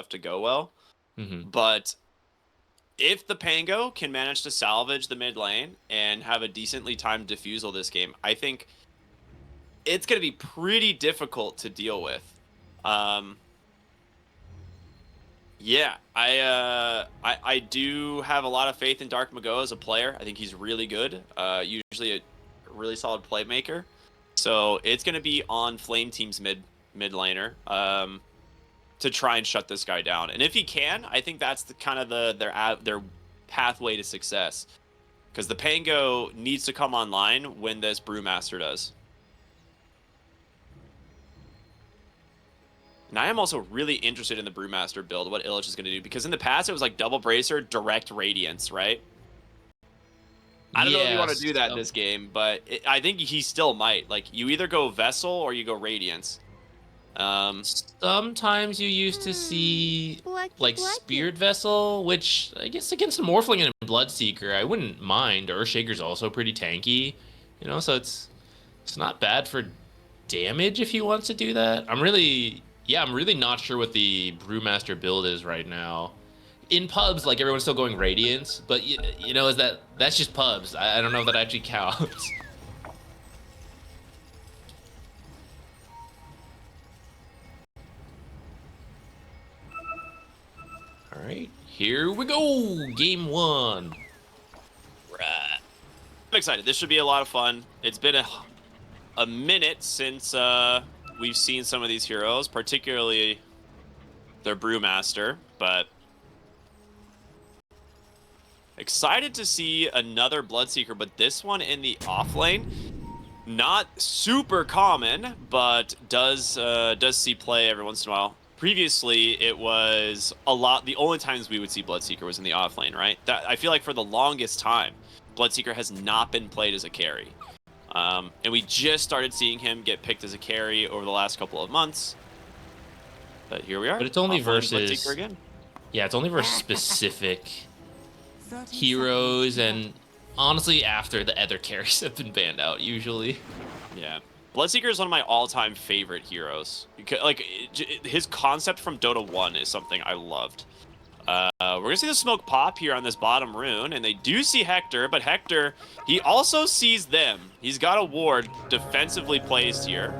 stuff to go well. Mm-hmm. But if the Pango can manage to salvage the mid lane and have a decently timed defusal this game, I think it's going to be pretty difficult to deal with. Yeah, I do have a lot of faith in Dark Mago as a player. I think he's really good. Usually a really solid playmaker. So it's going to be on Flame Team's mid laner to try and shut this guy down. And if he can, I think that's the kind of their pathway to success. Because the Pango needs to come online when this Brewmaster does. And I am also really interested in the Brewmaster build, what Illich is going to do. Because in the past, it was like double Bracer, direct Radiance, right? I don't know if you want to do that in this game, but I think he still might. Like, you either go Vessel or you go Radiance. Sometimes you used to see, like, Spirit Vessel, which I guess against Morphling and Bloodseeker, I wouldn't mind. Earthshaker's also pretty tanky, you know, so it's not bad for damage if he wants to do that. I'm really not sure what the Brewmaster build is right now. In pubs, like, everyone's still going Radiance, but you know, that's just pubs. I don't know if that actually counts. All right, here we go. Game 1. Right. I'm excited. This should be a lot of fun. It's been a minute since we've seen some of these heroes, particularly their Brewmaster, but excited to see another Bloodseeker, but this one in the offlane. Not super common, but does see play every once in a while. Previously, it was a lot. The only times we would see Bloodseeker was in the offlane, right? I feel like for the longest time, Bloodseeker has not been played as a carry. And we just started seeing him get picked as a carry over the last couple of months. But here we are. But it's only versus Bloodseeker again. Yeah, it's only versus specific heroes, and honestly, after the other carries have been banned out, usually. Yeah. Bloodseeker is one of my all-time favorite heroes. Like, his concept from Dota 1 is something I loved. We're going to see the smoke pop here on this bottom rune, and they do see Hector, but Hector, he also sees them. He's got a ward defensively placed here.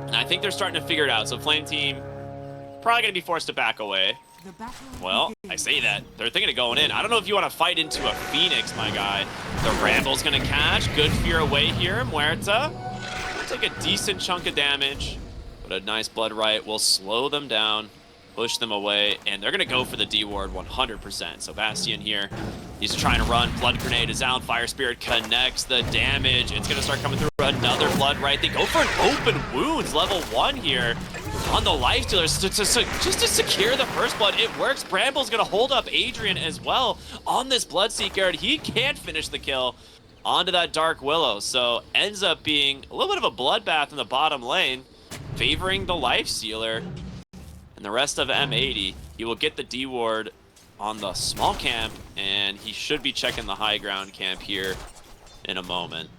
And I think they're starting to figure it out, so Flame Team probably going to be forced to back away. Well, I say that. They're thinking of going in. I don't know if you want to fight into a Phoenix, my guy. The Ramble's going to catch. Good fear away here. Muerta take a decent chunk of damage, but a nice Blood Riot will slow them down, push them away, and they're going to go for the D ward 100%. So Bastion here, he's trying to run. Blood Grenade is out. Fire Spirit connects the damage. It's going to start coming through. Another Blood Riot. They go for an open wounds, level 1 here on the Lifestealers just to secure the first blood. It works. Bramble's going to hold up Adrian as well on this Bloodseeker, and he can't finish the kill onto that Dark Willow. So ends up being a little bit of a bloodbath in the bottom lane, favoring the Lifestealer. And the rest of M80, he will get the D ward on the small camp, and he should be checking the high ground camp here in a moment.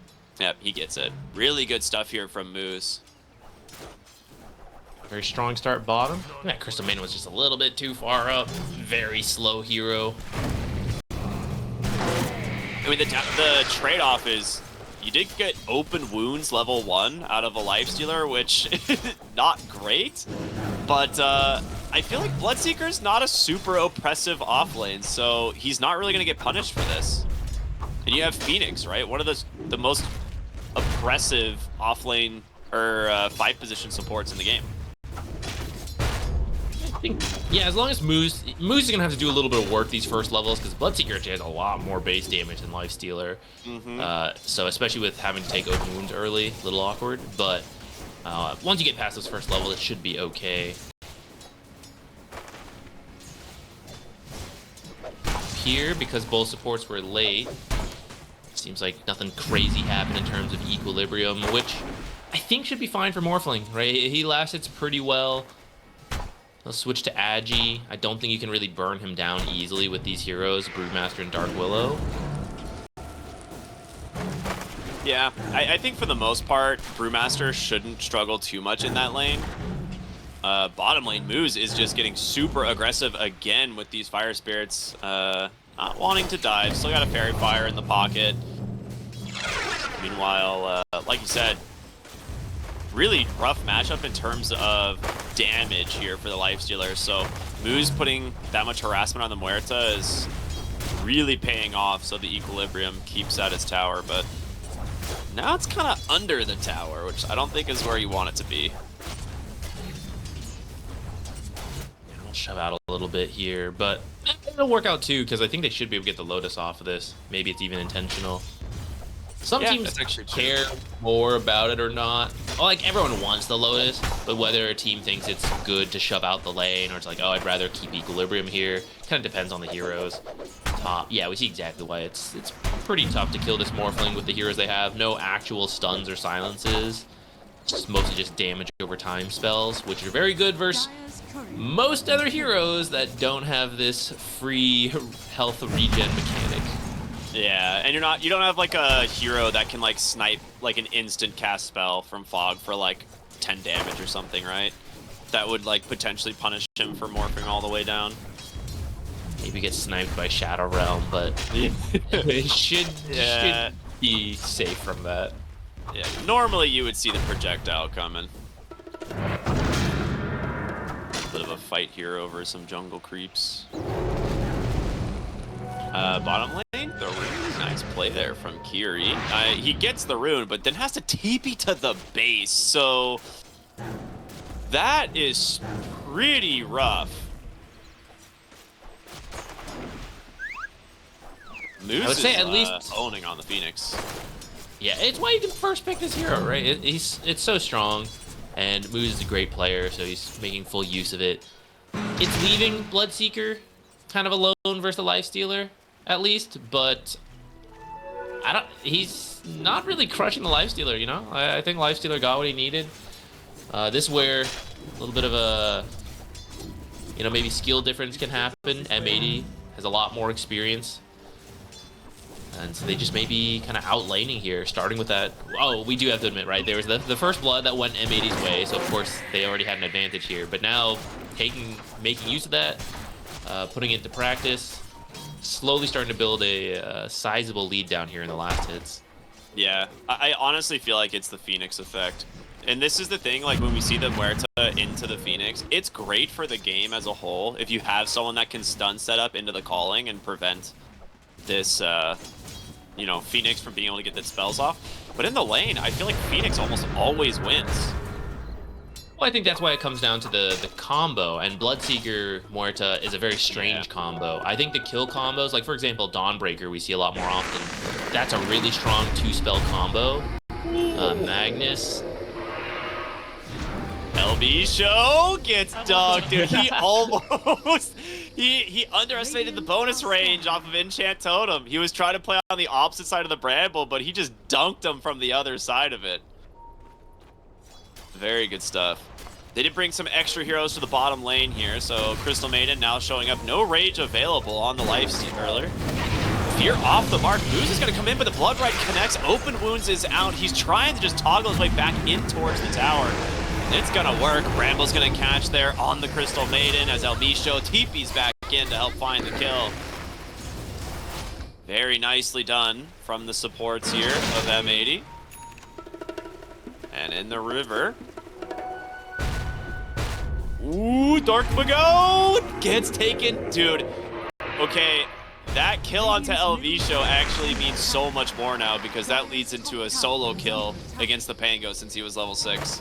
Yep, he gets it. Really good stuff here from Moose. Very strong start bottom. Yeah, Crystal Maiden was just a little bit too far up. Very slow hero. I mean, the trade-off is you did get open wounds level 1 out of a Lifestealer, which not great. But I feel like Bloodseeker's not a super oppressive offlane, so he's not really going to get punished for this. And you have Phoenix, right? One of the most oppressive offlane or 5-position supports in the game. Yeah, as long as Moose is gonna have to do a little bit of work these first levels, because Bloodseeker actually has a lot more base damage than Lifestealer. So especially with having to take open wounds early, a little awkward. But once you get past this first level, it should be okay. Here, because both supports were late, seems like nothing crazy happened in terms of equilibrium, which I think should be fine for Morphling, right? He last hits pretty well. I'll switch to Agi. I don't think you can really burn him down easily with these heroes, Brewmaster and Dark Willow. Yeah, I think for the most part, Brewmaster shouldn't struggle too much in that lane. bottom lane, Moose is just getting super aggressive again with these Fire Spirits. Not wanting to dive, still got a Fairy Fire in the pocket. Meanwhile, like you said, really rough matchup in terms of damage here for the Lifestealers. So Moose putting that much harassment on the Muerta is really paying off, so the equilibrium keeps at its tower, but now it's kind of under the tower, which I don't think is where you want it to be. We'll shove out a little bit here, but it'll work out too, because I think they should be able to get the Lotus off of this. Maybe it's even intentional. Some teams care more about it or not. Well, like, everyone wants the Lotus, but whether a team thinks it's good to shove out the lane, or it's like, oh, I'd rather keep equilibrium here, kind of depends on the heroes. Top, yeah, we see exactly why it's pretty tough to kill this Morphling with the heroes they have. No actual stuns or silences. It's mostly just damage over time spells, which are very good versus most other heroes that don't have this free health regen mechanic. Yeah, and you don't have like a hero that can like snipe like an instant cast spell from Fog for like 10 damage or something, right? That would like potentially punish him for morphing all the way down. Maybe get sniped by Shadow Realm, but it should be safe from that. Yeah, normally you would see the projectile coming. Bit of a fight here over some jungle creeps. Bottom lane, the rune. Nice play there from Kiri. He gets the rune, but then has to TP to the base. So that is pretty rough. Moose I would say is, at least owning on the Phoenix. Yeah, it's why you can first pick this hero, right? It's so strong, and Moose is a great player, so he's making full use of it. It's leaving Bloodseeker kind of alone versus the Lifestealer, at least, but he's not really crushing the Lifestealer, you know? I think Lifestealer got what he needed. This is where a little bit of a, maybe skill difference can happen. M80 has a lot more experience. And so they just may be kind of out-laning here, starting with that. Oh, we do have to admit, right? There was the first blood that went M80's way, so of course they already had an advantage here. But now, making use of that, putting it into practice, slowly starting to build a sizable lead down here in the last hits. Yeah, I honestly feel like it's the Phoenix effect. And this is the thing, like when we see the Muerta into the Phoenix, it's great for the game as a whole if you have someone that can stun set up into the calling and prevent this, Phoenix from being able to get the spells off. But in the lane, I feel like Phoenix almost always wins. Well, I think that's why it comes down to the combo, and Bloodseeker Muerta is a very strange combo. I think the kill combos, like for example, Dawnbreaker, we see a lot more often. That's a really strong 2-spell combo. Magnus. LB Show gets dunked, dude. He almost... He underestimated the bonus range off of Enchant Totem. He was trying to play on the opposite side of the Bramble, but he just dunked him from the other side of it. Very good stuff. They did bring some extra heroes to the bottom lane here, so Crystal Maiden now showing up. No rage available on the Lifestealer. Fear off the mark. Moose is going to come in, but the Blood Rite connects. Open Wounds is out. He's trying to just toggle his way back in towards the tower. It's gonna work. Bramble's gonna catch there on the Crystal Maiden as LB Show TP's back in to help find the kill. Very nicely done from the supports here of M80. And in the river. Ooh, Dark Mago gets taken. Dude, okay, that kill onto LV Show actually means so much more now because that leads into a solo kill against the Pango since he was level 6.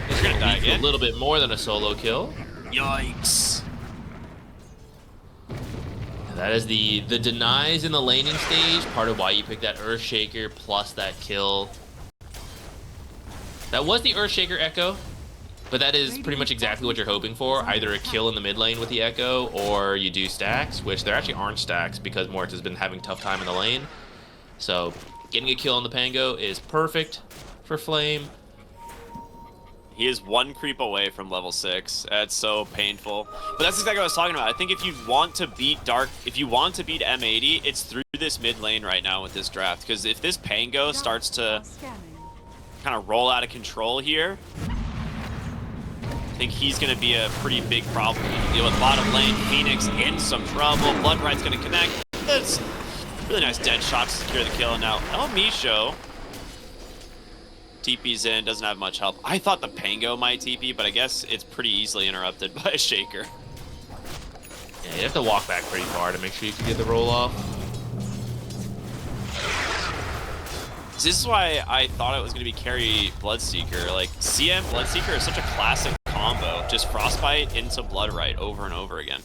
He's gonna die again. A little bit more than a solo kill. Yikes. That is the denies in the laning stage, part of why you picked that Earthshaker plus that kill. That was the Earthshaker Echo, but that is pretty much exactly what you're hoping for. Either a kill in the mid lane with the Echo, or you do stacks, which there actually aren't stacks because Mort has been having a tough time in the lane. So getting a kill on the Pango is perfect for Flame. He is one creep away from level 6. That's so painful. But that's exactly what I was talking about. I think if you want to beat M80, it's through this mid lane right now with this draft. Because if this Pango starts to kind of roll out of control here. I think he's going to be a pretty big problem to deal with. Bottom lane, Phoenix in some trouble. Blood Right's going to connect. That's really nice dead shot to secure the kill. And now El TP's in, doesn't have much help. I thought the Pango might TP, but I guess it's pretty easily interrupted by a Shaker. Yeah, you have to walk back pretty far to make sure you can get the roll off. This is why I thought it was going to be carry Bloodseeker. Like, CM Bloodseeker is such a classic combo. Just Frostbite into Bloodright over and over again.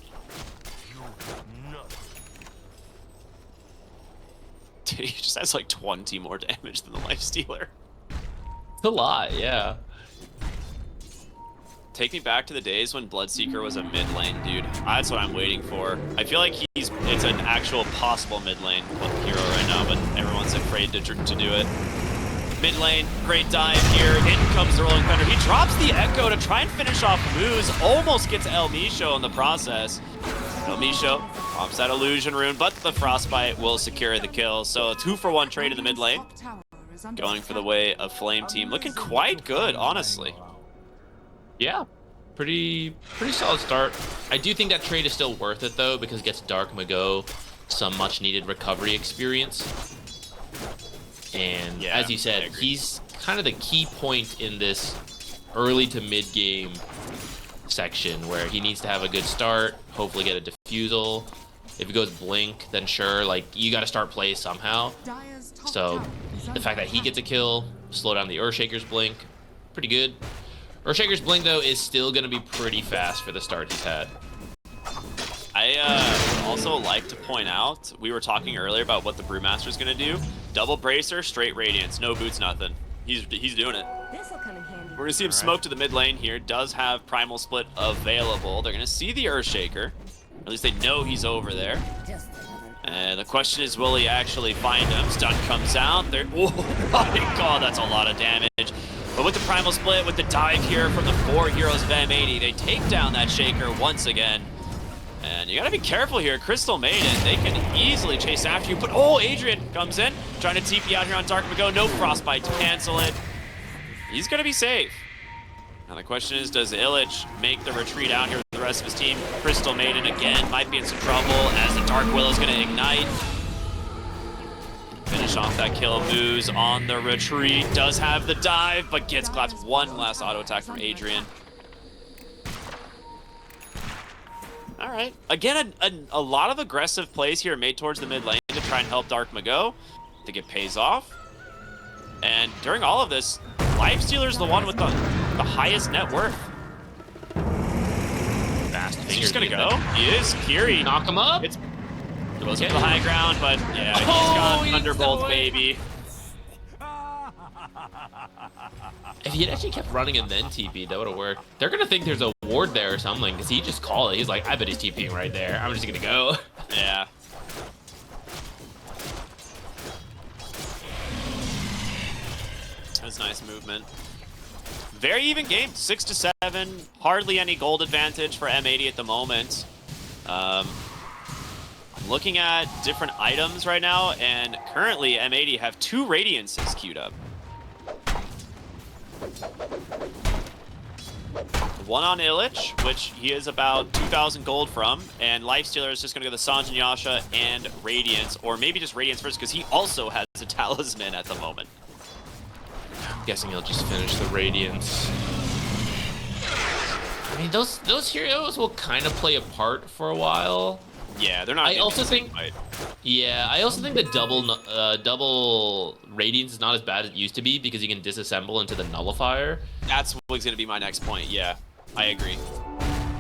Dude, he just has like 20 more damage than the Lifestealer. It's a lot, yeah. Take me back to the days when Bloodseeker was a mid lane, dude. That's what I'm waiting for. I feel like it's an actual possible mid lane hero right now, but everyone's afraid to do it. Mid lane, great dive here. In comes the Rolling Thunder. He drops the Echo to try and finish off Moose. Almost gets El Misho in the process. El Misho pops that Illusion Rune, but the Frostbite will secure the kill. So a 2-for-1 trade in the mid lane. Going for the way of Flame Team. Looking quite good, honestly. Yeah, pretty solid start. I do think that trade is still worth it though, because it gets Dark Mago some much needed recovery experience. And yeah, as you said, he's kind of the key point in this early to mid game section where he needs to have a good start, hopefully get a defusal. If he goes Blink, then sure, like you got to start play somehow. So the fact that he gets a kill, slow down the Earthshaker's Blink, pretty good. Earthshaker's Blink, though, is still going to be pretty fast for the start he's had. I also like to point out, we were talking earlier about what the Brewmaster's going to do. Double Bracer, straight Radiance, no boots, nothing. He's doing it. We're going to see him smoke to the mid lane here. Does have Primal Split available. They're going to see the Earthshaker. At least they know he's over there. And the question is, will he actually find him? Stun comes out. There. Oh my god, that's a lot of damage. But with the Primal Split, with the dive here from the 4 heroes of M80, they take down that Shaker once again. And you gotta be careful here. Crystal Maiden, they can easily chase after you. But oh, Adrian comes in, trying to TP out here on Dark Mago. No Frostbite to cancel it. He's gonna be safe. Now the question is, does Illich make the retreat out here with the rest of his team? Crystal Maiden again might be in some trouble as the Dark Will is gonna ignite. Finish off that kill. Moose on the retreat. Does have the dive, but gets clapped. One last auto attack from Adrian. All right. Again, a lot of aggressive plays here made towards the mid lane to try and help Dark Mago. I think it pays off. And during all of this, Lifestealer's the one with the highest net worth. Fast fingers. He's gonna go. He is. Kiri. Knock him up. It wasn't the high ground, but yeah, he's got Thunderbolt, baby. If he had actually kept running and then TP'd, that would have worked. They're gonna think there's a ward there or something, because he just called it. He's like, I bet he's TPing right there. I'm just gonna go. Yeah. That's nice movement. Very even game, 6-7. Hardly any gold advantage for M80 at the moment. I'm looking at different items right now, and currently M80 have 2 Radiances queued up. One on Illich, which he is about 2,000 gold from, and Lifestealer is just going to go the Sanj and Yasha and Radiance, or maybe just Radiance first, because he also has a Talisman at the moment. I'm guessing he'll just finish the Radiance. I mean, those heroes will kind of play a part for a while. Yeah, they're not. I also think the double Radiance is not as bad as it used to be because you can disassemble into the Nullifier. That's what's going to be my next point. Yeah, I agree.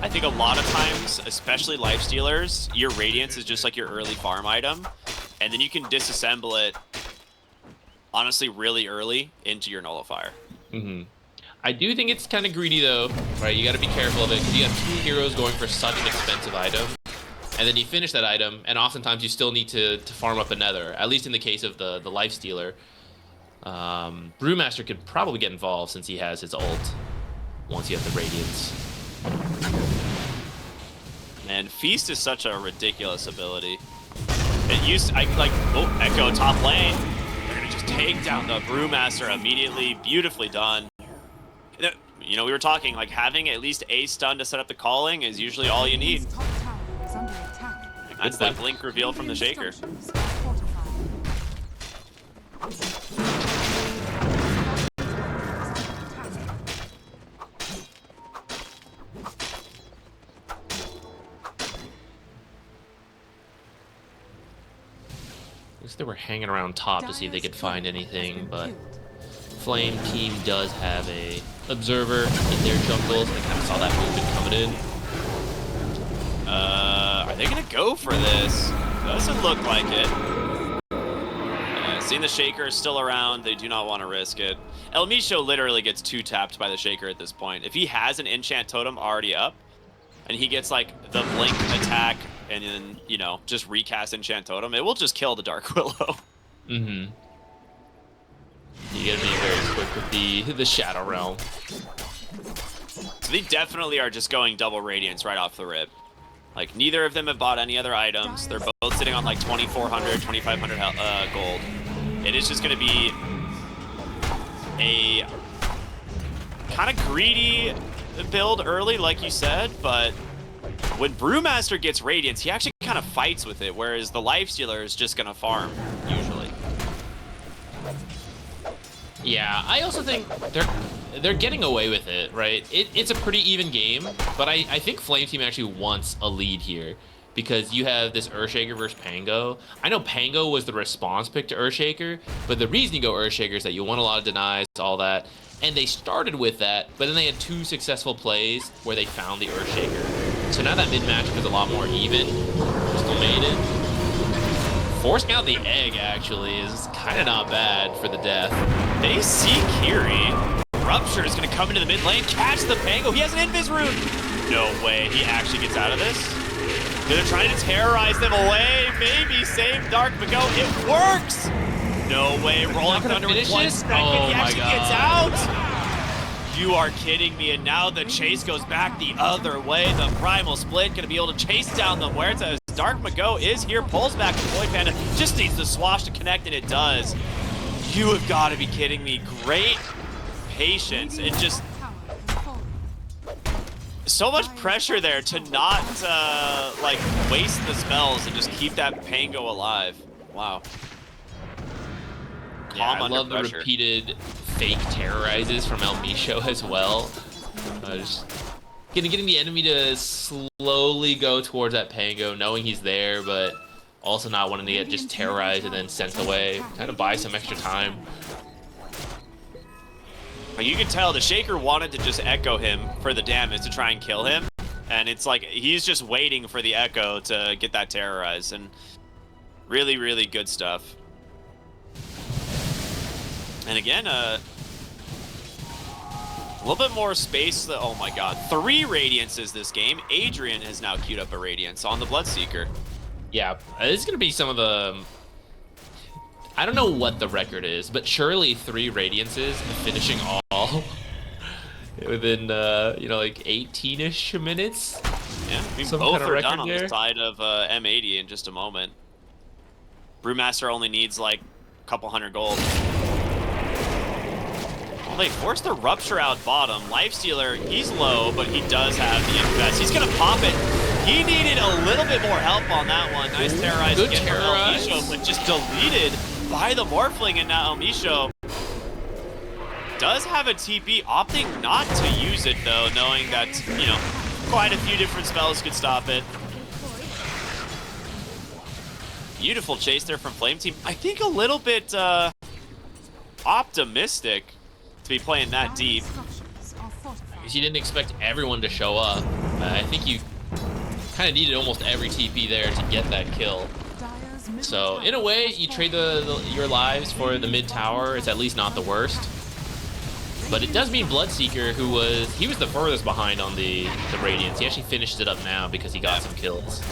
I think a lot of times, especially Lifestealers, your Radiance is just like your early farm item, and then you can disassemble it, honestly, really early into your Nullifier. Mm-hmm. I do think it's kind of greedy though, right? You got to be careful of it because you have 2 heroes going for such an expensive item. And then you finish that item, and oftentimes you still need to farm up another, at least in the case of the Lifestealer. Brewmaster could probably get involved since he has his ult once you have the Radiance. And Feast is such a ridiculous ability. It used, oh, Echo top lane. They're gonna just take down the Brewmaster immediately. Beautifully done. You know, we were talking, like, having at least a stun to set up the calling is usually all you need. That's that blink reveal from the Shaker. I guess they were hanging around top to see if they could find anything, but Flame team does have a observer in their jungles. They kind of saw that movement coming in. Are they gonna go for this? Doesn't look like it. Yeah, seeing the Shaker is still around, they do not want to risk it. El Micho literally gets 2-tapped by the Shaker at this point. If he has an enchant totem already up, and he gets like the blink attack and then, you know, just recast enchant totem, it will just kill the Dark Willow. Mm-hmm. You gotta be very quick with the Shadow Realm. So they definitely are just going double Radiance right off the rip. Like, neither of them have bought any other items. They're both sitting on like 2,400, 2,500 gold. It is just gonna be a kind of greedy build early, like you said, but when Brewmaster gets Radiance, he actually kind of fights with it, whereas the Lifestealer is just gonna farm, usually. Yeah, I also think they're getting away with it, right? It's a pretty even game, but I think Flame Team actually wants a lead here because you have this Earthshaker versus Pango. I know Pango was the response pick to Earthshaker, but the reason you go Earthshaker is that you want a lot of denies, all that, and they started with that, but then they had 2 successful plays where they found the Earthshaker. So now that mid-matchup is a lot more even. Still made it. Forcing out the egg, actually, is kind of not bad for the death. They see Kiri. Rupture is going to come into the mid lane, catch the Pango. He has an Invis rune. No way he actually gets out of this. They're trying to terrorize them away. Maybe save Dark Mago. It works. No way. Rolling Thunder with 1 second. Oh he actually my gets God. out. You are kidding me. And now the chase goes back the other way. The Primal Split going to be able to chase down the Muertas. Dark Mago is here, pulls back the Void Panda, just needs the swash to connect, and it does. You have got to be kidding me. Great patience, and just so much pressure there to not like waste the spells and just keep that Pango alive. Wow. Yeah, I love the repeated fake terrorizes from El Micho as well. Just getting the enemy to slowly go towards that Pango, knowing he's there, but also not wanting to get just terrorized and then sent away. Kind of buy some extra time. You can tell the Shaker wanted to just echo him for the damage to try and kill him, and it's like he's just waiting for the echo to get that terrorized, and really, really good stuff. And again, a little bit more space. Oh my God, 3 Radiances this game. Adrian has now queued up a Radiance on the Bloodseeker. Yeah, this is going to be some of the... I don't know what the record is, but surely 3 Radiances finishing all within, you know, like 18-ish minutes. Yeah, I mean, both are done on the side of M80 in just a moment. Brewmaster only needs like a couple hundred gold. Well, they forced the Rupture out bottom. Lifestealer, he's low, but he does have the Invest. He's gonna pop it. He needed a little bit more help on that one. Nice terrorize again from El Micho, but just deleted by the Morphling, and now El Micho does have a TP, opting not to use it though, knowing that, you know, quite a few different spells could stop it. Beautiful chase there from Flame Team. I think a little bit optimistic to be playing that deep. Because you didn't expect everyone to show up. I think you kind of needed almost every TP there to get that kill. So in a way, you trade your lives for the mid tower. It's at least not the worst. But it does mean Bloodseeker, who was the furthest behind on the Radiance. He actually finishes it up now because he got some kills.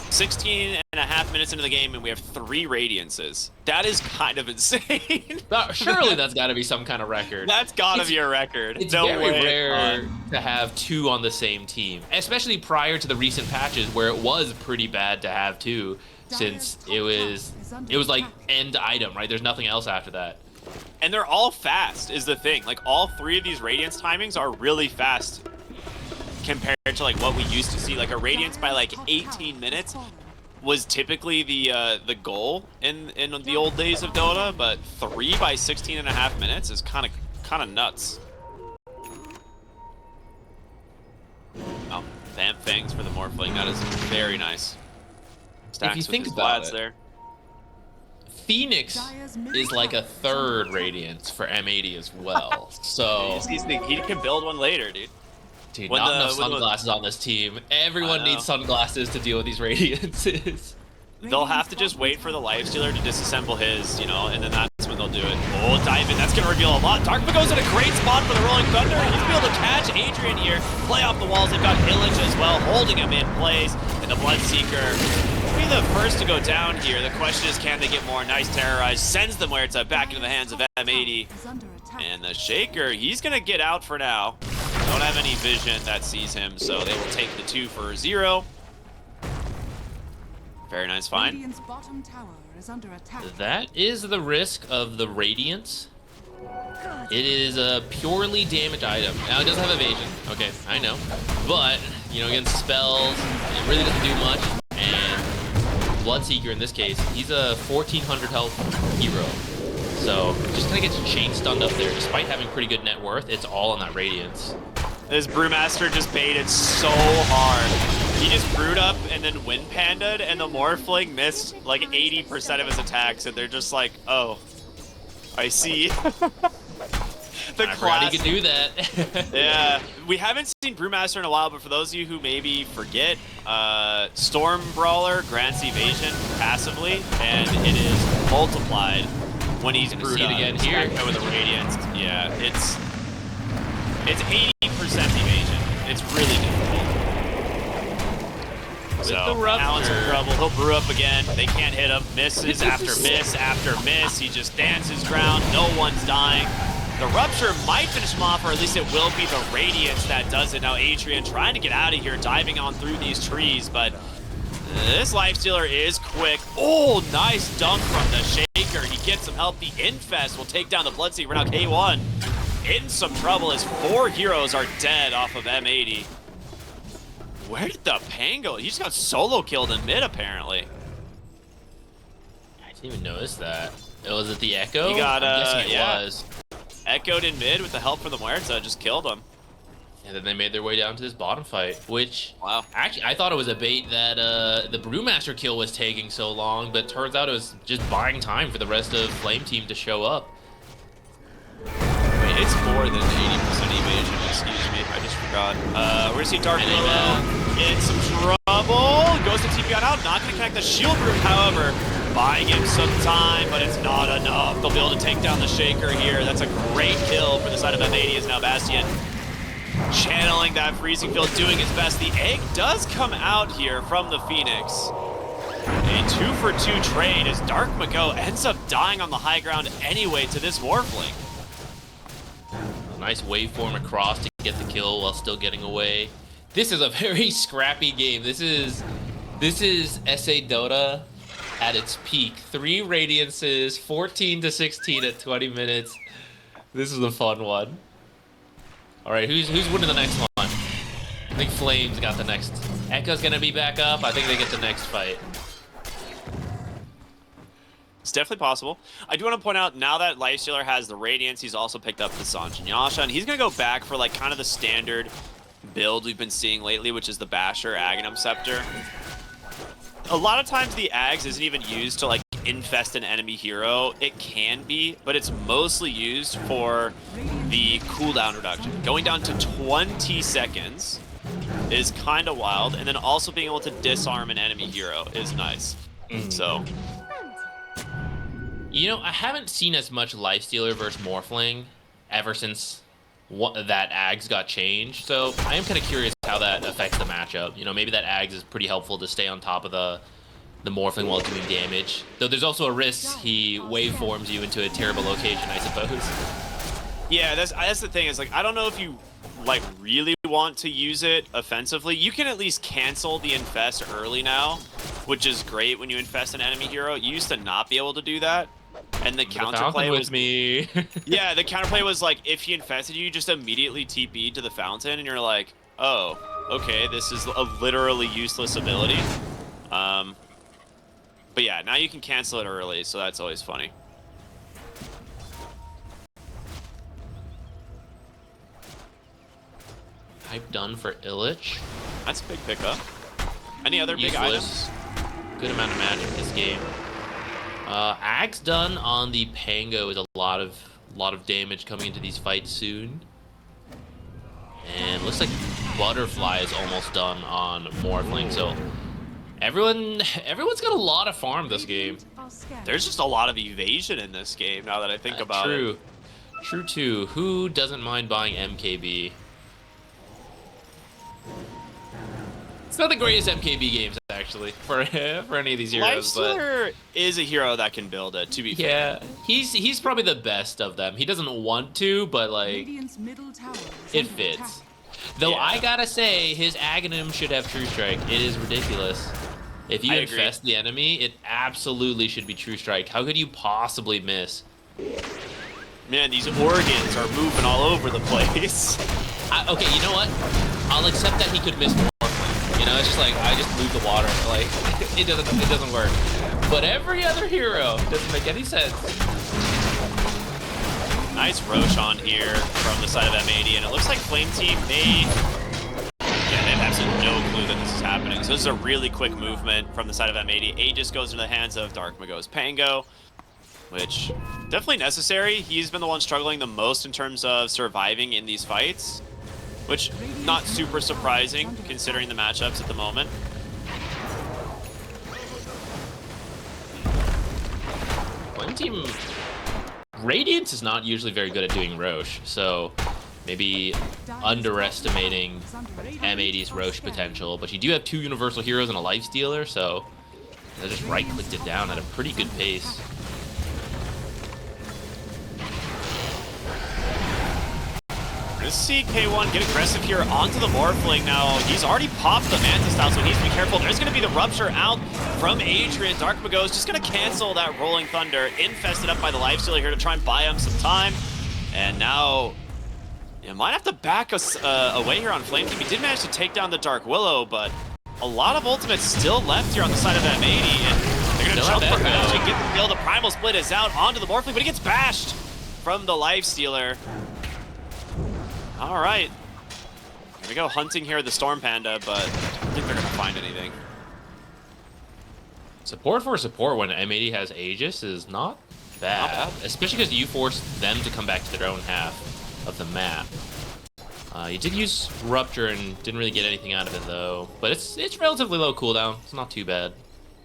16.5 minutes into the game, and we have 3 Radiances. That is kind of insane. Surely that's got to be some kind of record. That's got to be a record. It's very rare to have 2 on the same team, especially prior to the recent patches where it was pretty bad to have 2, since it was like end item, right? There's nothing else after that. And they're all fast, is the thing. Like, all 3 of these Radiance timings are really fast compared to, like, what we used to see. Like, a Radiance by, like, 18 minutes was typically the goal in the old days of Dota, but 3 by 16.5 minutes is kind of nuts. Oh, Vamp Fangs for the Morphling. That is very nice. Stacks if you think with about his it, there. Phoenix is like a 3rd Radiance for M80 as well. So he can build one later, dude. Dude, not enough sunglasses on this team. Everyone needs sunglasses to deal with these Radiances. They'll have to just wait for the Lifestealer to disassemble his, you know, and then that's when they'll do it. Oh, dive in. That's going to reveal a lot. Darkma goes in a great spot for the Rolling Thunder. He's going to be able to catch Adrian here, play off the walls. They've got Illage as well, holding him in place. And the Bloodseeker will be the first to go down here. The question is, can they get more? Nice Terrorize. Sends them where it's back into the hands of M80. And the Shaker, he's going to get out for now. Don't have any vision that sees him, so they will take the 2 for 0. Very nice find. That is the risk of the Radiance. It is a purely damage item. Now, it doesn't have evasion. Okay, I know. But, you know, against spells, it really doesn't do much. And Bloodseeker, in this case, he's a 1400 health hero. So, just kind of gets chain stunned up there. Despite having pretty good net worth, it's all on that Radiance. This Brewmaster just baited so hard. He just brewed up and then wind panda'd, and the Morphling missed like 80% of his attacks, and they're just like, oh, I see. The class could do that. Yeah, we haven't seen Brewmaster in a while, but for those of you who maybe forget, Storm Brawler grants evasion passively, and it is multiplied when he's brewed up. Again here with a Radiance. Yeah, it's 80% evasion. It's really difficult. So Alan's in trouble. He'll brew up again. They can't hit him. Misses after miss after miss. He just stands his ground. No one's dying. The Rupture might finish him off, or at least it will be the Radiance that does it. Now Adrian trying to get out of here, diving on through these trees, but this Lifestealer is quick. Oh, nice dunk from the Shaker. He gets some help. The Infest will take down the Bloodseeker. Now K1 in some trouble as 4 heroes are dead off of M80. Where did the Pang go? He just got solo killed in mid, apparently. I didn't even notice that. Was it the Echo? He got, I'm guessing it was. Echoed in mid with the help from the Muerta, just killed him. And then they made their way down to this bottom fight, which... Wow. Actually, I thought it was a bait that the Brewmaster kill was taking so long, but turns out it was just buying time for the rest of Flame Team to show up. Wait, it's more than 80% evasion, excuse me, I just forgot. We're gonna see Darkma in some trouble. Goes to TP on out, not gonna connect the shield room, however. Buying him some time, but it's not enough. They'll be able to take down the Shaker here. That's a great kill for the side of M80 as now Bastion channeling that freezing field, doing his best. The egg does come out here from the Phoenix. A 2-for-2 trade as Darkma ends up dying on the high ground anyway to this Morphling. A nice waveform across to get the kill while still getting away. This is a very scrappy game. This is SA Dota at its peak. 3 Radiances, 14-16 at 20 minutes. This is a fun one. All right, who's winning the next one? I think Flames got the next. Echo's gonna be back up. I think they get the next fight. It's definitely possible. I do want to point out, now that Lifestealer has the Radiance, he's also picked up the Sanj and Yasha, and he's gonna go back for like kind of the standard build we've been seeing lately, which is the Basher Aghanim Scepter. A lot of times the Ags isn't even used to like infest an enemy hero. It can be, but it's mostly used for the cooldown reduction. Going down to 20 seconds is kind of wild, and then also being able to disarm an enemy hero is nice. So, you know, I haven't seen as much Lifestealer versus Morphling ever since that Ags got changed, so I am kind of curious how that affects the matchup. You know, maybe that Ags is pretty helpful to stay on top of the Morphling while doing damage. Though there's also a risk he waveforms you into a terrible location, I suppose. Yeah, that's the thing, is like, I don't know if you like really want to use it offensively. You can at least cancel the infest early now, which is great when you infest an enemy hero. You used to not be able to do that. And the counterplay was me. Yeah, the counterplay was like, if he infested you, just immediately TP to the fountain, and you're like, oh, okay, this is a literally useless ability. But yeah, now you can cancel it early, so that's always funny. Hype done for Illich. That's a big pickup. Any other big items? Good amount of magic this game. Axe done on the Pango is a lot of damage coming into these fights soon. And looks like Butterfly is almost done on Morphling, so everyone's got a lot of farm this game. There's just a lot of evasion in this game now that I think about it. True too. Who doesn't mind buying MKB? It's not the greatest MKB games, actually, for any of these heroes. Lifestealer is a hero that can build it, to be fair. Yeah, he's probably the best of them. He doesn't want to, but, like, it fits. Though yeah. I gotta say, his Aghanim should have True Strike. It is ridiculous. If you infest the enemy, it absolutely should be True Strike. How could you possibly miss? Man, these organs are moving all over the place. Okay, you know what? I'll accept that he could miss more. You know, it's just like, I just move the water. Like, it doesn't work. But every other hero doesn't make any sense. Nice Roshan here from the side of M80, and it looks like Flame Team may... Yeah, they have absolutely no clue that this is happening. So this is a really quick movement from the side of M80. Aegis goes into the hands of Dark Mago's Pango, which definitely necessary. He's been the one struggling the most in terms of surviving in these fights, which not super surprising considering the matchups at the moment. One team, Radiance is not usually very good at doing Roche, so maybe underestimating M80's Roche potential, but you do have two Universal Heroes and a Lifestealer, so they just right-clicked it down at a pretty good pace. Let's see K1 get aggressive here onto the Morphling now. He's already popped the Manta style, so he needs to be careful. There's going to be the Rupture out from Adrian. Dark Mago is just going to cancel that Rolling Thunder. Infested up by the Lifestealer here to try and buy him some time. And now, you might have to back us away here on Flame Team. He did manage to take down the Dark Willow, but a lot of ultimates still left here on the side of M80. And they're going to jump for Bash and get the kill. The Primal Split is out onto the Morphling, but he gets bashed from the Lifestealer. All right, here we go, hunting here the Storm Panda, but I don't think they're gonna find anything. Support for support when M80 has Aegis is not bad, especially because you force them to come back to their own half of the map. You did use Rupture and didn't really get anything out of it though, but it's relatively low cooldown. It's not too bad.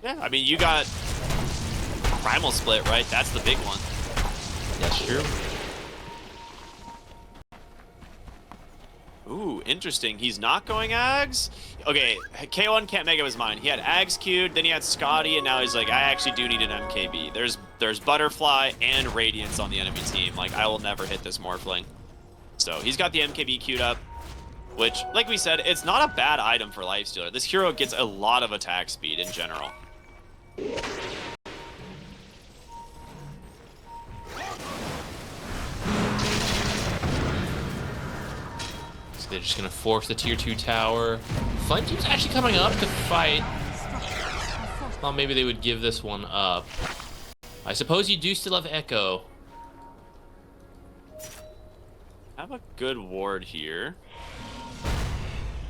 Yeah, I mean, you got Primal Split, right? That's the big one. That's true. Ooh, interesting. He's not going Ags? Okay, K1 can't make up his mind. He had Ags queued, then he had Scotty, and now he's like, I actually do need an MKB. There's Butterfly and Radiance on the enemy team. Like, I will never hit this Morphling. So he's got the MKB queued up, which, like we said, it's not a bad item for Lifestealer. This hero gets a lot of attack speed in general. They're just going to force the tier 2 tower. Flame Team's actually coming up to fight. Well, maybe they would give this one up. I suppose you do still have Echo. Have a good ward here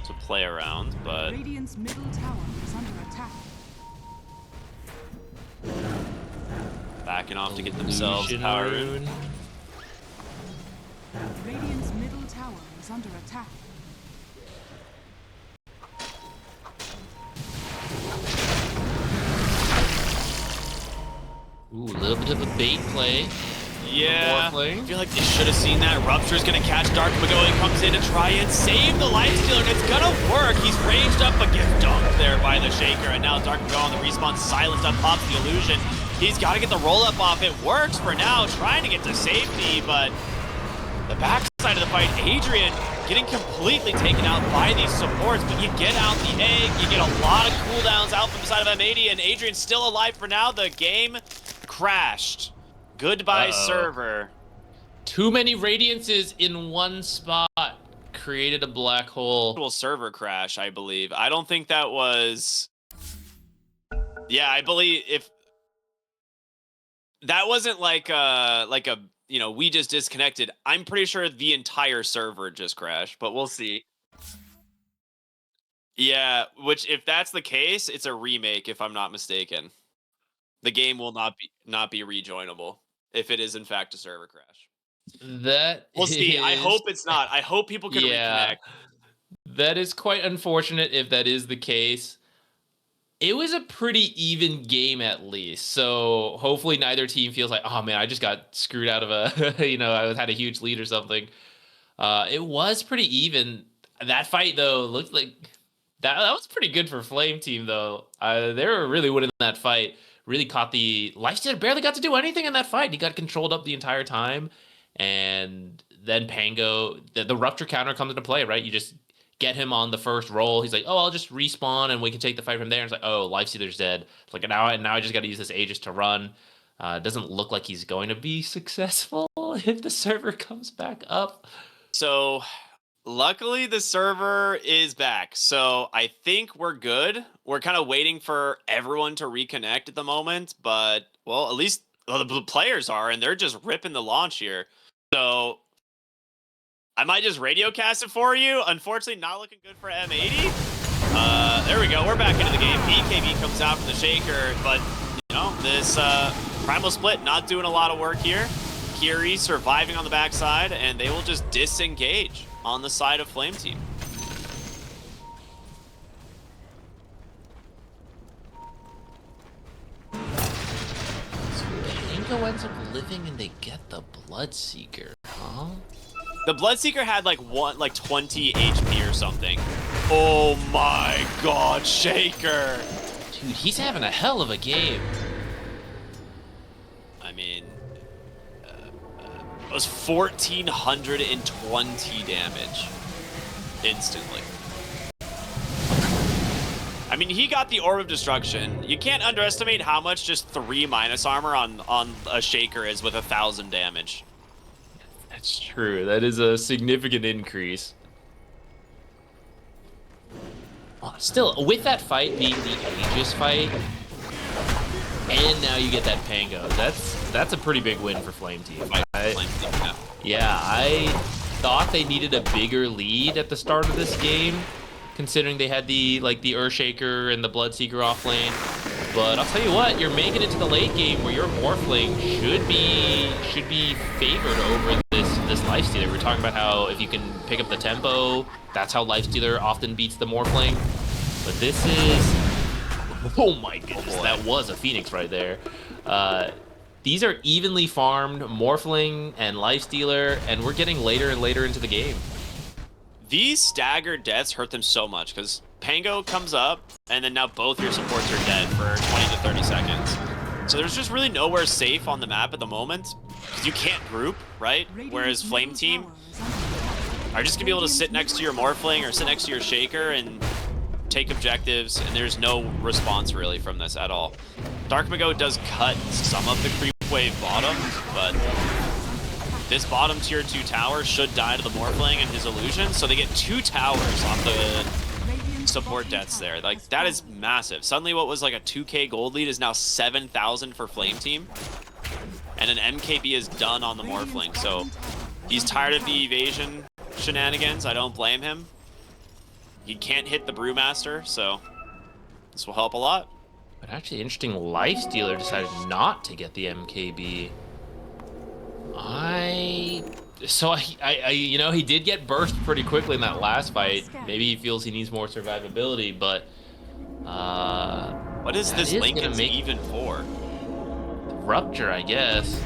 to play around, but... Radiant's middle tower is under attack. Backing off to get themselves power in. Radiant's middle tower is under attack. Ooh, a little bit of a bait play. Yeah, I feel like they should have seen that. Rupture's gonna catch Dark Mago. He comes in to try and save the Lifestealer, and it's gonna work. He's ranged up, but gets dunked there by the Shaker, and now Dark Mago on the respawn, silenced up, pops the illusion. He's got to get the roll-up off. It works for now, trying to get to safety, but the backside of the fight, Adrian getting completely taken out by these supports, but you get out the egg, you get a lot of cooldowns out from the side of M80, and Adrian's still alive for now. The game crashed Goodbye, server. Too many radiances in one spot created a black hole. Server crash, I believe. I don't think that was... Yeah, I believe if... That wasn't like a, you know, we just disconnected. I'm pretty sure the entire server just crashed, but we'll see. Yeah, which if that's the case, it's a remake if I'm not mistaken. The game will not be rejoinable if it is in fact a server crash. We'll see. I hope it's not. I hope people can reconnect. That is quite unfortunate if that is the case. It was a pretty even game at least, so hopefully neither team feels like, oh man, I just got screwed out of a, you know, I had a huge lead or something. It was pretty even. That fight though looked like that was pretty good for Flame Team though. They were really winning that fight. Really caught the Lifestealer barely got to do anything in that fight. He got controlled up the entire time, and then Pango, the Rupture counter comes into play, right? You just get him on the first roll. He's like, oh, I'll just respawn and we can take the fight from there. And it's like, oh, Lifestealer's dead. It's like, now I just got to use this Aegis to run. It doesn't look like he's going to be successful if the server comes back up. So luckily the server is back. So I think we're good. We're kind of waiting for everyone to reconnect at the moment. But, well, at least the players are, and they're just ripping the launch here. So I might just radio cast it for you. Unfortunately, not looking good for M80. There we go. We're back into the game. BKB comes out from the Shaker, but, you know, this Primal Split not doing a lot of work here. Kiri surviving on the backside, and they will just disengage on the side of Flame Team. So Pango ends up living and they get the Bloodseeker, huh? The Bloodseeker had like 20 HP or something. Oh my god, Shaker! Dude, he's having a hell of a game. I mean, it was 1,420 damage instantly. I mean, he got the Orb of Destruction. You can't underestimate how much just 3 minus armor on a Shaker is with 1,000 damage. That's true. That is a significant increase. Still, with that fight being the Aegis fight, and now you get that Pango, that's a pretty big win for Flame Team. Yeah, I thought they needed a bigger lead at the start of this game, considering they had the Earthshaker and the Bloodseeker off lane. But I'll tell you what, you're making it to the late game where your Morphling should be favored over this Lifestealer. We're talking about how if you can pick up the tempo, that's how Lifestealer often beats the Morphling. But this is... Oh my goodness, that was a Phoenix right there. These are evenly farmed Morphling and Lifestealer, and we're getting later and later into the game. These staggered deaths hurt them so much, because Pango comes up, and then now both your supports are dead for 20 to 30 seconds. So there's just really nowhere safe on the map at the moment, because you can't group, right? Whereas Flame Team are just going to be able to sit next to your Morphling or sit next to your Shaker and take objectives, and there's no response really from this at all. Dark Mago does cut some of the creep wave bottom, but this bottom tier 2 tower should die to the Morphling and his illusion, so they get 2 towers off the support deaths there. Like, that is massive. Suddenly what was like a 2k gold lead is now 7,000 for Flame Team, and an MKB is done on the Morphling. So he's tired of the evasion shenanigans. I don't blame him. He can't hit the Brewmaster, so this will help a lot. But actually, interesting, Lifestealer decided not to get the MKB. You know, he did get burst pretty quickly in that last fight. Maybe he feels he needs more survivability, but what is this Lincoln's even for? Rupture, I guess.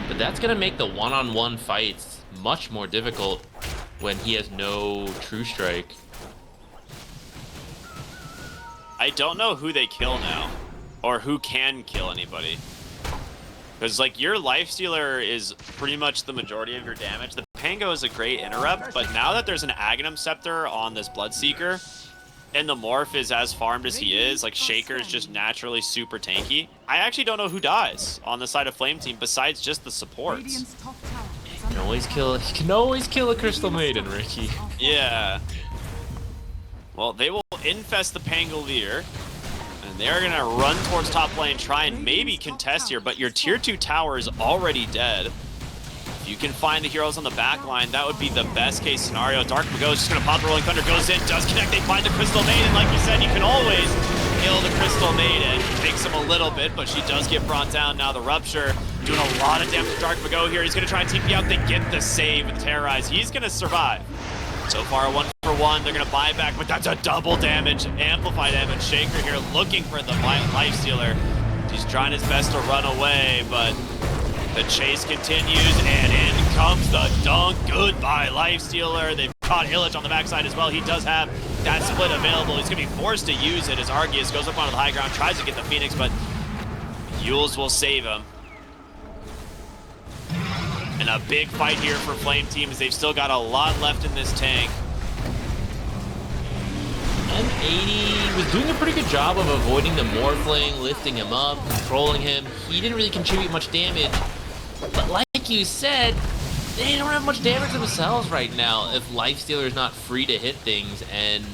But that's gonna make the one-on-one fights much more difficult when he has no True Strike. I don't know who they kill now, or who can kill anybody. Because, like, your Lifestealer is pretty much the majority of your damage. The Pango is a great interrupt, but now that there's an Aghanim Scepter on this Bloodseeker, and the Morph is as farmed as he is, like Shaker's just naturally super tanky, I actually don't know who dies on the side of Flame Team besides just the supports. Radiant's top tower is He under can always kill a Crystal Maiden, Ricky. Yeah. Well, they will infest the Pangolier, and they're gonna run towards top lane, try and maybe contest here, but your tier 2 tower is already dead. You can find the heroes on the back line. That would be the best case scenario. Dark Mago is just going to pop the Rolling Thunder, goes in, does connect. They find the Crystal Maiden. Like you said, you can always kill the Crystal Maiden. Takes him a little bit, but she does get brought down. Now the Rupture doing a lot of damage to Dark Mago here. He's going to try and TP out. They get the save with Terrorize. He's going to survive. So far, 1 for 1. They're going to buy back, but that's a double damage, amplified damage. Shaker here looking for the Life Stealer. He's trying his best to run away, but the chase continues, and in comes the dunk. Goodbye, Lifestealer. They've caught Illich on the backside as well. He does have that split available. He's going to be forced to use it as Arceus goes up onto the high ground, tries to get the Phoenix, but Yules will save him. And a big fight here for Flame Team as they've still got a lot left in this tank. M80 was doing a pretty good job of avoiding the Morphling, lifting him up, controlling him. He didn't really contribute much damage. But like you said, they don't have much damage themselves right now if Lifestealer is not free to hit things, and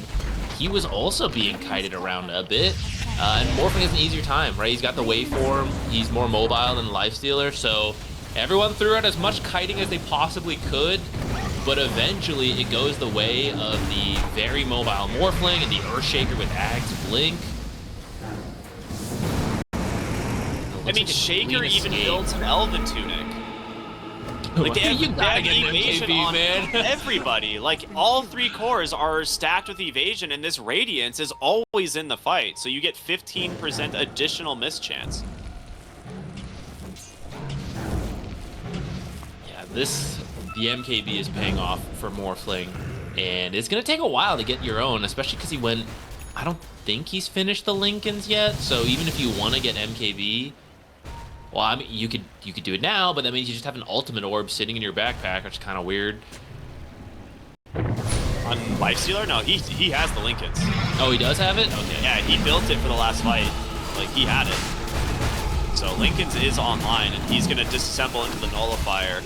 he was also being kited around a bit. And Morphling has an easier time, right? He's got the waveform, he's more mobile than Lifestealer, so everyone threw out as much kiting as they possibly could, but eventually it goes the way of the very mobile Morphling and the Earthshaker with Ag's Blink. I mean, Shaker even builds an Elven Tunic. Like, they have evasion on everybody. Like, all 3 cores are stacked with evasion, and this Radiance is always in the fight, so you get 15% additional miss chance. Yeah, the MKB is paying off for Morphling, and it's going to take a while to get your own, especially because he went... I don't think he's finished the Lincolns yet, so even if you want to get MKB... Well, I mean, you could do it now, but that means you just have an ultimate orb sitting in your backpack, which is kind of weird. On Lifestealer? No, he has the Lincolns. Oh, he does have it? Okay. Yeah, he built it for the last fight. Like, he had it. So Lincolns is online, and he's going to disassemble into the Nullifier.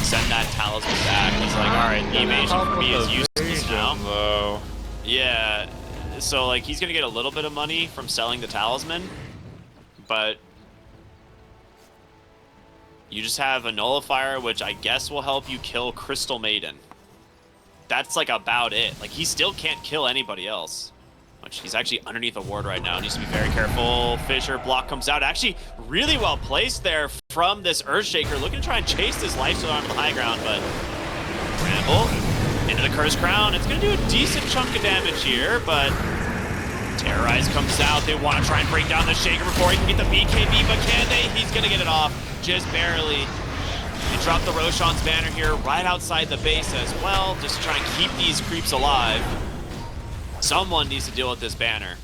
Send that Talisman back. He's like, alright, the evasion for me is useless now. Yeah, so, like, he's going to get a little bit of money from selling the Talisman, but... you just have a Nullifier, which I guess will help you kill Crystal Maiden. That's, like, about it. Like, he still can't kill anybody else. Which he's actually underneath a ward right now. Needs to be very careful. Fissure block comes out. Actually, really well placed there from this Earthshaker. Looking to try and chase this Lifestealer onto the high ground, but... Ramble into the Cursed Crown. It's going to do a decent chunk of damage here, but... Terrorize comes out. They want to try and bring down the Shaker before he can get the BKB, but can they? He's going to get it off. Just barely. They drop the Roshan's banner here right outside the base as well, just to try and keep these creeps alive. Someone needs to deal with this banner.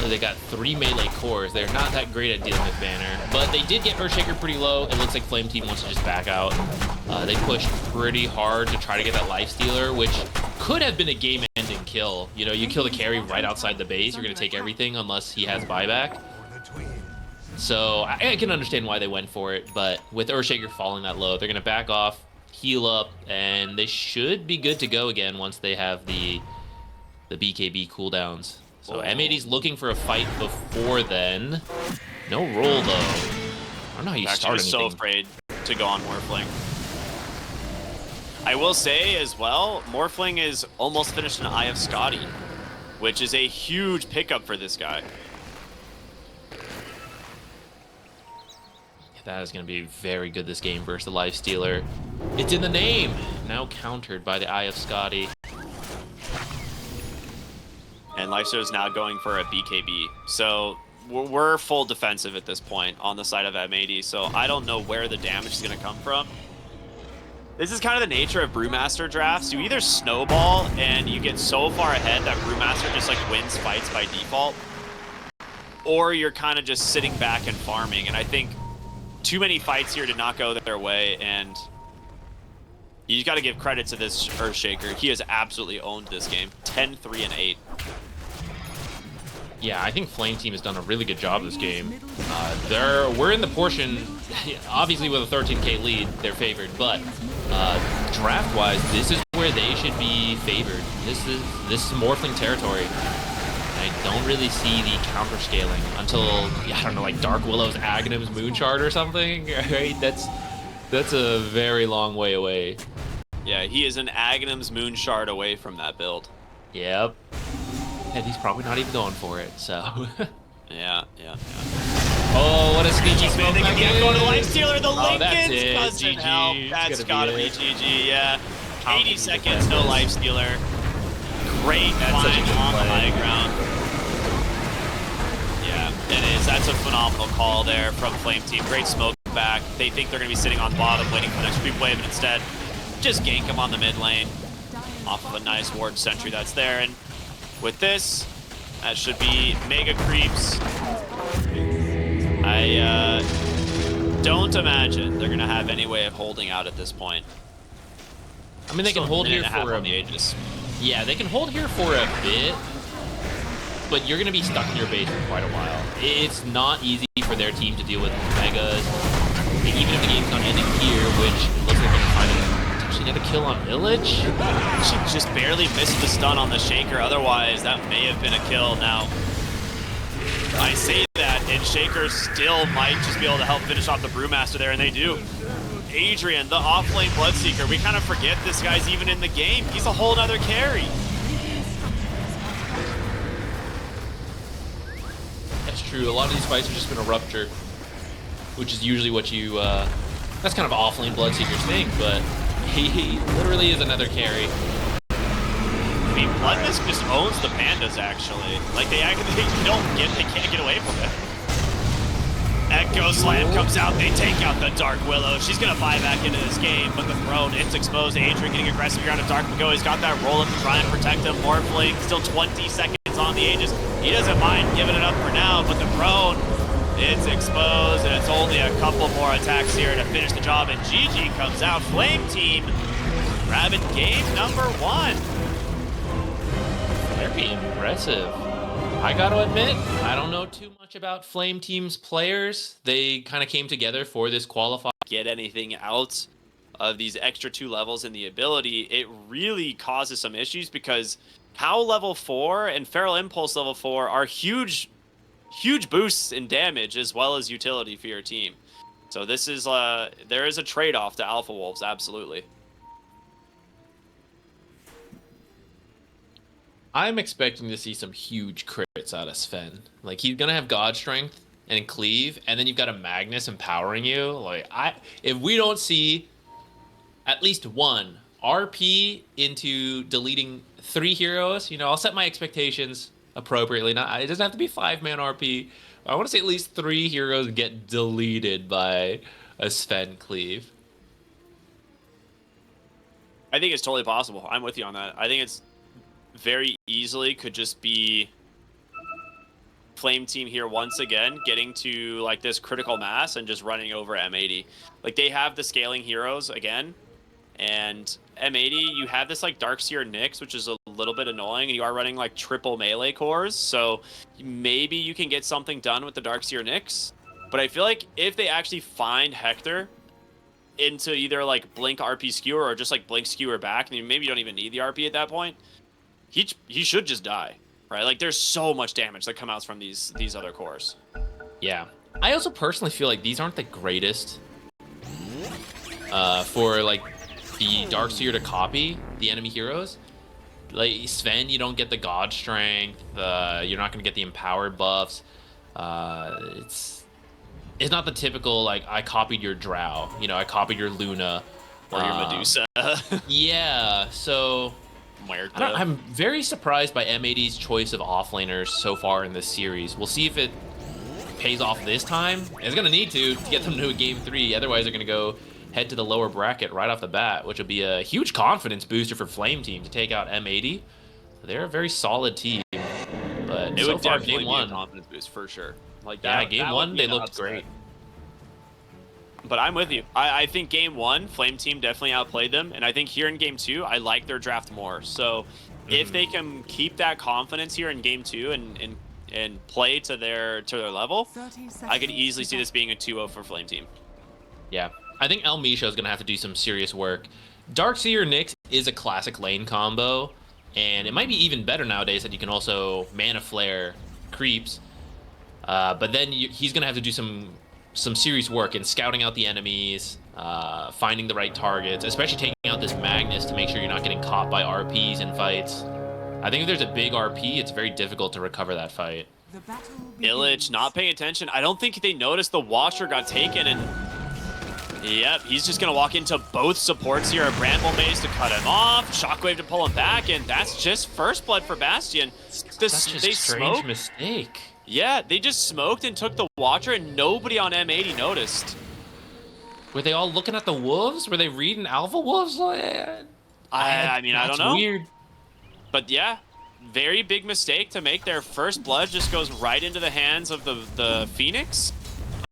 They got 3 melee cores. They're not that great at dealing with banner, but they did get Earthshaker pretty low. It looks like Flame Team wants to just back out. They pushed pretty hard to try to get that Lifestealer, which could have been a game-ending kill. You know, you kill the carry right outside the base, you're going to take everything unless he has buyback. So I can understand why they went for it, but with Earthshaker falling that low, they're going to back off, heal up, and they should be good to go again once they have the BKB cooldowns. So M80's looking for a fight before then. No roll, though. I don't know how you start anything. So afraid to go on Morphling. I will say as well, Morphling is almost finished an Eye of Scotty, which is a huge pickup for this guy. That is going to be very good this game versus the Lifestealer. It's in the name! Now countered by the Eye of Scotty. And Lifestealer is now going for a BKB. So we're full defensive at this point on the side of M80, so I don't know where the damage is going to come from. This is kind of the nature of Brewmaster drafts. You either snowball and you get so far ahead that Brewmaster just like wins fights by default, or you're kind of just sitting back and farming. And I think too many fights here did not go their way, and You got to give credit to this Earthshaker. He has absolutely owned this game. 10, 3, and 8. Yeah, I think Flame Team has done a really good job this game. We're in the portion, obviously with a 13k lead, they're favored, but draft-wise, this is where they should be favored. This is Morphling territory. I don't really see the counter scaling until, I don't know, like Dark Willow's Aghanim's Moonshard or something, right? That's a very long way away. Yeah, he is an Aghanim's Moonshard away from that build. Yep. And he's probably not even going for it, so. Yeah. Oh, what a sneaky smoke. They can go to Lifestealer. The that's Lincolns it. doesn't GG. help. That's gotta be GG, yeah. 80 seconds, no Lifestealer. Great climb on the high ground. Yeah, it is. That's a phenomenal call there from Flame Team. Great smoke back. They think they're going to be sitting on bottom waiting for the next creep wave, and instead just gank him on the mid lane off of a nice ward sentry that's there. And with this, that should be mega creeps. I don't imagine they're going to have any way of holding out at this point. I mean, they can hold here for the Aegis. Yeah, they can hold here for a bit, but you're going to be stuck in your base for quite a while. It's not easy for their team to deal with megas. Even if the game's not ending here, which it looks like they're going to find it. She got a kill on Village. She just barely missed the stun on the Shaker. Otherwise, that may have been a kill. Now, I say that, and Shaker still might just be able to help finish off the Brewmaster there, and they do. Adrian, the off-lane Bloodseeker. We kind of forget this guy's even in the game. He's a whole nother carry. That's true. A lot of these fights have just been a rupture, which is usually what you, that's kind of off-lane Bloodseeker's thing, but he literally is another carry. I mean, Bloodmist just owns the Pandas, actually. Like, they can't get away from it. Echo Slam comes out, they take out the Dark Willow. She's gonna buy back into this game, but the throne, it's exposed. Adrian getting aggressive here on a Dark Mago. He's got that roll up to try and protect him. Morphling, still 20 seconds on the Aegis. He doesn't mind giving it up for now, but the throne, it's exposed, and it's only a couple more attacks here to finish the job, and GG comes out. Flame Team grabbing game number 1. They're being aggressive. I gotta admit, I don't know too much about Flame Team's players. They kind of came together for this qualifier. Get anything out of these extra 2 levels in the ability, it really causes some issues because Howl level 4 and Feral Impulse level 4 are huge boosts in damage as well as utility for your team. So this is there is a trade-off to Alpha Wolves, absolutely. I'm expecting to see some huge crits out of Sven. Like, he's gonna have God Strength and Cleave, and then you've got a Magnus empowering you. Like, if we don't see at least one RP into deleting 3 heroes, I'll set my expectations appropriately. It doesn't have to be 5-man RP. I want to see at least 3 heroes get deleted by a Sven Cleave. I think it's totally possible. I'm with you on that. I think it's very easily could just be Flame Team here once again getting to like this critical mass and just running over M80. Like, they have the scaling heroes again, and M80, you have this like Darkseer Nyx, which is a little bit annoying, and you are running like triple melee cores, so maybe you can get something done with the Darkseer Nyx. But I feel like if they actually find Hector into either like Blink RP Skewer or just like Blink Skewer back, and maybe you don't even need the RP at that point, he should just die, right? Like, there's so much damage that comes out from these other cores. Yeah. I also personally feel like these aren't the greatest for like the Darkseer to copy the enemy heroes. Like Sven, you don't get the God Strength. You're not going to get the empowered buffs. It's not the typical, like, I copied your Drow. I copied your Luna. Or your Medusa. Yeah, so I'm very surprised by M80's choice of offlaners so far in this series. We'll see if it pays off this time. It's going to need to get them to a game 3. Otherwise, they're going to go head to the lower bracket right off the bat, which will be a huge confidence booster for Flame Team to take out M80. They're a very solid team, but it so would far, definitely game 1, be a confidence boost for sure. Like that, yeah, game 1 they looked great. But I'm with you. I think game 1, Flame Team definitely outplayed them, and I think here in game 2, I like their draft more. So if they can keep that confidence here in game 2 and play to their level, I could easily see this being a 2-0 for Flame Team. Yeah, I think El Misho is gonna have to do some serious work. Darkseer Nyx is a classic lane combo, and it might be even better nowadays that you can also Mana Flare creeps. But then he's gonna have to do some serious work in scouting out the enemies, finding the right targets, especially taking out this Magnus to make sure you're not getting caught by RPs in fights. I think if there's a big RP, it's very difficult to recover that fight. Illich not paying attention. I don't think they noticed the Watcher got taken, and yep, he's just going to walk into both supports here. A Bramble Maze to cut him off, Shockwave to pull him back, and that's just first blood for Bastion. Such a strange mistake. Yeah, they just smoked and took the Watcher, and nobody on M80 noticed. Were they all looking at the wolves? Were they reading Alpha Wolves? I mean, I don't know. Weird. But yeah, very big mistake to make. Their first blood just goes right into the hands of the Phoenix.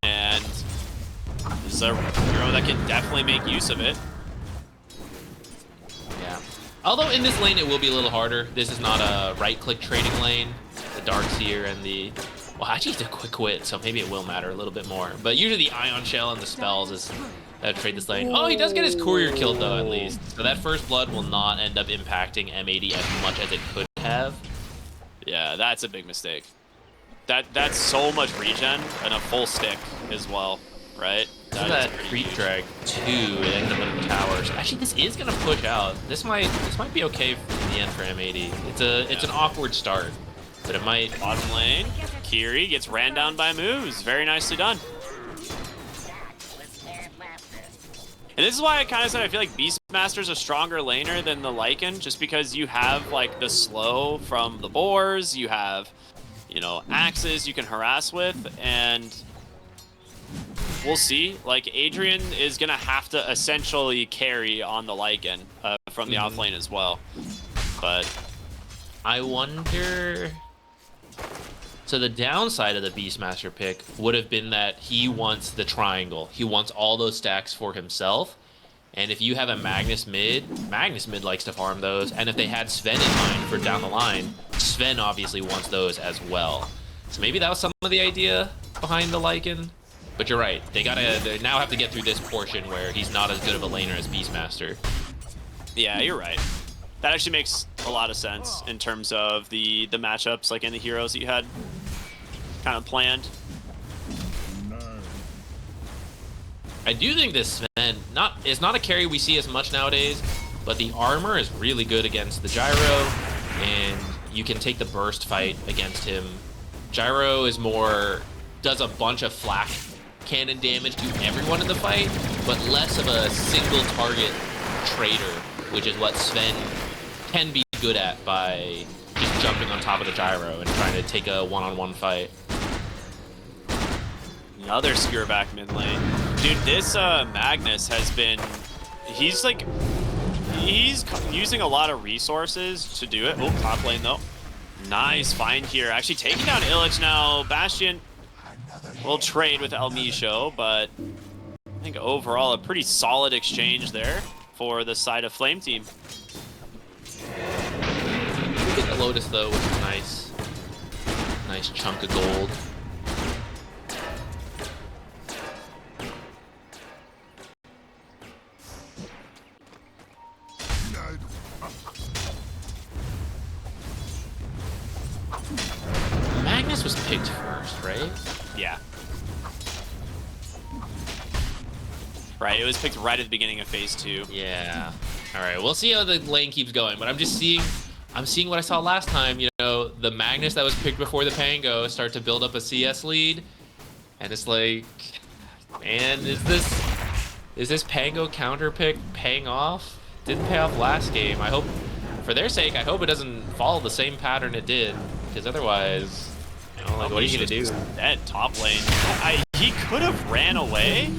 And this is a hero that can definitely make use of it. Yeah. Although in this lane it will be a little harder. This is not a right-click trading lane. The Darkseer and the... Well, actually it's a quick quit, so maybe it will matter a little bit more. But usually the Ion Shell and the spells is trade this lane. Oh, he does get his courier killed though, at least. So that first blood will not end up impacting M80 as much as it could have. Yeah, that's a big mistake. That's so much regen and a full stick as well, right? That creep drag too. It ended up in the towers. Actually, this is gonna push out. This might be okay in the end for M80. It's an awkward start, but it might. Bottom lane, Kiri gets ran down by moves. Very nicely done. And this is why I kind of said I feel like Beastmaster's a stronger laner than the Lycan, just because you have like the slow from the boars, you have, you know, axes you can harass with, and we'll see. Like, Adrian is gonna have to essentially carry on the Lycan from the off lane as well. But I wonder. So the downside of the Beastmaster pick would have been that he wants the triangle. He wants all those stacks for himself. And if you have a Magnus mid likes to farm those. And if they had Sven in mind for down the line, Sven obviously wants those as well. So maybe that was some of the idea behind the Lycan. But you're right. They now have to get through this portion where he's not as good of a laner as Beastmaster. yeah, you're right. That actually makes a lot of sense in terms of the matchups, like in the heroes that you had kind of planned. I do think this Sven is not a carry we see as much nowadays, but the armor is really good against the Gyro, and you can take the burst fight against him. Gyro does a bunch of flak cannon damage to everyone in the fight, but less of a single target trader, which is what Sven can be good at by just jumping on top of the Gyro and trying to take a one-on-one fight. Another skewer back mid lane. Dude, this Magnus has been... He's using a lot of resources to do it. Oh, top lane though. Nice find here. Actually taking down Illich now. Bastion will trade with El Misho, but I think overall a pretty solid exchange there for the side of Flame Team. Get the Lotus though, which is nice. Nice chunk of gold. Magnus was picked first, right? Yeah. Right, it was picked right at the beginning of phase 2. Yeah. All right, we'll see how the lane keeps going, but I'm seeing what I saw last time, you know, the Magnus that was picked before the Pango start to build up a CS lead, and it's like, man, is this Pango counter pick paying off? Didn't pay off last game. I hope, for their sake, I hope it doesn't follow the same pattern it did, because otherwise, you know, like, what are you gonna do? That top lane, he could have ran away.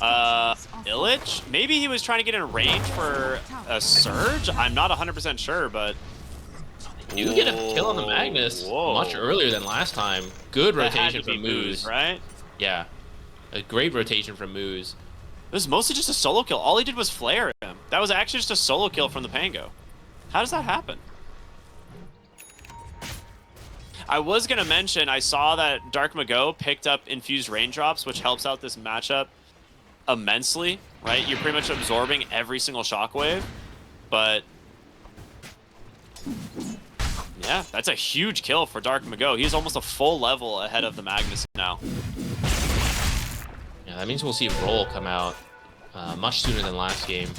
Illich? Maybe he was trying to get in range for a surge? I'm not 100% sure, but... You get a kill on the Magnus much earlier than last time. Good rotation for moves, right? Yeah. A great rotation from Moose. It was mostly just a solo kill. All he did was flare him. That was actually just a solo kill from the Pango. How does that happen? I was going to mention, I saw that Dark Mago picked up infused raindrops, which helps out this matchup immensely, right? You're pretty much absorbing every single shockwave, but yeah, that's a huge kill for Dark Mago. He's almost a full level ahead of the Magnus now. Yeah, that means we'll see Roll come out much sooner than last game.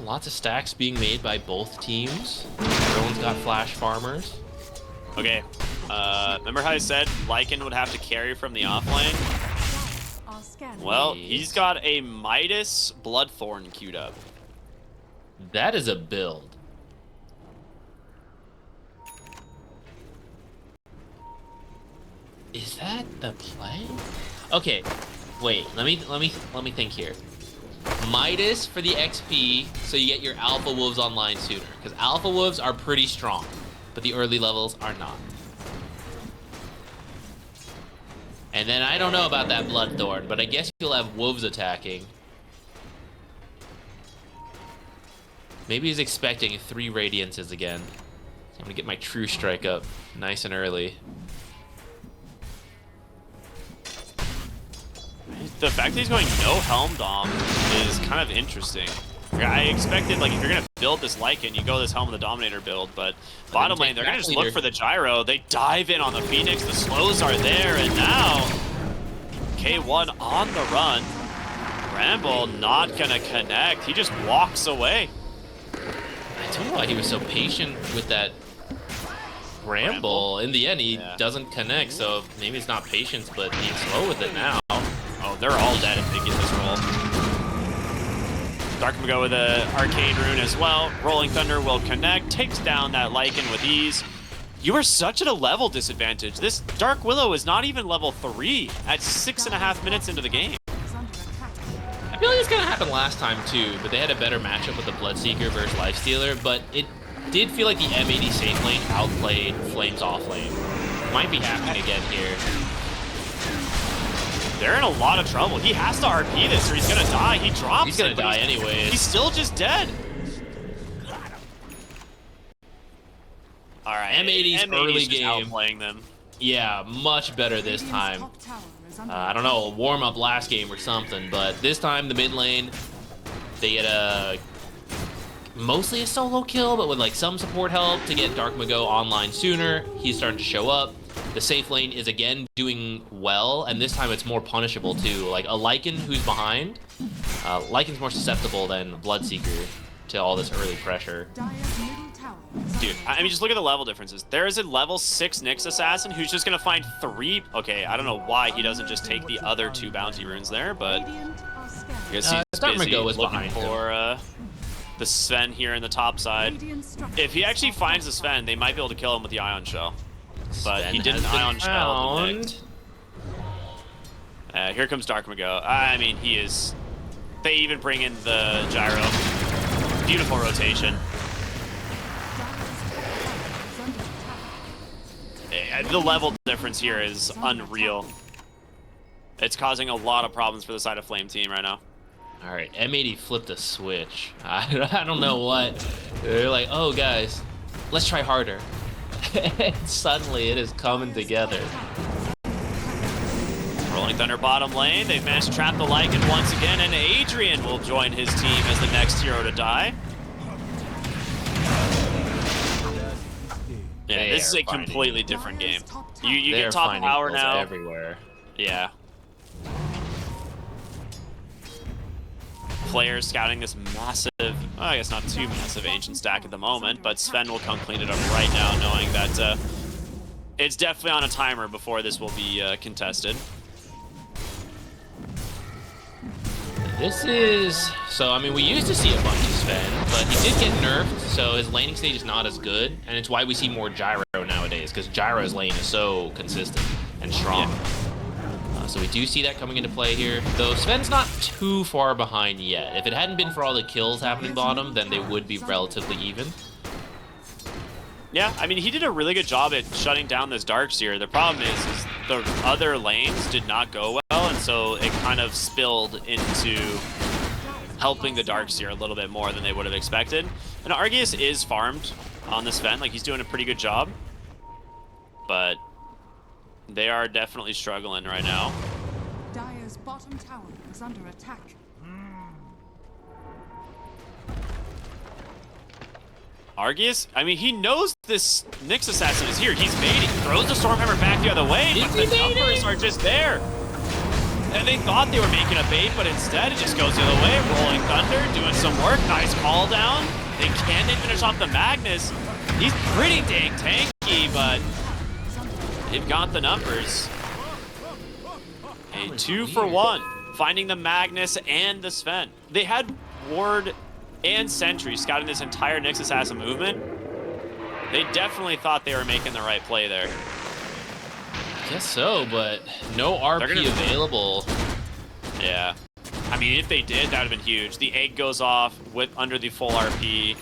Lots of stacks being made by both teams. Everyone's got flash farmers. Okay, remember how I said Lycan would have to carry from the offlane? Well, he's got a Midas Bloodthorn queued up. That is a build. Is that the play? Okay, wait. Let me think here. Midas for the XP, so you get your Alpha Wolves online sooner. Because Alpha Wolves are pretty strong, but the early levels are not. And then I don't know about that Bloodthorn, but I guess you'll have Wolves attacking. Maybe he's expecting 3 Radiances again. I'm gonna get my True Strike up nice and early. The fact that he's going no Helm Dom is kind of interesting. I expected, like, if you're going to build this Lycan, you go this Helm of the Dominator build, but bottom lane, they're going to just look for the gyro. They dive in on the Phoenix, the slows are there, and now K1 on the run. Ramble not going to connect. He just walks away. I don't know why he was so patient with that Ramble. In the end, he doesn't connect, so maybe it's not patience, but he's slow with it now. Oh, they're all dead if they get this roll. Dark Mago with an Arcane Rune as well. Rolling Thunder will connect, takes down that Lycan with ease. You are such at a level disadvantage. This Dark Willow is not even level 3 at 6.5 minutes into the game. I feel like it's gonna happen last time too, but they had a better matchup with the Bloodseeker versus Lifestealer, but it did feel like the M80 safe lane outplayed Flames off lane. Might be happening again here. They're in a lot of trouble. He has to RP this or he's gonna die. He drops He's gonna die anyways. He's still just dead. All right, M80's early game outplaying them. Yeah, much better this time. I don't know, a warm-up last game or something, but this time the mid lane, they get mostly a solo kill, but with like some support help to get Dark Mago online sooner. He's starting to show up. The safe lane is again doing well, and this time it's more punishable too. Like a Lycan who's behind, Lycan's more susceptible than Bloodseeker to all this early pressure. Dude, I mean, just look at the level differences. There is a level 6 Nyx assassin who's just gonna find 3. Okay, I don't know why he doesn't just take the other 2 bounty runes there, but I guess he's busy looking for the Sven here in the top side. If he actually finds the Sven, they might be able to kill him with the Ion Shell. But he didn't Ion Shell. Here comes Dark Mago. I mean, he is... They even bring in the gyro. Beautiful rotation. The level difference here is unreal. It's causing a lot of problems for the side of Flame team right now. All right, M80 flipped a switch. I don't know what. They're like, oh, guys, let's try harder. And suddenly it is coming together. Rolling Thunder bottom lane. They've managed to trap the Lycan once again, and Adrian will join his team as the next hero to die. Yeah, this is a completely different game. You get top power now. Everywhere. Yeah. Players scouting this massive, well, I guess not too massive ancient stack at the moment, but Sven will come clean it up right now, knowing that it's definitely on a timer before this will be contested. This is... So, I mean, we used to see a bunch of Sven, but he did get nerfed, so his laning stage is not as good, and it's why we see more Gyro nowadays, because Gyro's lane is so consistent and strong. Yeah. So we do see that coming into play here. Though Sven's not too far behind yet. If it hadn't been for all the kills happening bottom, then they would be relatively even. Yeah, I mean, he did a really good job at shutting down this Darkseer. The problem is the other lanes did not go well, and so it kind of spilled into helping the Darkseer a little bit more than they would have expected. And Arceus is farmed on this Sven. Like, he's doing a pretty good job. But they are definitely struggling right now. Dire's bottom tower is under attack. Arceus, I mean, he knows this Nyx Assassin is here. He's baiting, throws the Stormhammer back the other way, but the numbers are just there. And they thought they were making a bait, but instead it just goes the other way. Rolling Thunder, doing some work. Nice call down. They finish off the Magnus. He's pretty dang tanky, but they've got the numbers. A 2-for-1, finding the Magnus and the Sven. They had Ward and Sentry scouting this entire Nyx Assassin movement. They definitely thought they were making the right play there. Guess so, but no RP available. Yeah. I mean, if they did, that would have been huge. The egg goes off with under the full RP.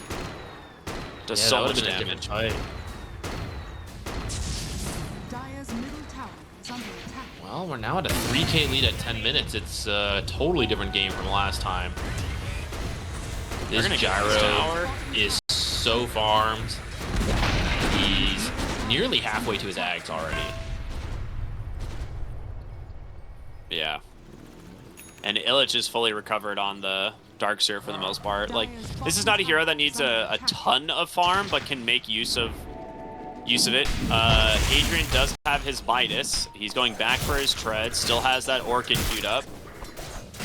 Does so much damage. Dire's middle tower is under attack. Well, we're now at a 3K lead at 10 minutes. It's a totally different game from last time. This Gyro is so farmed. He's nearly halfway to his Ags already. Yeah. And Illich is fully recovered on the Darkseer for the most part. Like, this is not a hero that needs a ton of farm, but can make use of it. Adrian does have his Midas. He's going back for his Tread. Still has that Orchid queued up.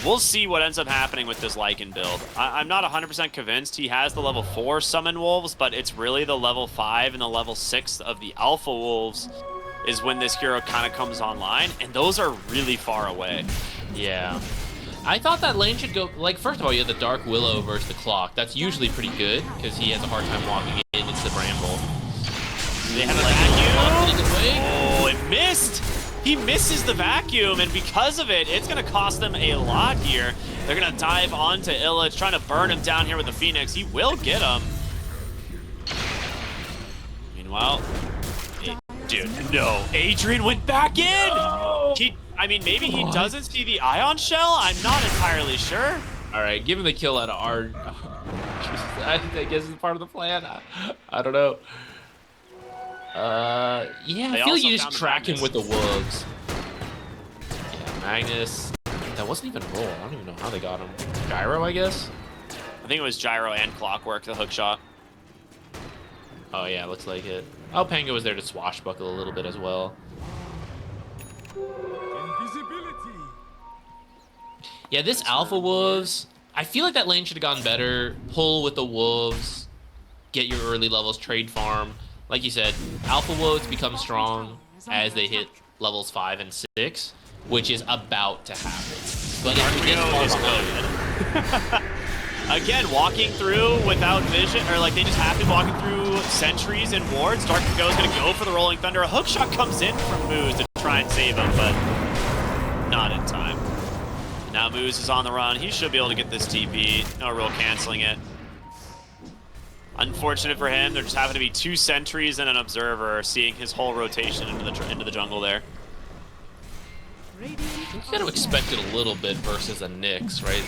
We'll see what ends up happening with this Lycan build. I'm not 100% convinced. He has the level 4 Summon Wolves, but it's really the level 5 and the level 6 of the Alpha Wolves is when this hero kind of comes online, and those are really far away. Yeah. I thought that lane should go, like, first of all, you have the Dark Willow versus the Clock. That's usually pretty good, because he has a hard time walking in. It's the Bramble. They have a vacuum. Oh, it missed! He misses the vacuum, and because of it, it's going to cost them a lot here. They're going to dive onto Illich, trying to burn him down here with the Phoenix. He will get him. Meanwhile, dude, no. Adrian went back in! No. I mean, maybe he doesn't see the Ion Shell? I'm not entirely sure. All right, give him the kill out of our... I guess it's part of the plan. I don't know. Yeah, I feel like you just track him with the Wolves. Yeah, Magnus. That wasn't even roll. I don't even know how they got him. Gyro, I guess? I think it was Gyro and Clockwork, the hook shot. Oh, yeah, looks like it. Oh, Pango was there to swashbuckle a little bit as well. Invisibility. Yeah, this Alpha Wolves, I feel like that lane should have gotten better. Pull with the Wolves, get your early levels, trade farm. Like you said, Alpha Wolves become strong as they hit levels 5 and 6, which is about to happen. But if you get far behind, again, walking through without vision, or like they just have to walking through sentries and wards. Dark Go is going to go for the Rolling Thunder. A hook shot comes in from Moose to try and save him, but not in time. Now Moose is on the run. He should be able to get this TP. No real canceling it. Unfortunate for him, there just happen to be 2 sentries and an observer seeing his whole rotation into the jungle there. You gotta expect it a little bit versus a Nyx, right?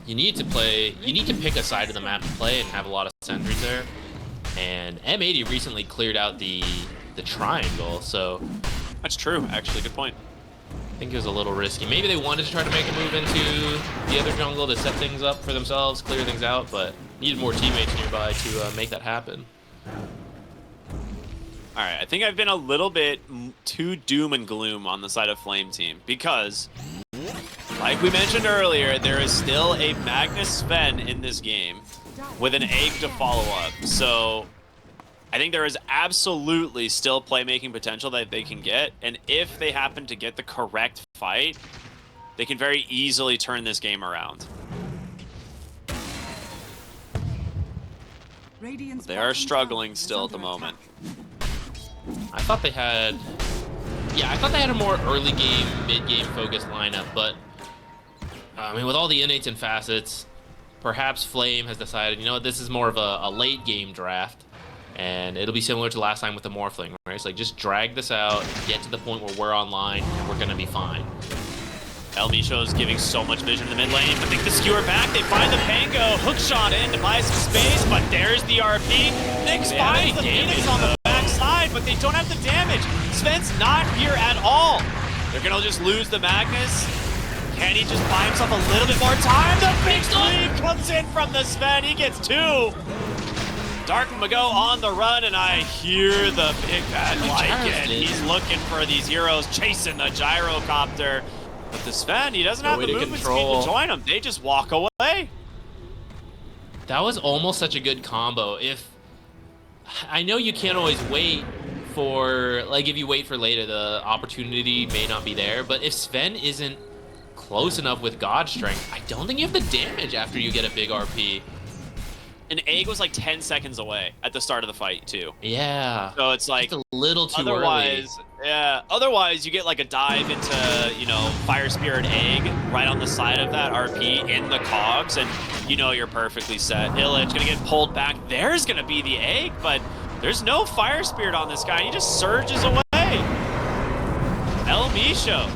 You need to pick a side of the map to play and have a lot of sentries there. And M80 recently cleared out the triangle, so that's true. Actually, good point. I think it was a little risky. Maybe they wanted to try to make a move into the other jungle to set things up for themselves, clear things out, but needed more teammates nearby to make that happen. All right, I think I've been a little bit too doom and gloom on the side of Flame Team because, like we mentioned earlier, there is still a Magnus Sven in this game with an egg to follow up. So I think there is absolutely still playmaking potential that they can get, and if they happen to get the correct fight, they can very easily turn this game around. They are struggling still at the moment. I thought they had Yeah, I thought they had a more early game, mid game focused lineup, but I mean, with all the innates and facets, perhaps Flame has decided, you know what, this is more of a late game draft, and it'll be similar to last time with the Morphling, right? It's like, just drag this out, get to the point where we're online, and we're gonna be fine. El Micho's giving so much vision in the mid lane, but they can skewer back. They find the Pango, hook shot in to buy some space, but there's the RP. Nyx finds the Phoenix on the backside, but they don't have the damage. Sven's not here at all. They're gonna just lose the Magnus. Can he just buy himself a little bit more time? The big lead comes in from the Sven. He gets 2. Dark Mago on the run, and I hear the big bad Lycan. He's looking for these heroes, chasing the gyrocopter. But the Sven, he doesn't have the movement speed to join them. They just walk away. That was almost such a good combo. If I know you can't always wait for, like, if you wait for later, the opportunity may not be there. But if Sven isn't close enough with God Strength, I don't think you have the damage after you get a big RP. An egg was like 10 seconds away at the start of the fight, too. Yeah. So it's like, just a little too early. Yeah, otherwise you get like a dive into, you know, Fire Spirit Egg right on the side of that RP in the cogs, and you know you're perfectly set. Illich gonna get pulled back. There's gonna be the egg, but there's no Fire Spirit on this guy. He just surges away. El Micho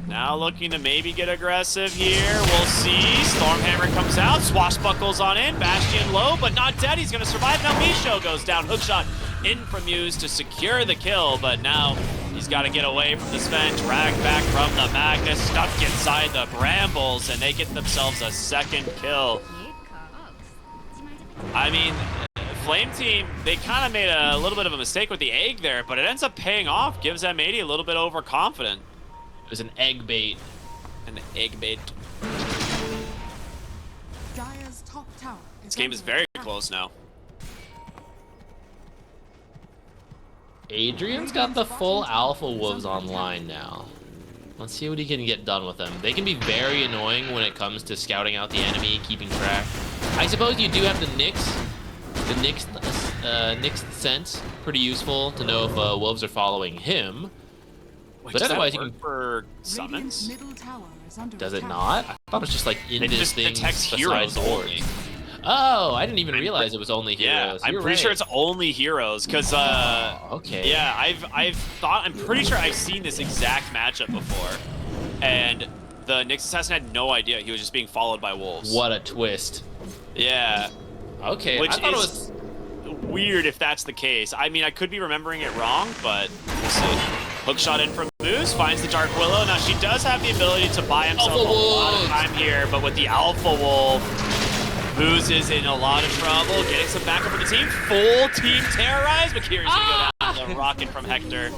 now looking to maybe get aggressive here. We'll see. Stormhammer comes out, swashbuckles on in. Bastion low, but not dead. He's gonna survive. Now Micho goes down. Hookshot in from Muse to secure the kill, but now he's got to get away from the Sven, dragged back from the Magnus, stuck inside the brambles, and they get themselves a second kill. I mean, Flame Team, they kind of made a little bit of a mistake with the egg there, but it ends up paying off, gives M80 a little bit overconfident. It was an egg bait. An egg bait. Dire's top tower This game is very close now. Adrian's got the full Alpha Wolves online now. Let's see what he can get done with them. They can be very annoying when it comes to scouting out the enemy, keeping track. I suppose you do have the Nyx. The Nyx sense, pretty useful to know if wolves are following him. Wait, but otherwise you can for summons. Does it not? I thought it was just like in this thing detects besides heroes only. Oh, I didn't even realize it was only heroes. Yeah, I'm pretty sure it's only heroes, because okay. Yeah, I'm pretty sure I've seen this exact matchup before, and the Nyx assassin had no idea he was just being followed by wolves. What a twist. Yeah. Okay, Which I thought is it was weird if that's the case. I mean, I could be remembering it wrong, but we'll see. Hookshot in from Moose, finds the Dark Willow. Now she does have the ability to buy himself a lot of time here, but with the Alpha Wolf, Moose is in a lot of trouble, getting some backup for the team. Full team terrorize, but Kiri's gonna go down. The rocket from Hector.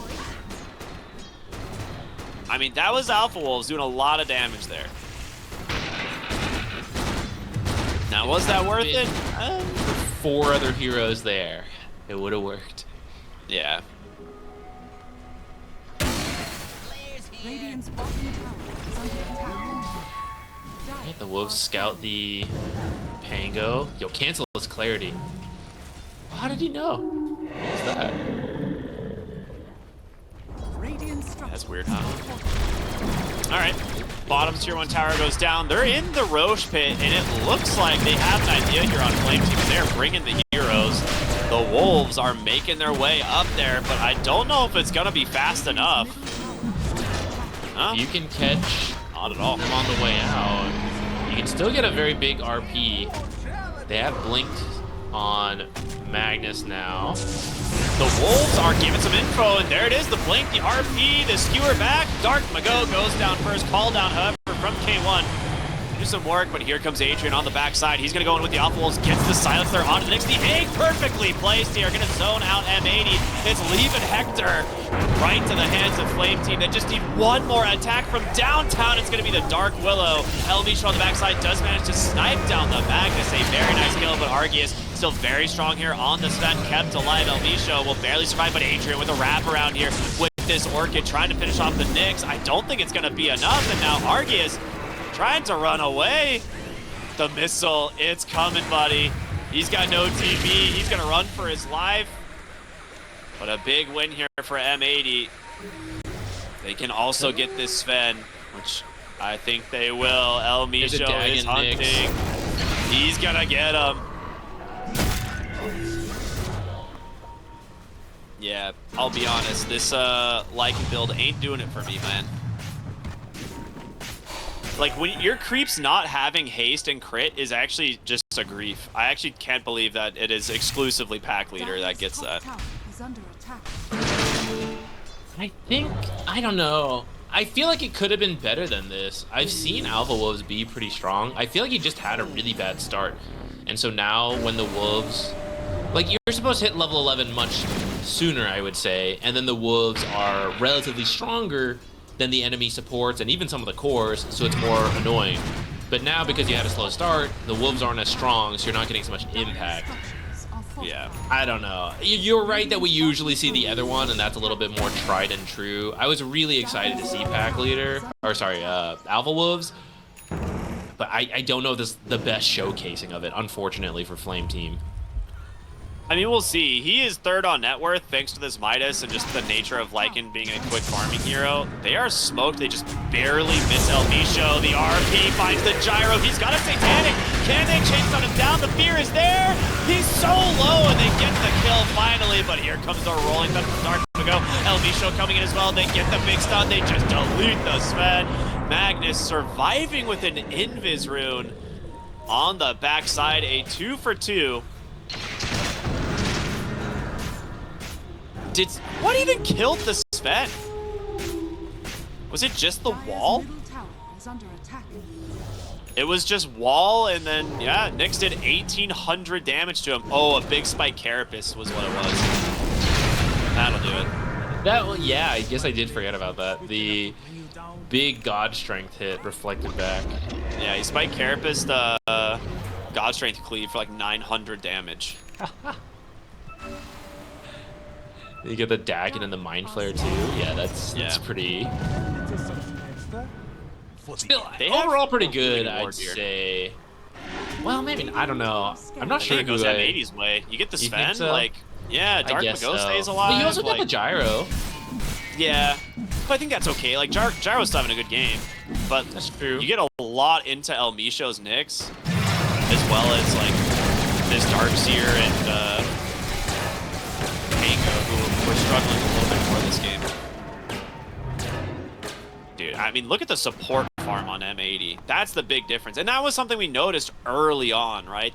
I mean, that was Alpha Wolves doing a lot of damage there. Now, was that worth it? 4 other heroes there. It would have worked. Yeah. Radiant's bottom tower is under attack. Yeah, the wolves scout the Pango. Yo, cancel his clarity. How did he know? What's that? That's weird, huh? Alright. Bottom tier 1 tower goes down. They're in the Roche pit, and it looks like they have an idea here on Flame Team. They're bringing the heroes. The Wolves are making their way up there, but I don't know if it's going to be fast enough. Huh? You can catch not at all them on the way out. You can still get a very big RP. They have blinked on Magnus now. The Wolves are giving some info, and there it is, the blink, the RP, the skewer back. Dark Mago goes down first, call down, however, from K1. Do some work, but here comes Adrian on the backside. He's going to go in with the Alpha Wolves, gets the silence there onto the Nyx. The egg perfectly placed here, going to zone out M80. It's leaving Hector right to the hands of Flame Team. They just need one more attack from downtown. It's going to be the Dark Willow. El Micho on the backside does manage to snipe down the Magnus. A very nice kill, but Argius still very strong here on the Sven, kept alive. El Micho will barely survive, but Adrian with a wraparound here with this Orchid trying to finish off the Nyx. I don't think it's going to be enough, and now Argius trying to run away. The missile, it's coming, buddy. He's got no TP. He's going to run for his life. But a big win here for M80. They can also get this Sven, which I think they will. El Misho is hunting. He's gonna get him. Yeah, I'll be honest. This Lycan build ain't doing it for me, man. Like, when your creeps not having haste and crit is actually just a grief. I actually can't believe that it is exclusively pack leader that gets that. I don't know. I feel like it could have been better than this. I've seen Alpha Wolves be pretty strong. I feel like he just had a really bad start. And so now when the Wolves... Like, you're supposed to hit level 11 much sooner, I would say. And then the Wolves are relatively stronger than the enemy supports and even some of the cores, so it's more annoying. But now, because you had a slow start, the Wolves aren't as strong, so you're not getting so much impact. Yeah. I don't know. You're right that we usually see the other one, and that's a little bit more tried and true. I was really excited to see Pack Leader, or sorry, Alpha Wolves, but I don't know if this is the best showcasing of it, unfortunately, for Flame Team. I mean, we'll see. He is third on net worth thanks to this Midas and just the nature of Lycan being a quick farming hero. They are smoked. They just barely miss El Misho. The RP finds the gyro. He's got a Satanic. Can they chase on him down? The fear is there. He's so low, and they get the kill finally. But here comes the rolling thunder from Dark to go. El Misho coming in as well. They get the big stun. They just delete the Sven. Magnus surviving with an Invis rune on the backside. A 2 for 2. What even killed the Sven? Was it just the wall? It was just wall, and then, yeah, Nyx did 1,800 damage to him. Oh, a big spike carapace was what it was. That'll do it. Yeah, I guess I did forget about that. The big God Strength hit reflected back. Yeah, he spiked carapace the God Strength cleave for like 900 damage. You get the Dagon and the Mind Flare too. Yeah, that's pretty. Still, overall pretty good, I'd say. Well, maybe I don't know. I'm not sure. It goes M80's way. You get the Sven, so? Like, yeah, Dark Mago stays alive. But you also got the Gyro. Yeah, but I think that's okay. Like, Gyro's still having a good game, but that's true. You get a lot into El Misho's Nyx, as well as like this Darkseer and Mango, who we're struggling a little bit more this game. Dude, I mean, look at the support farm on M80. That's the big difference. And that was something we noticed early on, right?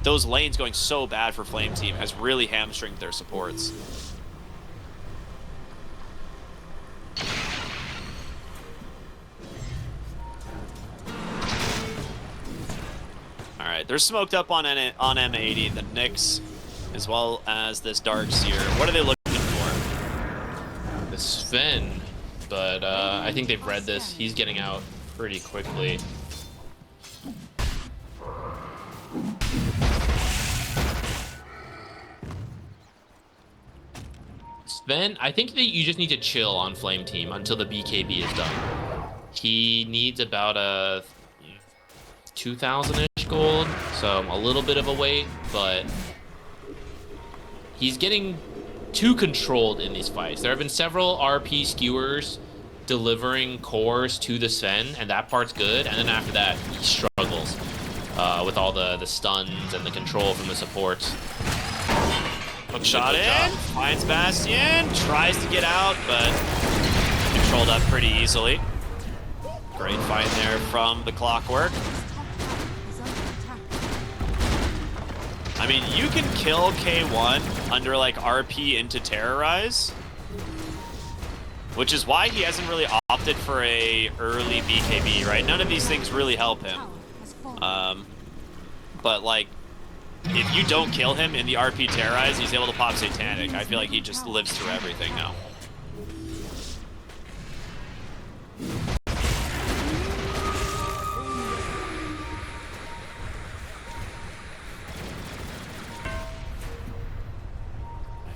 Those lanes going so bad for Flame Team has really hamstringed their supports. All right, they're smoked up on M80. The Nyx, as well as this Darkseer. What are they looking for? The Sven, but I think they've read this. He's getting out pretty quickly. Sven, I think that you just need to chill on Flame Team until the BKB is done. He needs about a 2,000-ish gold, so a little bit of a wait, but he's getting too controlled in these fights. There have been several RP skewers delivering cores to the Sven, and that part's good, and then after that, he struggles with all the stuns and the control from the supports. Hook shot in, finds Bastion, tries to get out, but controlled up pretty easily. Great fight there from the Clockwork. I mean, you can kill K1 under like RP into Terrorize, which is why he hasn't really opted for a early BKB, right? None of these things really help him. But like, if you don't kill him in the RP Terrorize, he's able to pop Satanic. I feel like he just lives through everything now.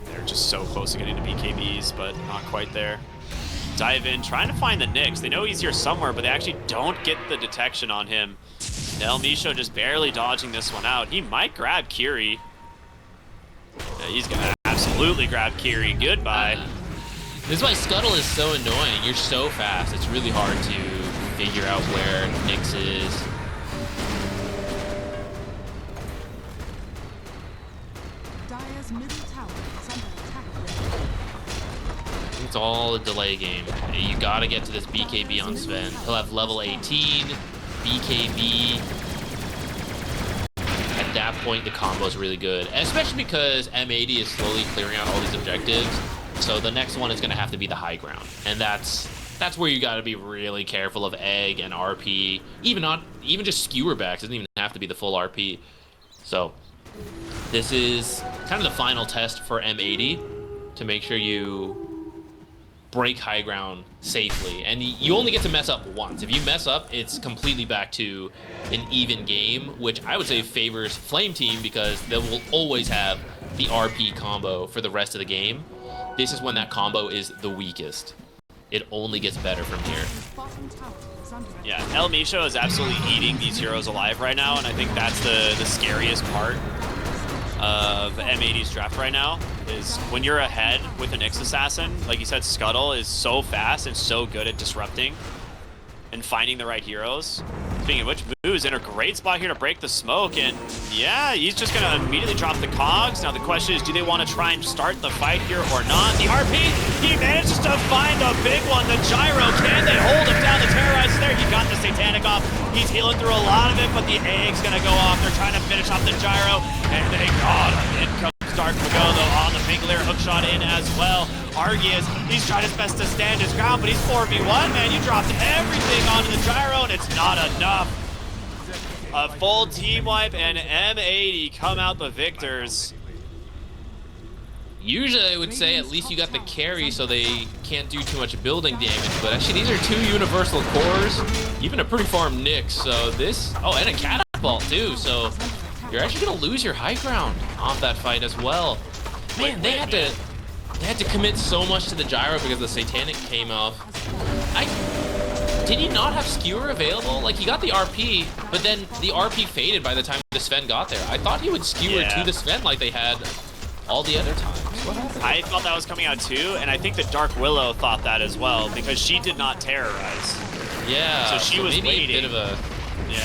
They're just so close to getting to BKBs, but not quite there. Dive in, trying to find the Nyx. They know he's here somewhere, but they actually don't get the detection on him. El Misho just barely dodging this one out. He might grab Kiri. Yeah, he's gonna absolutely grab Kiri. Goodbye. This is why Scuttle is so annoying. You're so fast. It's really hard to figure out where Nyx is. Dire's middle tower is under attack. It's all a delay game. You gotta get to this BKB on Sven. He'll have level 18, BKB. At that point, the combo is really good, especially because M80 is slowly clearing out all these objectives. So the next one is gonna have to be the high ground, and that's where you gotta be really careful of egg and RP. Even just skewer backs doesn't even have to be the full RP. So this is kind of the final test for M80 to make sure you break high ground safely, and you only get to mess up once. If you mess up, it's completely back to an even game, which I would say favors Flame Team because they will always have the RP combo for the rest of the game. This is when that combo is the weakest. It only gets better from here. Bottom tower is under attack. Yeah, El Misho is absolutely eating these heroes alive right now, and I think that's the scariest part of M80's draft right now, is when you're ahead with an Nyx assassin, like you said, Scuttle is so fast and so good at disrupting and finding the right heroes. Speaking of which, Moo's in a great spot here to break the smoke, and yeah, he's just gonna immediately drop the cogs. Now the question is, do they want to try and start the fight here or not? The RP, he manages to find a big one, the gyro. Can they hold him down? The terrorize there. He got the satanic off. He's healing through a lot of it, but the egg's gonna go off. They're trying to finish off the gyro, and they got him. In comes Dark Mago though on the Pingler, hookshot in as well. Argius, he's trying his best to stand his ground, but he's 4v1, man. You dropped everything onto the gyro, and it's not enough. A full team wipe, and M80 come out the victors. Usually I would say at least you got the carry so they can't do too much building damage, but actually these are 2 universal cores, even a pretty farm Nyx, so this, oh, and a catapult too, so you're actually gonna lose your high ground off that fight as well. Man, they had to commit so much to the gyro because the satanic came off. Did he not have skewer available? Like, he got the RP, but then the RP faded by the time the Sven got there. I thought he would skewer to the Sven like they had all the other times. What happened? I thought that was coming out too, and I think that Dark Willow thought that as well, because she did not terrorize. Yeah, so she was maybe waiting.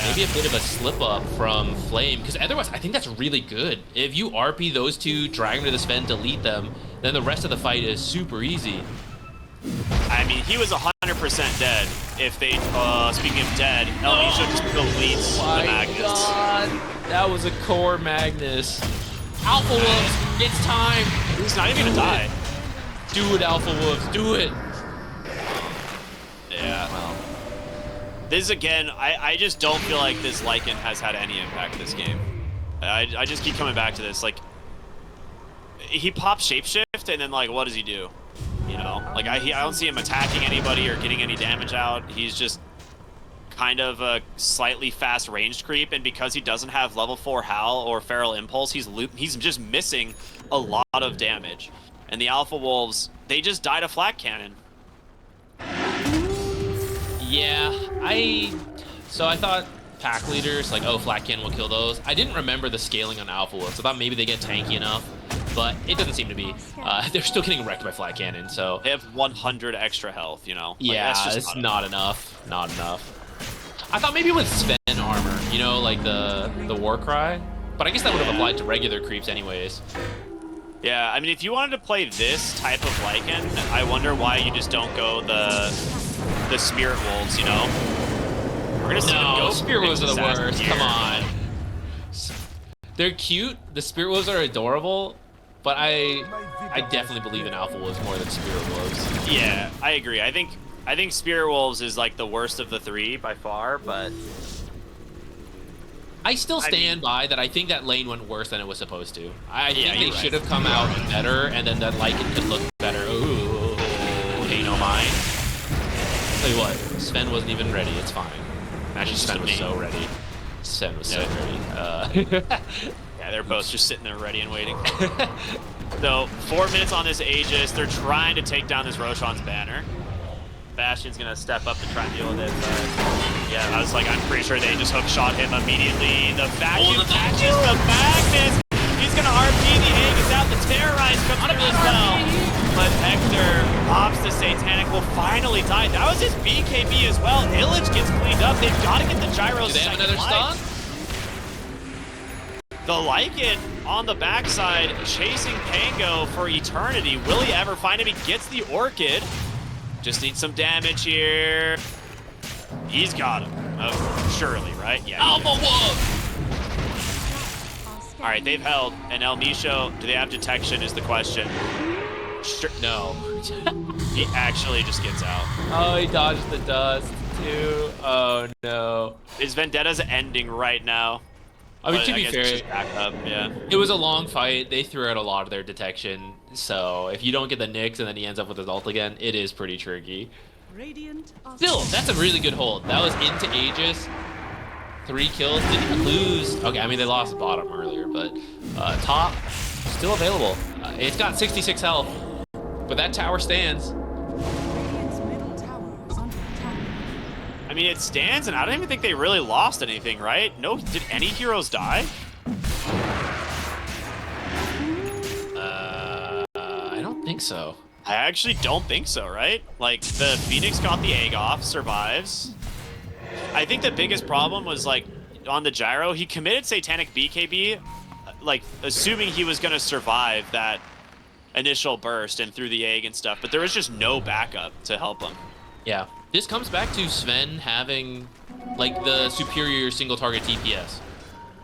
Maybe a bit of a slip up from Flame, because otherwise I think that's really good. If you RP those 2, drag them to the Sven, delete them, then the rest of the fight is super easy. I mean, he was 100% dead. If they, speaking of dead, El Misho just deletes the Magnus. God, that was a core Magnus. Alpha Wolves, it's time. He's not even gonna die. Do it, Alpha Wolves, do it. Yeah. Well, this again, I just don't feel like this Lycan has had any impact this game. I just keep coming back to this. Like, he pops shapeshift, and then like, what does he do? You know, like I don't see him attacking anybody or getting any damage out. He's just kind of a slightly fast ranged creep, and because he doesn't have level 4 Howl or Feral Impulse, he's just missing a lot of damage. And the Alpha Wolves, they just died a Flak Cannon. Yeah, so I thought pack leaders, like, oh, Flak Cannon will kill those. I didn't remember the scaling on Alpha Wolves. I thought maybe they get tanky enough, but it doesn't seem to be. They're still getting wrecked by Flak Cannon, so. They have 100 extra health, you know? Like, yeah, that's just it's not enough. Not enough. I thought maybe with Sven armor, you know, like the War Cry, but I guess that would have applied to regular creeps anyways. Yeah, I mean, if you wanted to play this type of Lycan, I wonder why you just don't go the Spirit Wolves, you know? We're gonna see them go Spirit Wolves are the worst. Here. Come on. They're cute. The Spirit Wolves are adorable, but I definitely believe in Alpha Wolves more than Spirit Wolves. Yeah, I agree. I think Spirit Wolves is like the worst of the 3 by far, but I still stand by that. I think that lane went worse than it was supposed to. I think they right. should have come out better, and then that Lycan could look better. Ooh, pay no mind. Tell you what, Sven wasn't even ready. It's fine. Actually, Sven was so ready. Sven was so ready. Yeah, they're both just sitting there ready and waiting. So 4 minutes on this Aegis. They're trying to take down this Roshan's banner. Bastion's gonna step up to try and deal with it, but yeah, I was like, I'm pretty sure they just hook shot him immediately. The vacuum catches the Magnus. He's gonna RP the Aegis out. The Terrorize comes through as well. But Hector pops the Satanic, will finally die. That was his BKB as well. Illich gets cleaned up. They've got to get the Gyro's Do they have second another stun? The Lycan on the backside, chasing Pango for eternity. Will he ever find him? He gets the Orchid. Just needs some damage here. He's got him. Oh, surely, right? Yeah. Alpha Wolf! All right, they've held. And El Misho, do they have detection is the question. Sure. No. He actually just gets out. Oh, he dodged the dust, too. Oh, no. His Vendetta's ending right now. I mean, But to be guess it's fair, just back up, yeah. it was a long fight. They threw out a lot of their detection. So if you don't get the Nyx and then he ends up with his ult again, it is pretty tricky. Still, that's a really good hold. That was into Aegis. 3 kills, didn't lose. Okay, I mean, they lost the bottom earlier, but top, still available. It's got 66 health, but that tower stands. I mean, it stands, and I don't even think they really lost anything, right? No, did any heroes die? I don't think so. I actually don't think so, right? Like, the Phoenix got the egg off, survives. I think the biggest problem was, like, on the Gyro, he committed Satanic BKB, like, assuming he was going to survive that initial burst and through the egg and stuff, but there was just no backup to help him. Yeah. This comes back to Sven having, like, the superior single target TPS.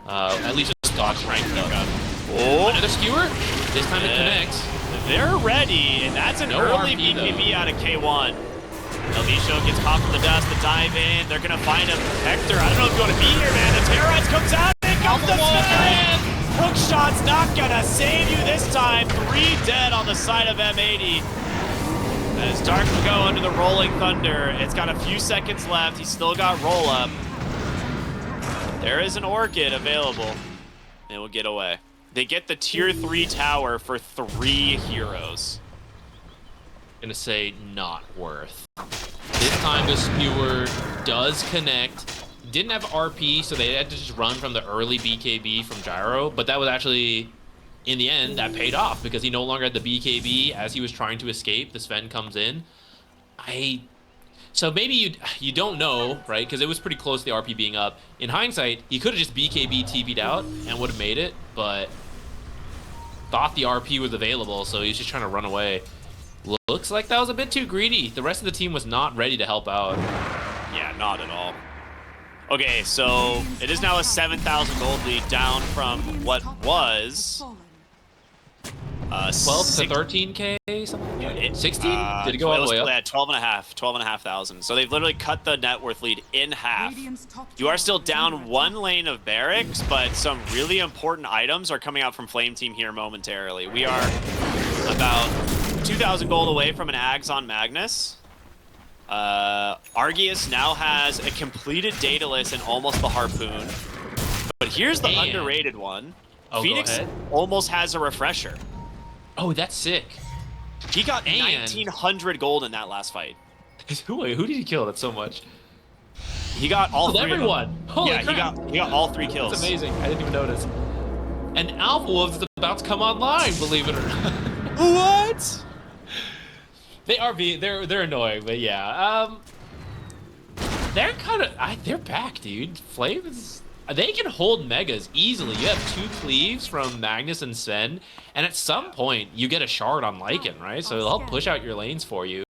At least just dodge ranked up. Oh, Another skewer? This time it connects. They're ready, and that's an early RP, BKB out of K1. El Misho gets caught from the dust, the dive in. They're going to find him. Hector, I don't know if you want to be here, man. The Terrorize comes out, and comes the Sven! Hook shot's not going to save you this time. 3 dead on the side of M80. As Dark will go under the Rolling Thunder. It's got a few seconds left. He's still got roll up. There is an Orchid available. It will get away. They get the tier 3 tower for 3 heroes. Gonna say not worth. This time the skewer does connect. Didn't have RP, so they had to just run from the early BKB from Gyro, but that was actually, in the end, that paid off because he no longer had the BKB as he was trying to escape. The Sven comes in. So maybe you don't know, right? Because it was pretty close to the RP being up. In hindsight, he could have just BKB TP'd out and would have made it, but thought the RP was available, so he's just trying to run away. Looks like that was a bit too greedy. The rest of the team was not ready to help out. Yeah, not at all. Okay, so it is now a 7,000 gold lead down from what was 12 to 13K, something like that? 16? Did it go all the way up? Yeah, 12,500. So they've literally cut the net worth lead in half. You are still down 1 lane of barracks, but some really important items are coming out from Flame Team here momentarily. We are about 2,000 gold away from an Ags on Magnus. Argius now has a completed Daedalus and almost the Harpoon. But here's the underrated one. Oh, Phoenix almost has a refresher. Oh, that's sick. He got 1,900 gold in that last fight. Who did he kill? That's so much. He got all 3 everyone. Holy yeah, crap. he got all 3 kills. That's amazing. I didn't even notice. And Alpha Wolves is about to come online, believe it or not. What? They're annoying, but yeah. They're kind of they're back, dude. Flames, they can hold megas easily. You have 2 cleaves from Magnus and Sven, and at some point you get a shard on Lycan, right? So they'll help push out your lanes for you.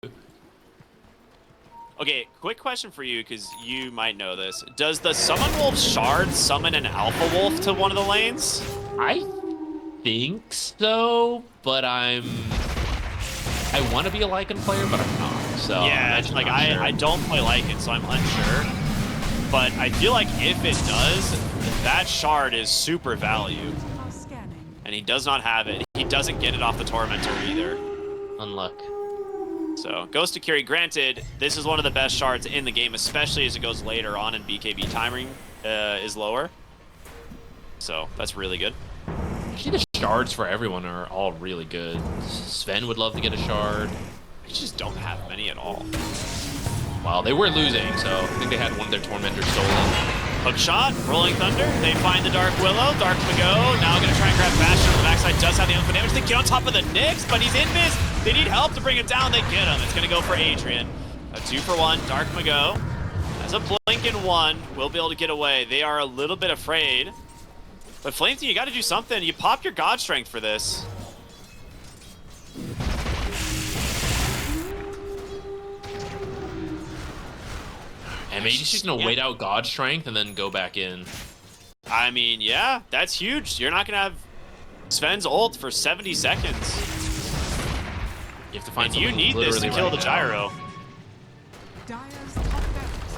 Okay, quick question for you, because you might know this. Does the Summon Wolf shard summon an Alpha Wolf to one of the lanes? I think so, but I want to be a Lycan player, but I'm not. So yeah, like I don't play Lycan, so I'm unsure. But I feel like if it does, that shard is super value. And he does not have it. He doesn't get it off the Tormentor either. Unluck. So, Ghost to Curie, granted, this is one of the best shards in the game, especially as it goes later on and BKB timing is lower. So, that's really good. Actually, the shards for everyone are all really good. Sven would love to get a shard. I just don't have many at all. Well, they were losing, so I think they had one of their Tormentors stolen. Hook shot, Rolling Thunder. They find the Dark Willow. Dark Mago now going to try and grab Bastion on the backside. Does have the info damage. They get on top of the Nyx, but he's invis. They need help to bring it down. They get him. It's going to go for Adrian. A 2-for-1. Dark Mago has a blink in 1. Will be able to get away. They are a little bit afraid. But Flame Team, you got to do something. You pop your God Strength for this. M80's just gonna wait out God Strength and then go back in. I mean, yeah, that's huge. You're not gonna have Sven's ult for 70 seconds. You have to find you need this to kill the gyro.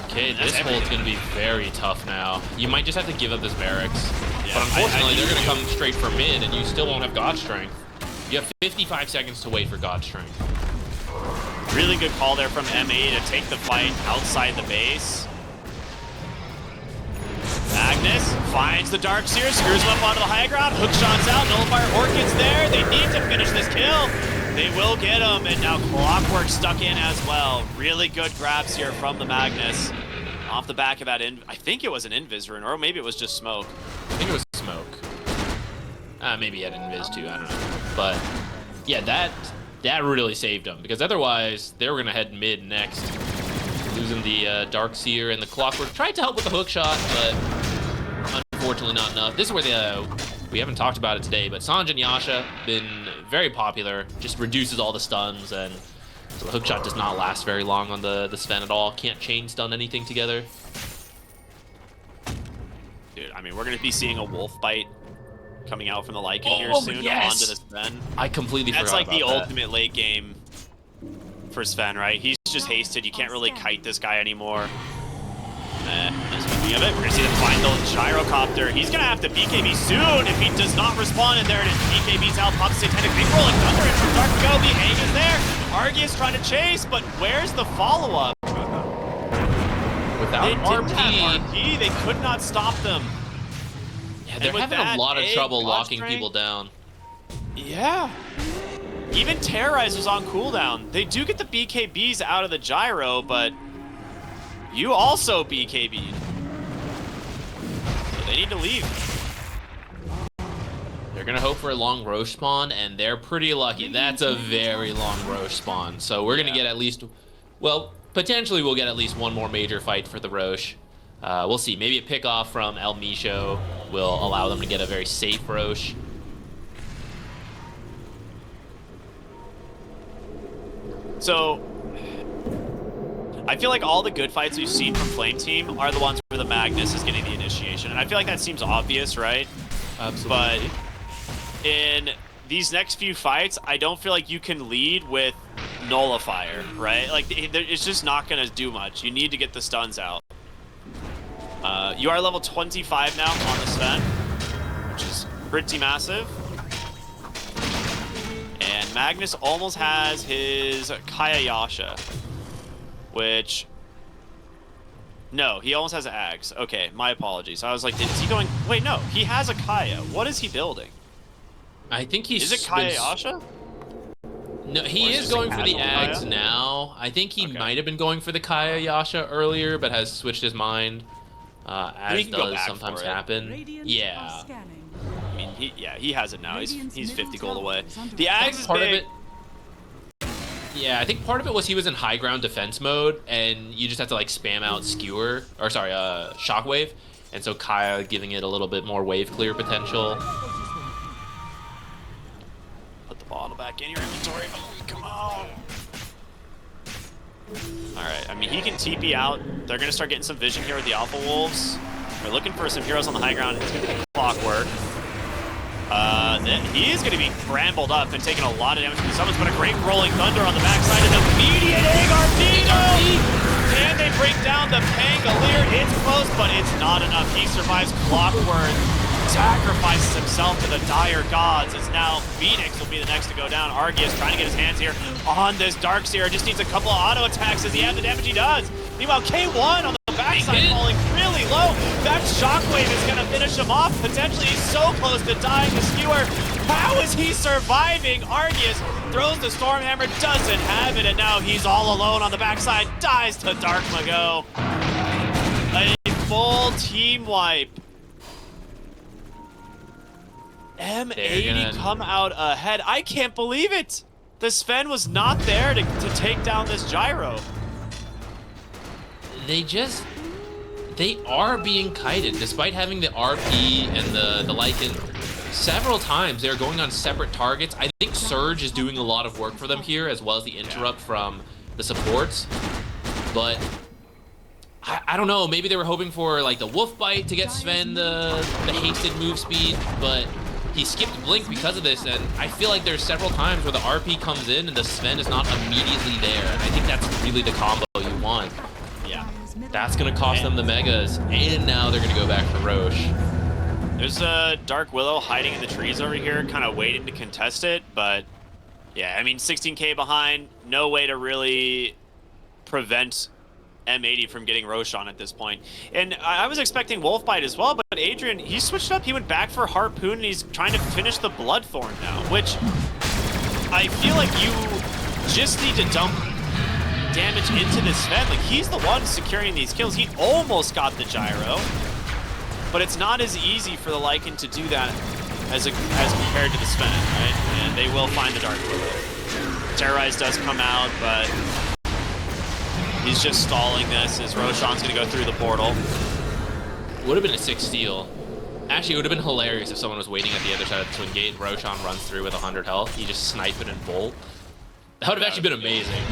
Okay, this ult's gonna be very tough now. You might just have to give up this barracks. Yeah, but unfortunately, they're gonna come straight for mid and you still won't have God Strength. You have 55 seconds to wait for God Strength. Really good call there from M80 to take the fight outside the base. Magnus finds the Darkseer, screws him up onto the high ground, hook shots out, Nullifier Orchid's there. They need to finish this kill. They will get him, and now Clockwork stuck in as well. Really good grabs here from the Magnus. Off the back of that, I think it was an Invis rune, or maybe it was just smoke. I think it was smoke. Maybe he had Invis too, I don't know. But yeah, that really saved them, because otherwise they were gonna head mid next, losing the Darkseer and the Clockwork. Tried to help with the hook shot, but unfortunately not enough. This is where we haven't talked about it today, but Sanj and Yasha been very popular. Just reduces all the stuns, and so the hook shot does not last very long on the Sven at all. Can't chain stun anything together. Dude, I mean, we're gonna be seeing a wolf bite coming out from the Lycan here soon onto the Sven. I completely forgot That's like about the that. ultimate late game for Sven, right? He's just hasted. You can't really kite this guy anymore. Speaking of it, we're gonna see the final gyrocopter. He's gonna have to BKB soon if he does not respond, and there it is. BKB's out, pops Satanic, big rolling thunder, and from Dark Go, Hang is there. Argus trying to chase, but where's the follow-up? Without They didn't RP, have RP, they could not stop them. yeah, they're with having a that lot of trouble God locking Strength, people down. Yeah. Even Terrorize was on cooldown. They do get the BKBs out of the gyro, but you also BKB'd. So they need to leave. They're gonna hope for a long Roche spawn, and they're pretty lucky. That's a very long Roche spawn. So we're gonna get at least, well, potentially we'll get at least one more major fight for the Roche. We'll see. Maybe a pick off from El Micho will allow them to get a very safe Roche. So I feel like all the good fights we've seen from Flame Team are the ones where the Magnus is getting the initiation. And I feel like that seems obvious, right? Absolutely. But in these next few fights, I don't feel like you can lead with Nullifier, right? Like, it's just not going to do much. You need to get the stuns out. You are level 25 now on the Sven, which is pretty massive. And Magnus almost has his Kaya Yasha, which... No, he almost has Ags. Okay, my apologies. I was like, is he going... Wait, no, he has a Kaya. What is he building? I think he's... Is it Kaya Yasha? No, he is going for the Ags now. I think he might have been going for the Kaya Yasha earlier, but has switched his mind, as does sometimes happen. Yeah. I mean, he has it now. He's 50 gold away. The Ags is part big. of it. Yeah, I think part of it was he was in high ground defense mode, and you just have to like spam out Skewer, or sorry, Shockwave, and so Kaya giving it a little bit more wave clear potential. Put the bottle back in your inventory. Oh, come on. All right, I mean, he can TP out. They're gonna start getting some vision here with the Alpha Wolves. They're looking for some heroes on the high ground. It's gonna be the Clockwork. Then he is going to be brambled up and taking a lot of damage from the summons, but a great rolling thunder on the backside and immediate Agarbino! Can they break down the Pangolier? It's close, but it's not enough. He survives. Clockwork sacrifices himself to the dire gods. It's now Phoenix will be the next to go down. Argus trying to get his hands here on this Darkseer. Just needs a couple of auto attacks. Does he have the damage? He does. Meanwhile, K1 on the backside falling really low. That Shockwave is going to finish him off. Potentially, he's so close to dying. The Skewer, how is he surviving? Argus throws the Stormhammer, doesn't have it, and now he's all alone on the backside. Dies to Dark Mago. A full team wipe. M80 come out ahead. I can't believe it. The Sven was not there to take down this gyro. They are being kited, despite having the RP and the Lycan. Several times they're going on separate targets. I think Surge is doing a lot of work for them here, as well as the interrupt from the supports. But I don't know, maybe they were hoping for like the Wolf Bite to get Sven the hasted move speed, but he skipped Blink because of this, and I feel like there's several times where the RP comes in and the Sven is not immediately there, and I think that's really the combo you want. Yeah. That's gonna cost them the Megas, and now they're gonna go back for Roche. There's a Dark Willow hiding in the trees over here, kind of waiting to contest it, but yeah, I mean, 16k behind, no way to really prevent M80 from getting Roshan at this point. And I was expecting Wolfbite as well, but Adrian, he switched up, he went back for Harpoon, and he's trying to finish the Bloodthorn now, which I feel like you just need to dump damage into this Sven. Like, he's the one securing these kills. He almost got the gyro, but it's not as easy for the Lycan to do that as compared to the Sven, right? And they will find the Dark Willow. Terrorize does come out, but he's just stalling this as Roshan's gonna go through the portal. Would have been a 6 steal. Actually, it would have been hilarious if someone was waiting at the other side of the Twin Gate. Roshan runs through with 100 health. He just snipe it and bolt. That would have actually been amazing.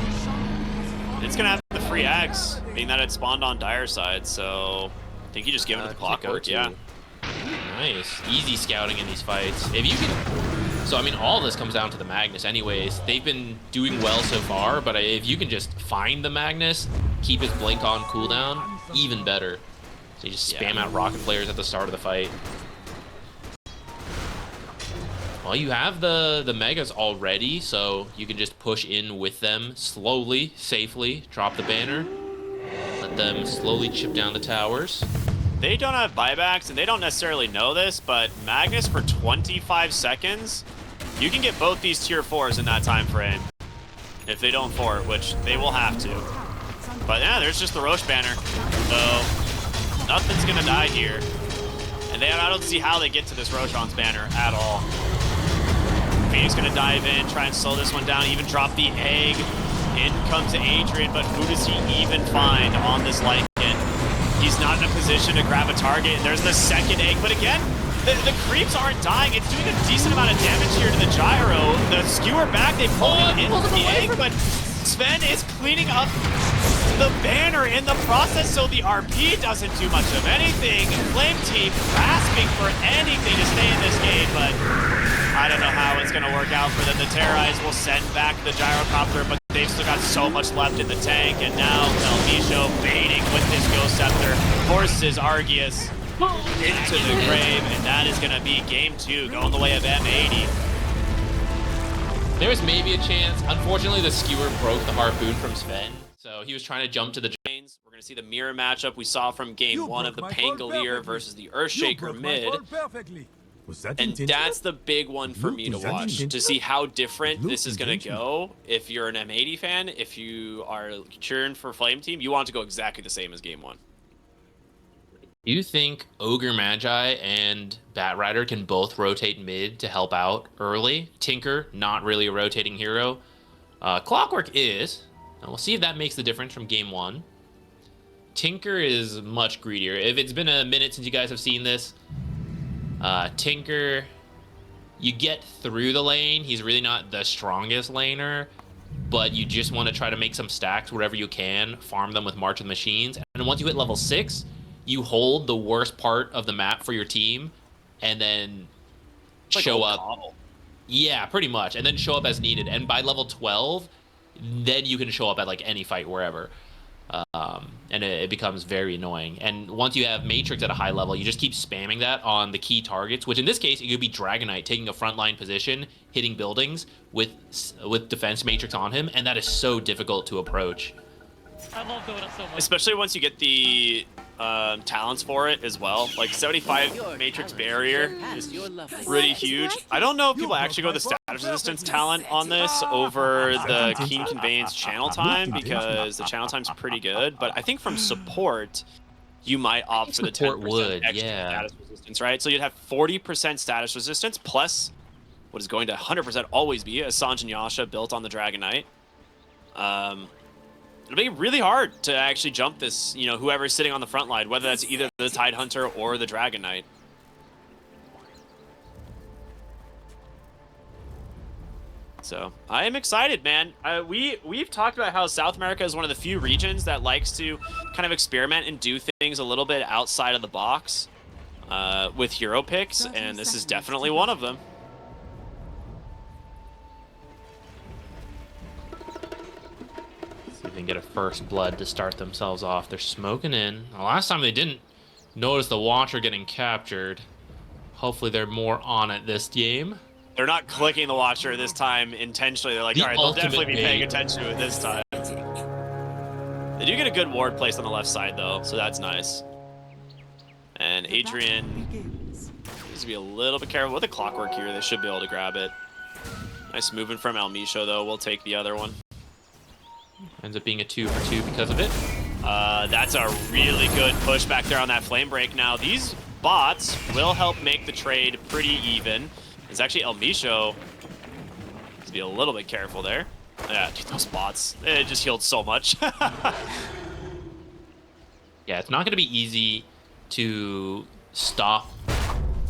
It's gonna have the free axe, being that it spawned on Dire side, so I think you just give it the clockwork, yeah. Nice. Easy scouting in these fights. If you can... So, I mean, all this comes down to the Magnus anyways. They've been doing well so far, but if you can just find the Magnus, keep his blink on cooldown, even better. So you just spam out rocket flares at the start of the fight. Well, you have the Megas already, so you can just push in with them slowly, safely, drop the banner, let them slowly chip down the towers. They don't have buybacks, and they don't necessarily know this, but Magnus for 25 seconds, you can get both these tier 4s in that time frame. If they don't fort, which they will have to. But yeah, there's just the Roche banner. So nothing's gonna die here. And I don't see how they get to this Roshan's banner at all. Phoenix gonna dive in, try and slow this one down, even drop the egg. In comes Adrian, but who does he even find on this Lycan? He's not in a position to grab a target. There's the second egg, but again, the creeps aren't dying. It's doing a decent amount of damage here to the gyro. The skewer back, they pull him into the egg, but Sven is cleaning up the banner in the process, so the RP doesn't do much of anything. Flame Team grasping for anything to stay in this game, but I don't know how it's gonna work out for them. The Terrorize will send back the gyrocopter, but they've still got so much left in the tank, and now Melmisho baiting with this Ghost Scepter, forces Argius into the grave, and that is gonna be game 2, going the way of M80. There was maybe a chance. Unfortunately, the skewer broke the Harpoon from Sven, so he was trying to jump to the drains. We're gonna see the mirror matchup we saw from game 1 of the Pangolier versus the Earthshaker mid. And that's the big one for me to watch, to see how different this is going to go. If you're an M80 fan, if you are cheering for Flame Team, you want to go exactly the same as game 1. Do you think Ogre Magi and Batrider can both rotate mid to help out early? Tinker, not really a rotating hero. Clockwork is. And we'll see if that makes the difference from game 1. Tinker is much greedier. If it's been a minute since you guys have seen this, Tinker, you get through the lane. He's really not the strongest laner, but you just want to try to make some stacks wherever you can, farm them with March of the Machines, and once you hit level 6, you hold the worst part of the map for your team, and then like show up. Cobble. Yeah, pretty much, and then show up as needed. And by level 12, then you can show up at like any fight wherever. And it becomes very annoying. And once you have Matrix at a high level, you just keep spamming that on the key targets, which in this case, it could be Dragonite taking a frontline position, hitting buildings with defense Matrix on him, and that is so difficult to approach. I love Dota so much. Especially once you get the talents for it as well. Like 75 Matrix Barrier is pretty huge. I don't know if people actually go the status resistance talent on this over the Keen Conveyance channel time, because the channel time's pretty good. But I think from support, you might opt for the 10% would, extra status resistance, right? So you'd have 40% status resistance plus what is going to 100% always be a Sanj and Yasha built on the Dragon Knight. It'll be really hard to actually jump this, you know, whoever's sitting on the front line, whether that's either the Tidehunter or the Dragon Knight. So I am excited, man. We've talked about how South America is one of the few regions that likes to kind of experiment and do things a little bit outside of the box with hero picks, and this is definitely one of them. See if they can get a first blood to start themselves off. They're smoking in. The last time they didn't notice the Watcher getting captured. Hopefully they're more on it this game. They're not clicking the Watcher this time intentionally. They're like, all right, they'll definitely be paying attention to it this time. They do get a good ward placed on the left side, though, so that's nice. And Adrian needs to be a little bit careful with the clockwork here. They should be able to grab it. Nice movement from Almisho, though. We'll take the other one. Ends up being a 2-for-2 because of it. That's a really good push back there on that flame break. Now, these bots will help make the trade pretty even. It's actually Almisho. Needs to be a little bit careful there. Yeah, dude, those bots. It just healed so much. Yeah, it's not going to be easy to stop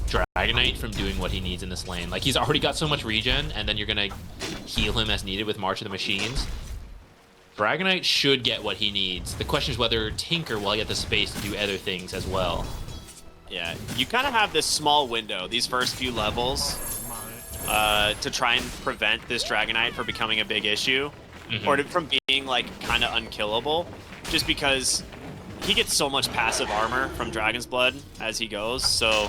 Dragon Knight from doing what he needs in this lane. Like, he's already got so much regen, and then you're going to heal him as needed with March of the Machines. Dragon Knight should get what he needs. The question is whether Tinker will get the space to do other things as well. Yeah, you kind of have this small window, these first few levels, to try and prevent this Dragon Knight from becoming a big issue, or from being, like, kind of unkillable, just because he gets so much passive armor from Dragon's Blood as he goes, so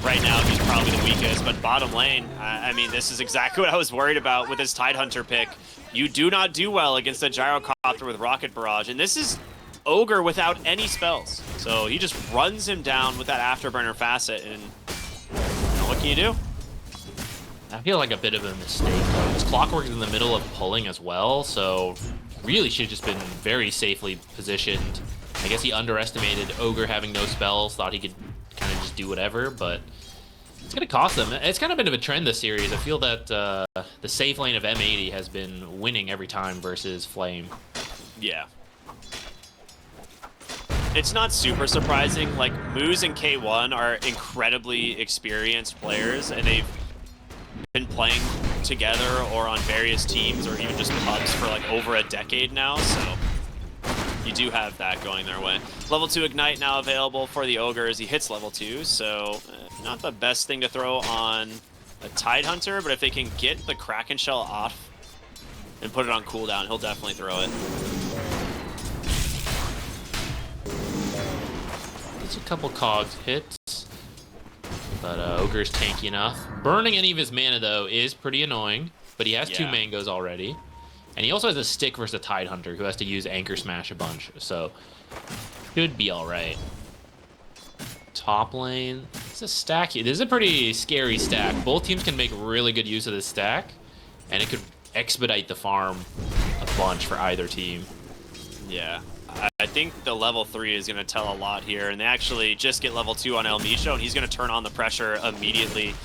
right now he's probably the weakest, but bottom lane, I mean, this is exactly what I was worried about with this Tidehunter pick. You do not do well against a Gyrocopter with Rocket Barrage, and this is Ogre without any spells. So he just runs him down with that Afterburner facet, and what can you do? I feel like a bit of a mistake, though. His Clockwork is in the middle of pulling as well, so really should have just been very safely positioned. I guess he underestimated Ogre having no spells, thought he could kind of just do whatever, but it's going to cost them. It's kind of been a trend this series. I feel that the safe lane of M80 has been winning every time versus Flame. Yeah. It's not super surprising. Like, Moose and K1 are incredibly experienced players, and they've been playing together or on various teams or even just pubs for like over a decade now, so you do have that going their way. Level 2 Ignite now available for the Ogre as he hits level 2, so not the best thing to throw on a Tidehunter, but if they can get the Kraken Shell off and put it on cooldown, he'll definitely throw it. It's a couple cogs hits, but Ogre's tanky enough. Burning any of his mana, though, is pretty annoying, but he has 2 mangoes already. And he also has a stick versus a Tidehunter who has to use Anchor Smash a bunch, so should be alright. Top lane, it's a stack here. This is a pretty scary stack. Both teams can make really good use of this stack, and it could expedite the farm a bunch for either team. Yeah. I think the level 3 is going to tell a lot here, and they actually just get level 2 on Almisho, and he's going to turn on the pressure immediately.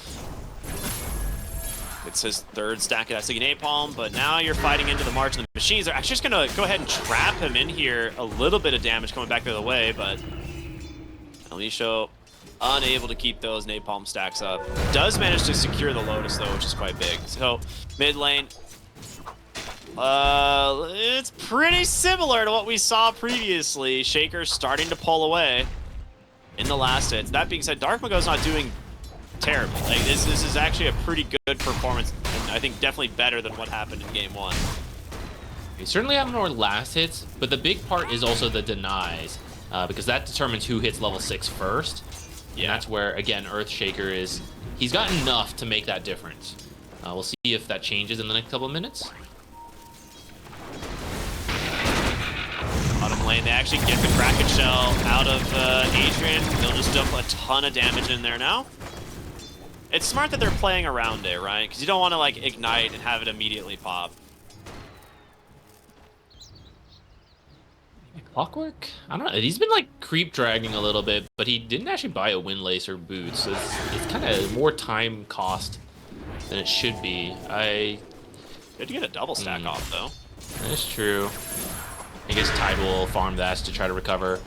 It's his 3rd stack of that Napalm, but now you're fighting into the March of the Machines. They're actually just going to go ahead and trap him in here. A little bit of damage coming back the other way, but Almisho unable to keep those Napalm stacks up. Does manage to secure the Lotus, though, which is quite big. So, mid lane. It's pretty similar to what we saw previously. Shaker's starting to pull away in the last hits. That being said, Dark Mago's not doing terrible. Like, this is actually a pretty good performance, and I think definitely better than what happened in game 1. We certainly have more last hits, but the big part is also the denies, because that determines who hits level 6 first. Yeah. And that's where, again, Earthshaker is... He's got enough to make that difference. We'll see if that changes in the next couple of minutes. Bottom lane, they actually get the Kraken Shell out of Adrian. They'll just dump a ton of damage in there now. It's smart that they're playing around it, right? Because you don't want to, like, ignite and have it immediately pop. Clockwork? I don't know. He's been like creep dragging a little bit, but he didn't actually buy a windlace or boots. So it's kind of more time cost than it should be. Did get a double stack off though. That's true. I guess Tide will farm that to try to recover.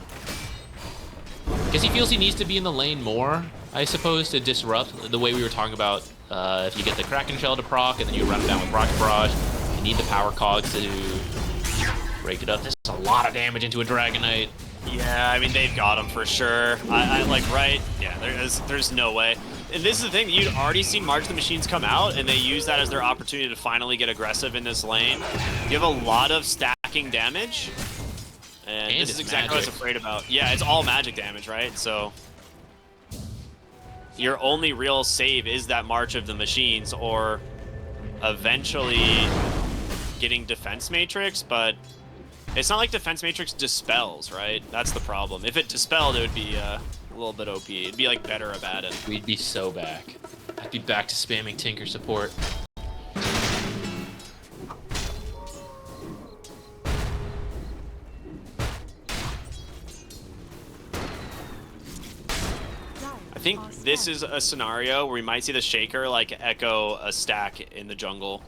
I guess he feels he needs to be in the lane more, I suppose, to disrupt the way we were talking about. If you get the Kraken Shell to proc and then you run it down with Rocket Barrage, you need the power cogs to break it up. There's a lot of damage into a Dragon Knight. Yeah, I mean, they've got him for sure. I like, right? Yeah, there's no way. And this is the thing, you'd already seen March of the Machines come out, and they use that as their opportunity to finally get aggressive in this lane. You have a lot of stacking damage, and this is exactly what I was afraid about. Yeah, it's all magic damage, right? So your only real save is that March of the Machines, or eventually getting Defense Matrix, but it's not like Defense Matrix dispels, right? That's the problem. If it dispelled, it would be a little bit OP. It'd be like better Abaddon. We'd be so back. I'd be back to spamming Tinker support. I think this is a scenario where we might see the Shaker like echo a stack in the jungle,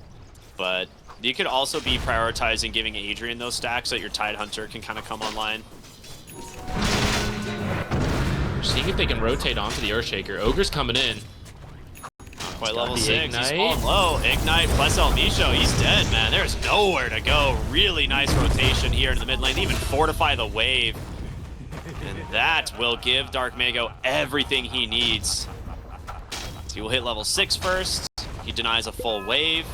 but you could also be prioritizing giving Adrian those stacks so that your Tide Hunter can kind of come online. Seeing if they can rotate onto the Earthshaker. Ogre's coming in. Not quite level 6. He's falling low. Ignite plus El Micho. He's dead, man. There's nowhere to go. Really nice rotation here in the mid lane. They even fortify the wave. And that will give Dark Mago everything he needs. So he will hit level 6 first. He denies a full wave.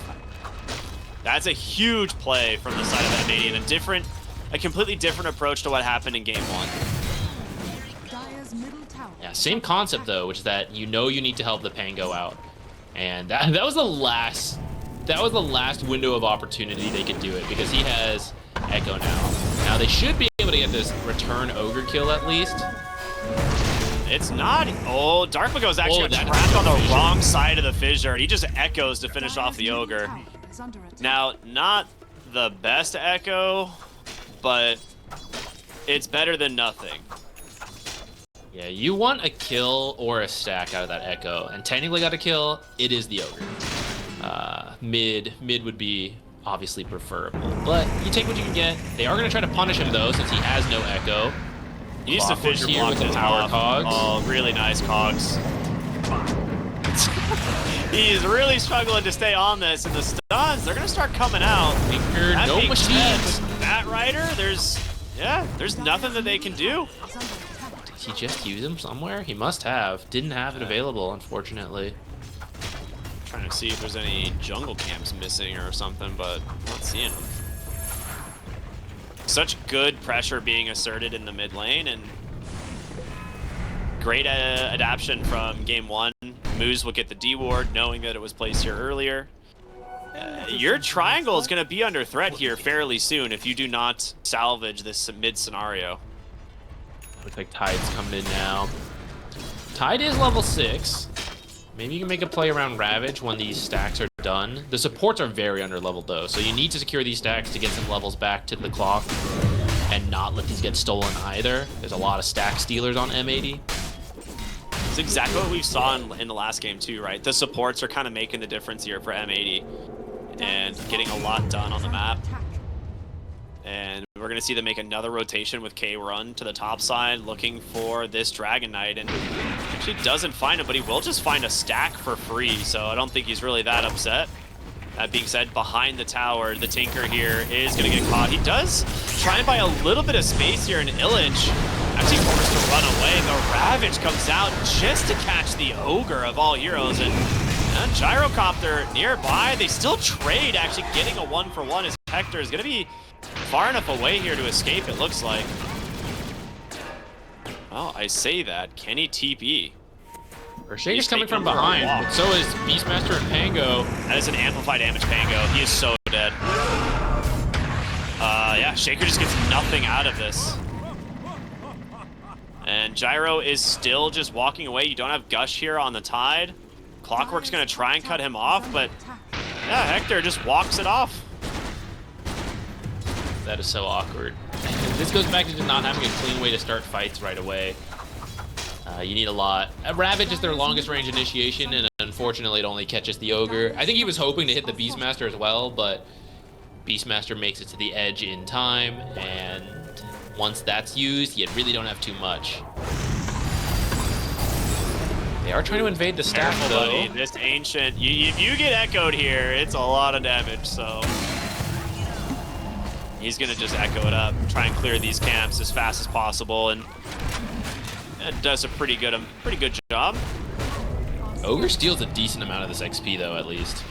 That's a huge play from the side of M80 and a completely different approach to what happened in game 1. Yeah, same concept though, which is that you need to help the Pango out, and that was the last window of opportunity they could do it, because he has Echo now. Now they should be able to get this return Ogre kill at least. It's not. Oh, Dark Mago is actually trapped on the wrong side of the fissure, and he just echoes to finish off the Ogre. Now, not the best echo, but it's better than nothing. Yeah, you want a kill or a stack out of that echo, and technically got a kill, it is the Ogre. Mid would be obviously preferable, but you take what you can get. They are going to try to punish him though, since he has no echo. He needs to fissure block the power cogs. Oh, really nice cogs. He's really struggling to stay on this, and the stuns, they're going to start coming out. No machines. That Rider, there's nothing that they can do. Did he just use him somewhere? He must have. Didn't have it available, unfortunately. Trying to see if there's any jungle camps missing or something, but not seeing them. Such good pressure being asserted in the mid lane, and great adaptation from game 1. Moose will get the D ward, knowing that it was placed here earlier. Your triangle is going to be under threat here fairly soon if you do not salvage this mid scenario. Looks like Tide's coming in now. Tide is level 6. Maybe you can make a play around Ravage when these stacks are done. The supports are very under leveled though, so you need to secure these stacks to get some levels back to the clock and not let these get stolen either. There's a lot of stack stealers on M80. It's exactly what we saw in the last game too, right? The supports are kind of making the difference here for M80 and getting a lot done on the map. And we're going to see them make another rotation with K run to the top side, looking for this Dragon Knight, and actually doesn't find him, but he will just find a stack for free, so I don't think he's really that upset. That being said, behind the tower, the Tinker here is going to get caught. He does try and buy a little bit of space here, and Illich actually forced to run away. The Ravage comes out just to catch the Ogre of all heroes, and Gyrocopter nearby. They still trade, actually getting a 1-for-1 as Hector is going to be far enough away here to escape, it looks like. Well, I say that. Can he TP? Earthshaker's coming from behind, but so is Beastmaster and Pango. That is an amplified damage Pango. He is so dead. Yeah, Shaker just gets nothing out of this. And Gyro is still just walking away. You don't have Gush here on the Tide. Clockwork's going to try and cut him off, but yeah, Hector just walks it off. That is so awkward. This goes back to not having a clean way to start fights right away. You need a lot. Ravage is their longest range initiation, and unfortunately it only catches the Ogre. I think he was hoping to hit the Beastmaster as well, but Beastmaster makes it to the edge in time, and once that's used, you really don't have too much. They are trying to invade the stack, though. Buddy. This Ancient, if you get echoed here, it's a lot of damage, so... He's gonna just echo it up, try and clear these camps as fast as possible, and it does a pretty good job. Ogre steals a decent amount of this XP, though, at least.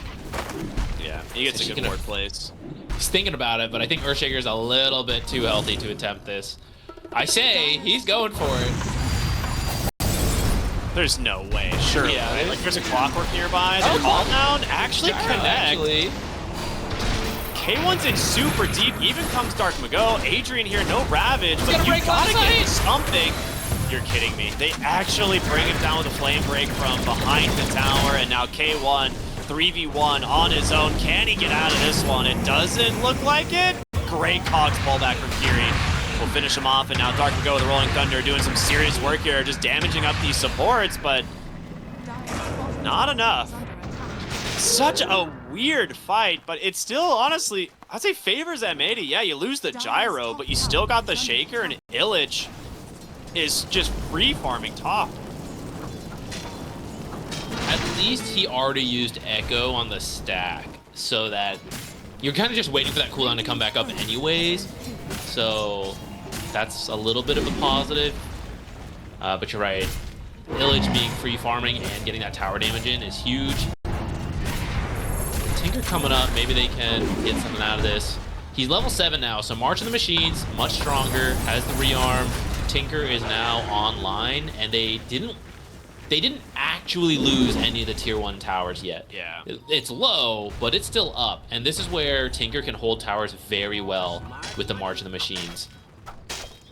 Yeah, he gets a good ward place. He's thinking about it, but I think Earthshaker's a little bit too healthy to attempt this. I say, he's going for it. There's no way, sure. Yeah, right? Like there's a clockwork nearby. The call down actually connect. Actually. K1's in super deep. Even comes Dark Mago. Adrian here, no Ravage, but you gotta get something. You're kidding me. They actually bring him down with a flame break from behind the tower, and now K1 3v1 on his own. Can he get out of this one? It doesn't look like it. Great Cogs pullback from Kiri. We'll finish him off, and now Dark Mago with the Rolling Thunder doing some serious work here, just damaging up these supports, but not enough. Such a weird fight, but it still, honestly, I'd say favors M80. Yeah, you lose the gyro, but you still got the Shaker, and Illich is just free farming top. At least he already used Echo on the stack, so that you're kind of just waiting for that cooldown to come back up anyways. So that's a little bit of a positive. But you're right. Illich being free farming and getting that tower damage in is huge. Tinker coming up, maybe they can get something out of this. He's level 7 now, so March of the Machines, much stronger, has the rearm. Tinker is now online, and they didn't actually lose any of the tier 1 towers yet. Yeah. It's low, but it's still up, and this is where Tinker can hold towers very well with the March of the Machines.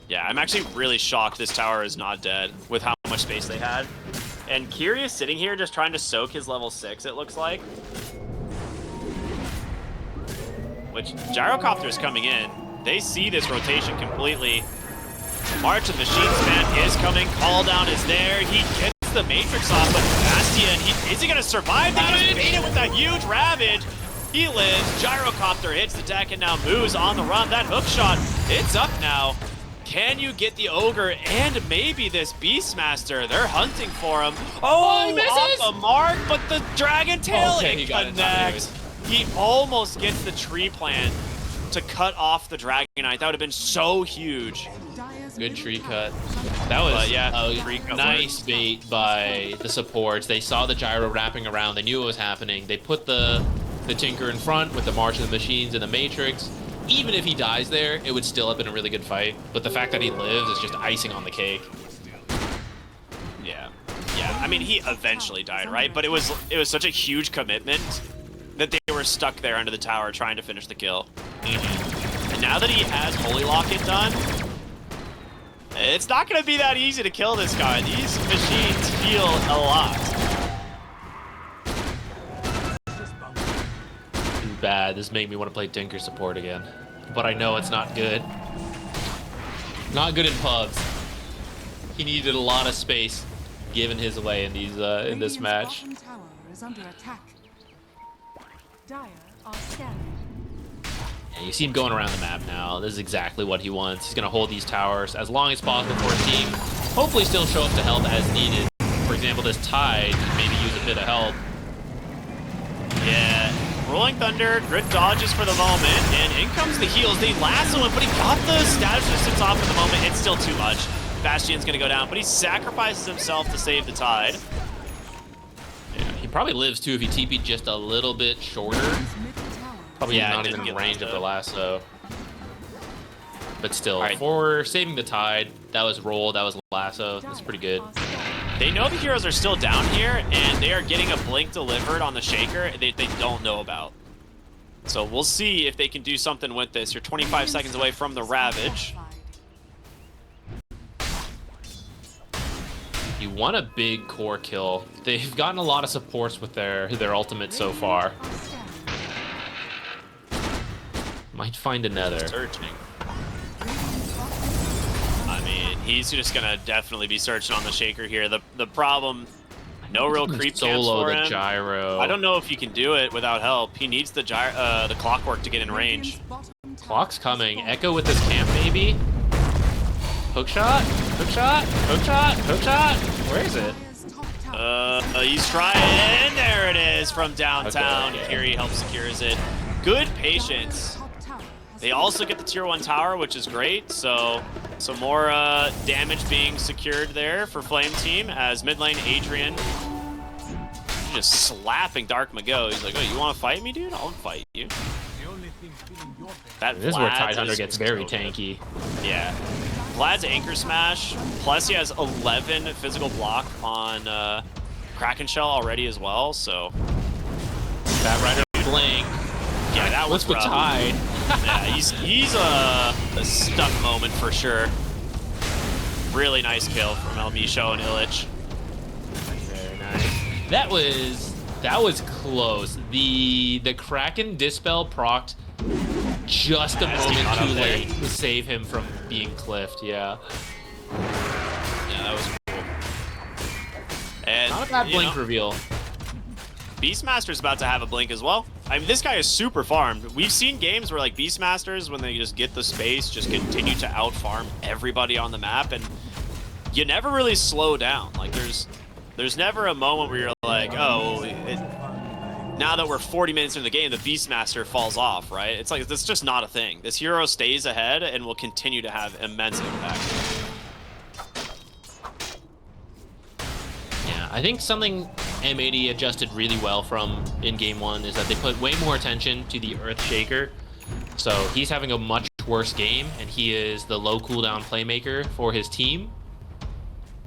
Yeah, I'm actually really shocked this tower is not dead with how much space they had. And Kiri is sitting here just trying to soak his level 6, it looks like. Which, Gyrocopter is coming in. They see this rotation completely. March of the Machines man is coming. Call down is there. He gets the Matrix off, but Bastion, is he going to survive? They just bait it with that huge Ravage. He lives. Gyrocopter hits the deck and now moves on the run. That hook shot, it's up now. Can you get the Ogre and maybe this Beastmaster? They're hunting for him. Oh, he misses! Off the mark, but the Dragon Tail he connects. He almost gets the tree plant to cut off the Dragon Knight. That would have been so huge. Good tree cut. That was a nice bait by the supports. They saw the gyro wrapping around. They knew what was happening. They put the Tinker in front with the March of the Machines and the Matrix. Even if he dies there, it would still have been a really good fight. But the fact that he lives is just icing on the cake. Yeah. Yeah, I mean, he eventually died, right? But it was such a huge commitment that they were stuck there under the tower trying to finish the kill. And now that he has Holy Locket done, it's not going to be that easy to kill this guy. These machines heal a lot. Too bad. This made me want to play Tinker support again. But I know it's not good. Not good in pubs. He needed a lot of space given his way in these in this match. And you see him going around the map now. This is exactly what he wants. He's going to hold these towers as long as possible for his team. Hopefully still show up to help as needed. For example, this Tide can maybe use a bit of help. Yeah. Rolling Thunder, good dodges for the moment, and in comes the heals. They lasso him, but he got the status resistance off for the moment. It's still too much. Bastion's going to go down, but he sacrifices himself to save the Tide. Yeah, he probably lives too if he TP'd just a little bit shorter. Probably not even in range of the lasso. But still, for saving the Tide, that was roll, that was lasso. That's pretty good. They know the heroes are still down here, and they are getting a blink delivered on the Shaker they don't know about. So we'll see if they can do something with this. You're 25 seconds away from the Ravage. You want a big core kill. They've gotten a lot of supports with their ultimate so far. Might find another. Searching. I mean, he's just gonna definitely be searching on the Shaker here. The problem, no real creep camps Solo for the him. gyro. I don't know if he can do it without help. He needs the clockwork to get in range. Clock's coming. Echo with this camp, maybe? Hook shot? Hook shot? Hook shot? Hook shot? Where is it? He's trying. There it is from downtown. Okay. Kiri helps secures it. Good patience. They also get the tier 1 tower, which is great. So some more damage being secured there for Flame Team as mid lane Adrian just slapping Dark Mago. He's like, oh, you want to fight me, dude? I'll fight you. That This is where Vlad's Tidehunter gets very so good. tanky. Yeah. Vlad's Anchor Smash, plus he has 11 physical block on Kraken Shell already as well, so... Bat Rider blink. Yeah, that was What's with rough. Tide? Yeah, he's a stuck moment for sure. Really nice kill from El Misho and Illich. Very nice. That was close. The Kraken Dispel procced just a moment too late to save him from being cliffed. Yeah. Yeah, that was cool. And Not a bad blink reveal. Beastmaster's about to have a blink as well. I mean, this guy is super farmed. We've seen games where like Beastmasters, when they just get the space, just continue to out-farm everybody on the map, and you never really slow down. Like there's never a moment where you're like, oh, now that we're 40 minutes into the game, the Beastmaster falls off, right? It's like, that's just not a thing. This hero stays ahead and will continue to have immense impact. Yeah, I think something M80 adjusted really well from in game 1 is that they put way more attention to the Earth Shaker. So he's having a much worse game, and he is the low cooldown playmaker for his team.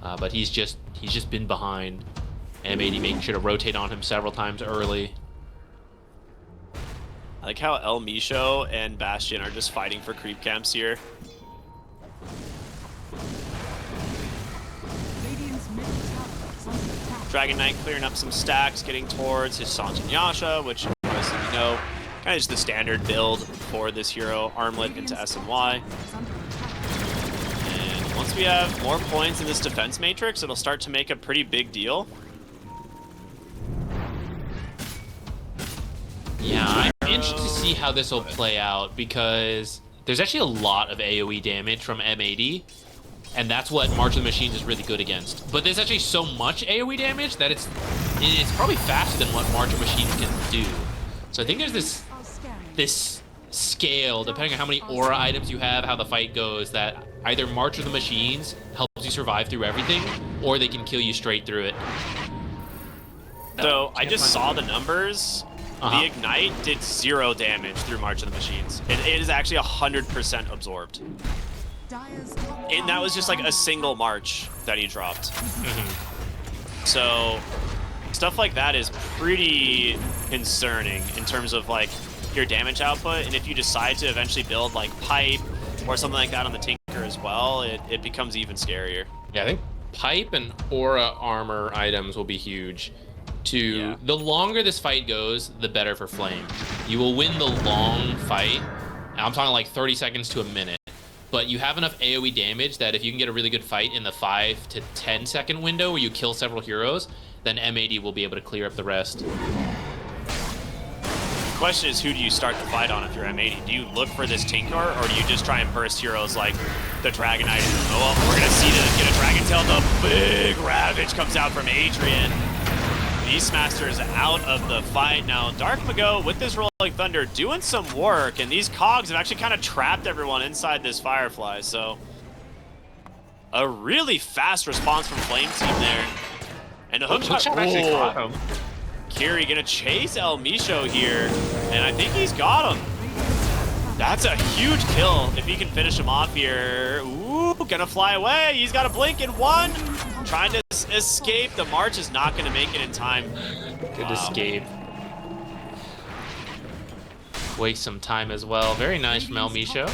But he's just been behind. M80 making sure to rotate on him several times early. I like how El Misho and Bastion are just fighting for creep camps here. Dragon Knight clearing up some stacks, getting towards his Sant and Yasha, which, as you know, kind of just the standard build for this hero, armlet into SNY. And once we have more points in this defense matrix, it'll start to make a pretty big deal. Yeah, I'm interested to see how this will play out, because there's actually a lot of AoE damage from M80, and that's what March of the Machines is really good against. But there's actually so much AoE damage that it's probably faster than what March of Machines can do. So I think there's this scale, depending on how many aura items you have, how the fight goes, that either March of the Machines helps you survive through everything, or they can kill you straight through it. So I just saw the numbers. The Ignite did 0 damage through March of the Machines. It is actually 100% absorbed. And that was just like a single March that he dropped. So stuff like that is pretty concerning in terms of like your damage output. And if you decide to eventually build like Pipe or something like that on the Tinker as well, it becomes even scarier. Yeah, I think Pipe and Aura armor items will be huge. The longer this fight goes, the better for Flame. You will win the long fight. I'm talking like 30 seconds to a minute. But you have enough AoE damage that if you can get a really good fight in the 5 to 10 second window where you kill several heroes, then M80 will be able to clear up the rest. The question is, who do you start the fight on if you're M80? Do you look for this Tinker, or do you just try and burst heroes like the Dragon Knight? Oh, we're going to see them get a Dragon Tail. The big Ravage comes out from Adrian. Beastmaster is out of the fight. Now, Dark Mago with this Rolling Thunder doing some work, and these cogs have actually kind of trapped everyone inside this Firefly, so a really fast response from Flame Team there. And the hook shot actually caught him. Kiri gonna chase El Misho here, and I think he's got him. That's a huge kill if he can finish him off here. Ooh, gonna fly away. He's got a blink in 1. Trying to escape. The March is not gonna make it in time. Good escape. Waste some time as well. Very nice from El Misho.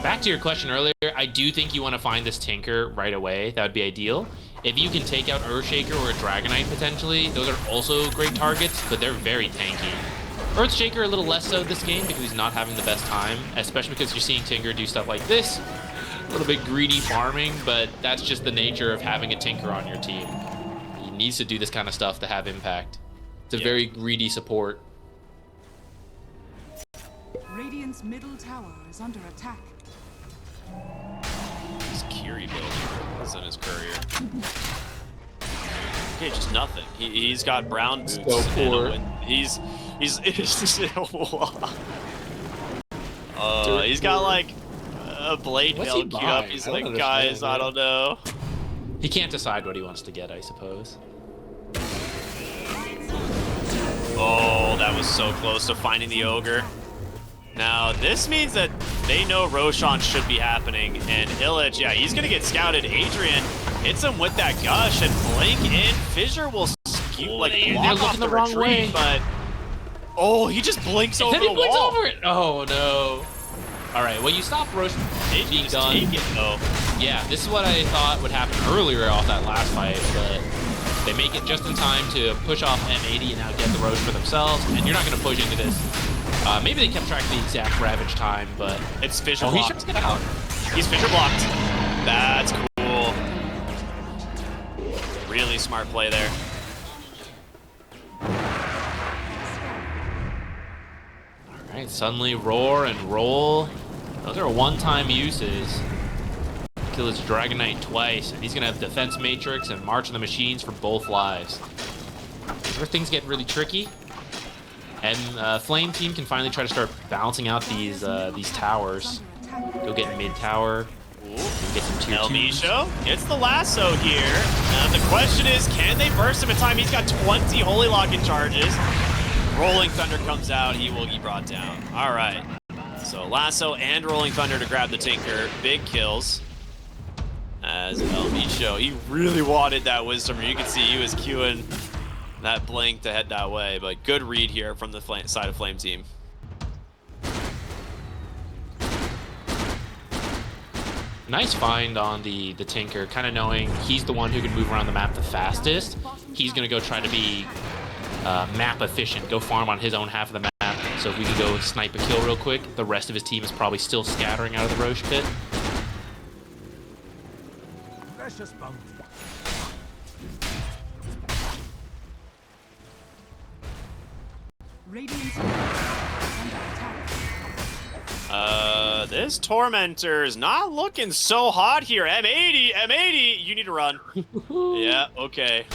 Back to your question earlier, I do think you want to find this Tinker right away. That would be ideal. If you can take out Earthshaker or a Dragonite potentially, those are also great targets, but they're very tanky. Earthshaker a little less so this game because he's not having the best time, especially because you're seeing Tinker do stuff like this. A little bit greedy farming, but that's just the nature of having a Tinker on your team. He needs to do this kind of stuff to have impact. It's a very greedy support. Radiant's middle tower is under attack. His Kiri build is in his courier. Okay, just nothing. He's got brown boots. So poor. He's he's got like a blade mail queued up. He's like, guys, I don't know. He can't decide what he wants to get, I suppose. Oh, that was so close to finding the ogre. Now, this means that they know Roshan should be happening, and Illich, yeah, he's gonna get scouted. Adrian hits him with that gush, and blink in. Fissure will skew, like, block off the retreat, but... Oh, he just blinks over the wall. Over it. Oh, no. All right, well, you stop Roshan being done. Take it, though. Yeah, this is what I thought would happen earlier off that last fight, but they make it just in time to push off M80 and now get the Roche for themselves, and you're not going to push into this. Maybe they kept track of the exact Ravage time, but... It's Fissure blocked. He's trying to get out. He's Fissure blocked. That's cool. Really smart play there. All right, suddenly roar and roll. Those are one-time uses. Kill his Dragon Knight twice, and he's going to have Defense Matrix and March of the Machines for both lives. Where things get really tricky. And Flame Team can finally try to start balancing out these towers. Go get mid tower. Get some tier 2s. Gets the lasso here. And the question is, can they burst him in time? He's got 20 Holy Lock in charges. Rolling Thunder comes out. He will be brought down. All right. So lasso and Rolling Thunder to grab the Tinker. Big kills. As Elmisho, he really wanted that Wisdom. You can see he was queuing that blink to head that way, but good read here from the side of Flame Team. Nice find on the Tinker, kind of knowing he's the one who can move around the map the fastest. He's going to go try to be map efficient, go farm on his own half of the map. So if we can go snipe a kill real quick, the rest of his team is probably still scattering out of the Roche pit. Precious bounty. Radiant's this Tormentor is not looking so hot here. M80, you need to run. Yeah, okay.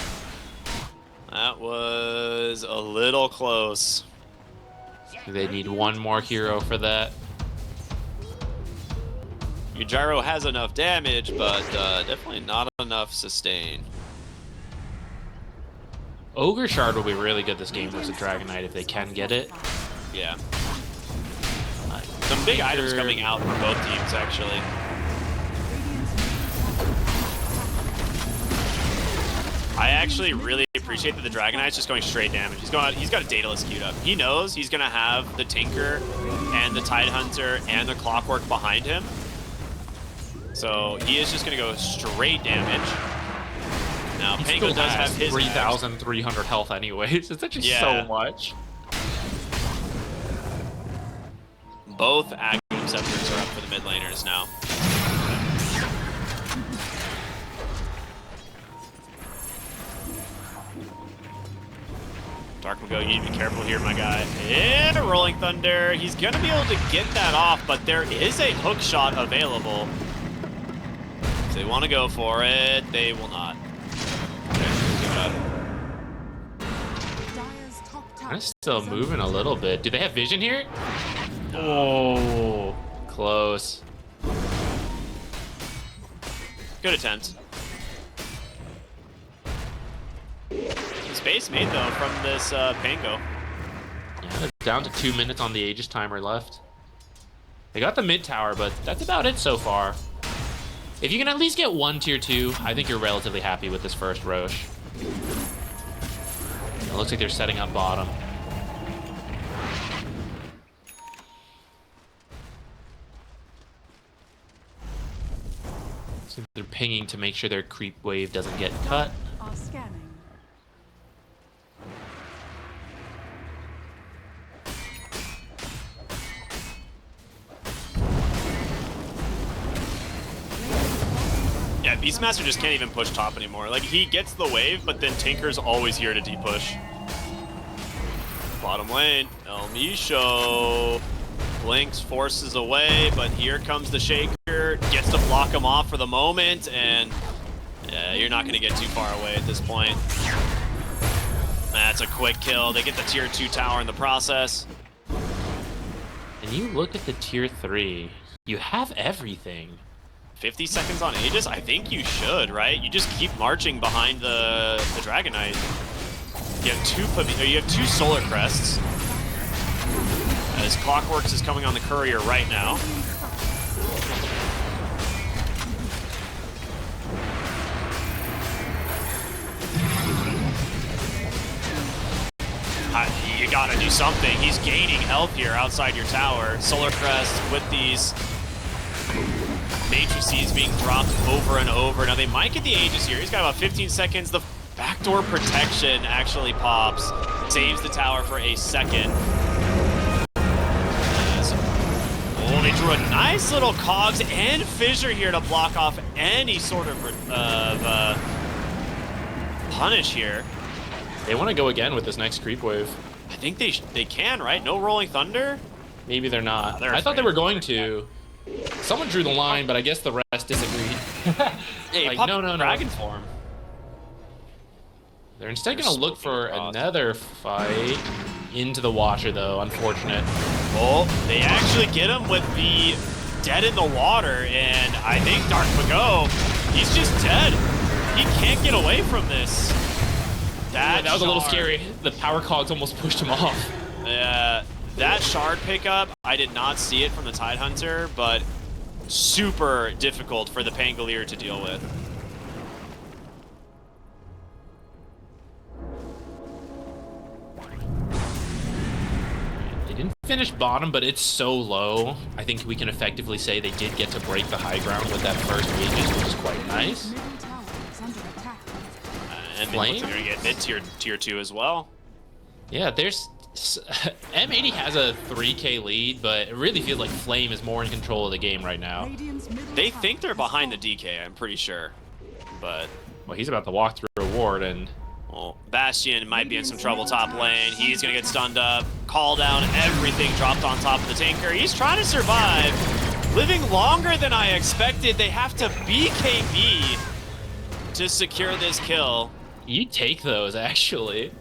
That was a little close. They need one more hero for that. Ujiro has enough damage, but definitely not enough sustain. Ogre Shard will be really good this game versus Dragon Knight if they can get it. Yeah. Some big items coming out for both teams, actually. I actually really appreciate that the Dragon Knight's just going straight damage. He's got a Daedalus queued up. He knows he's gonna have the Tinker and the Tidehunter and the Clockwork behind him. So he is just gonna go straight damage. Now Pango does have his 3,300 health anyways. It's actually so much. Both Aghanim Scepters are up for the mid laners now. Dark will go, you need to be careful here, my guy. Yeah, Rolling Thunder. He's gonna be able to get that off, but there is a hook shot available. If they want to go for it, they will not. Okay, give it up. I'm still moving a little bit. Do they have vision here? Oh, close. Good attempt. Space made though from this Pango. Yeah, they're down to 2 minutes on the Aegis timer left. They got the mid tower, but that's about it so far. If you can at least get one tier 2, I think you're relatively happy with this first Roche. It looks like they're setting up bottom. So they're pinging to make sure their creep wave doesn't get cut. scanning. Beastmaster just can't even push top anymore. Like, he gets the wave, but then Tinker's always here to D-push. Bottom lane, El Misho blinks, forces away, but here comes the Shaker, gets to block him off for the moment, and yeah, you're not going to get too far away at this point. That's a quick kill. They get the tier 2 tower in the process. And you look at the tier 3, you have everything. 50 seconds on Aegis? I think you should, right? You just keep marching behind the Dragon Knight. You have two Solar Crests. As Clockworks is coming on the courier right now. You gotta do something. He's gaining health here outside your tower. Solar Crest with these matrices being dropped over and over. Now they might get the Aegis here. He's got about 15 seconds. The backdoor protection actually pops. Saves the tower for a second. Oh, they drew a nice little Cogs and Fissure here to block off any sort of punish here. They want to go again with this next creep wave. I think they can, right? No Rolling Thunder? Maybe they're not. They're I thought they were going to. Someone drew the line, but I guess the rest disagreed. Hey, like, no. Dragon form. They're instead going to look for another fight into the Watcher, though. Unfortunate. Oh, they actually get him with the dead in the water, and I think Dark Mago, he's just dead. He can't get away from this. That was a little scary. The power cogs almost pushed him off. Yeah, that shard pickup, I did not see it from the Tidehunter, but super difficult for the Pangolier to deal with. They didn't finish bottom, but it's so low. I think we can effectively say they did get to break the high ground with that first Aegis, which is quite nice. And then they're going to get mid-tier 2 as well. Yeah, there's... M80 has a 3k lead, but it really feels like Flame is more in control of the game right now. They think they're behind the DK, I'm pretty sure. But... well, he's about to walk through a ward, and... well, Bastion might be in some trouble top lane. He's going to get stunned up. Call down, everything dropped on top of the Tinker. He's trying to survive. Living longer than I expected. They have to BKB to secure this kill. You take those, actually.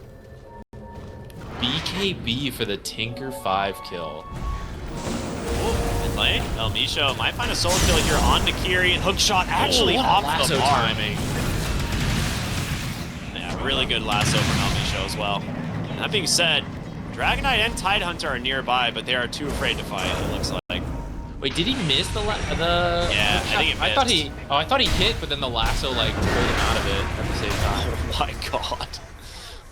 BKB for the Tinker 5 kill. Mid lane, El Misho might find a solo kill here on Nakiri, and hook shot actually off the bar. Timing. Yeah, really good lasso from El Misho as well. That being said, Dragon Knight and Tidehunter are nearby, but they are too afraid to fight, it looks like. Wait, did he miss the yeah, I think it missed. I thought he hit, but then the lasso like pulled him out of it at the same time. Oh my god.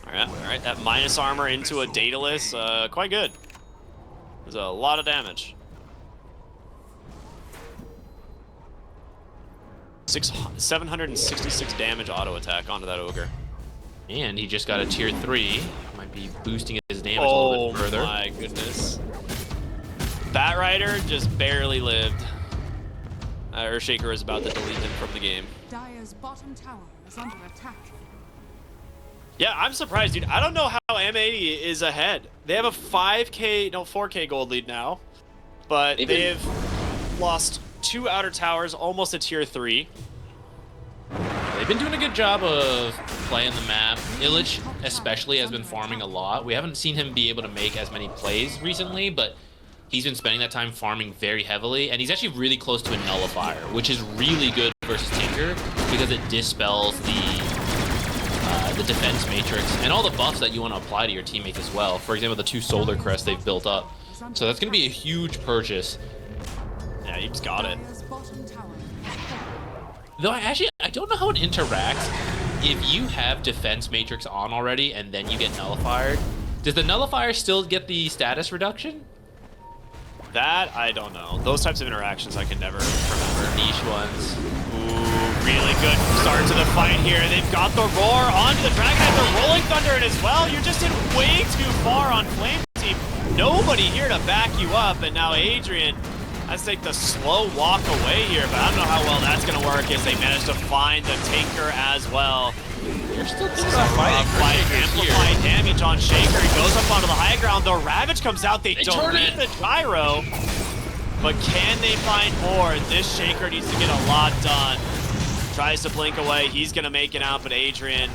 All right, that minus armor into a Daedalus, quite good. There's a lot of damage. 766 damage auto attack onto that ogre. And he just got a tier 3. Might be boosting his damage a little bit further. Oh my goodness. Batrider just barely lived. Earthshaker is about to delete him from the game. Dire's bottom tower is under attack. Yeah, I'm surprised, dude. I don't know how M80 is ahead. They have a 4K gold lead now, but they've lost 2 outer towers, almost a tier 3. They've been doing a good job of playing the map. Illich especially has been farming a lot. We haven't seen him be able to make as many plays recently, but he's been spending that time farming very heavily, and he's actually really close to a nullifier, which is really good versus Tinker because it dispels the defense matrix and all the buffs that you want to apply to your teammates as well. For example, the 2 solar crests they've built up. So that's going to be a huge purchase. Yeah, he's got it. Though I don't know how it interacts if you have defense matrix on already and then you get nullified. Does the nullifier still get the status reduction? That, I don't know. Those types of interactions I can never remember. Niche ones. Ooh, really good start to the fight here. They've got the roar onto the Dragon Knight. They're rolling thunder in as well. You're just in way too far on Flame Team. Nobody here to back you up, and now Adrian Let's take the slow walk away here, but I don't know how well that's going to work as they manage to find the Tinker as well. You're still doing Amplified damage on Shaker. He goes up onto the high ground. The Ravage comes out. They don't need the gyro. But can they find more? This Shaker needs to get a lot done. Tries to blink away. He's going to make it out, but Adrian,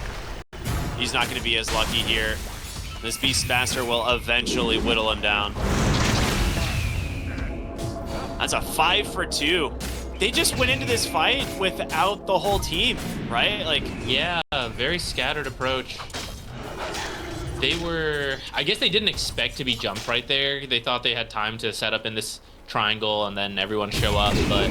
he's not going to be as lucky here. This Beastmaster will eventually whittle him down. That's a 5 for 2. They just went into this fight without the whole team, right? Like, yeah, very scattered approach. They were, I guess they didn't expect to be jumped right there. They thought they had time to set up in this triangle and then everyone show up, but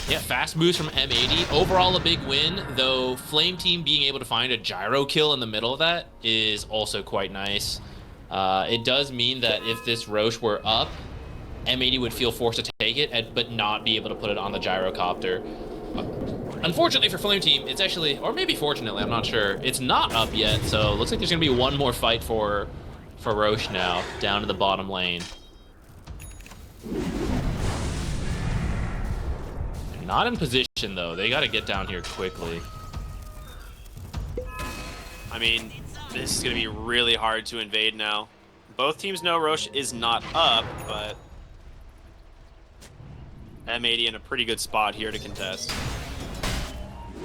yeah, fast moves from M80. Overall a big win, though Flame Team being able to find a gyro kill in the middle of that is also quite nice. It does mean that if this Roche were up, M80 would feel forced to take it, but not be able to put it on the gyrocopter. Unfortunately for Flame Team, it's actually, or maybe fortunately, I'm not sure, it's not up yet, so it looks like there's going to be one more fight for Roche now, down to the bottom lane. They're not in position, though. They got to get down here quickly. I mean, this is going to be really hard to invade now. Both teams know Roche is not up, but M80 in a pretty good spot here to contest.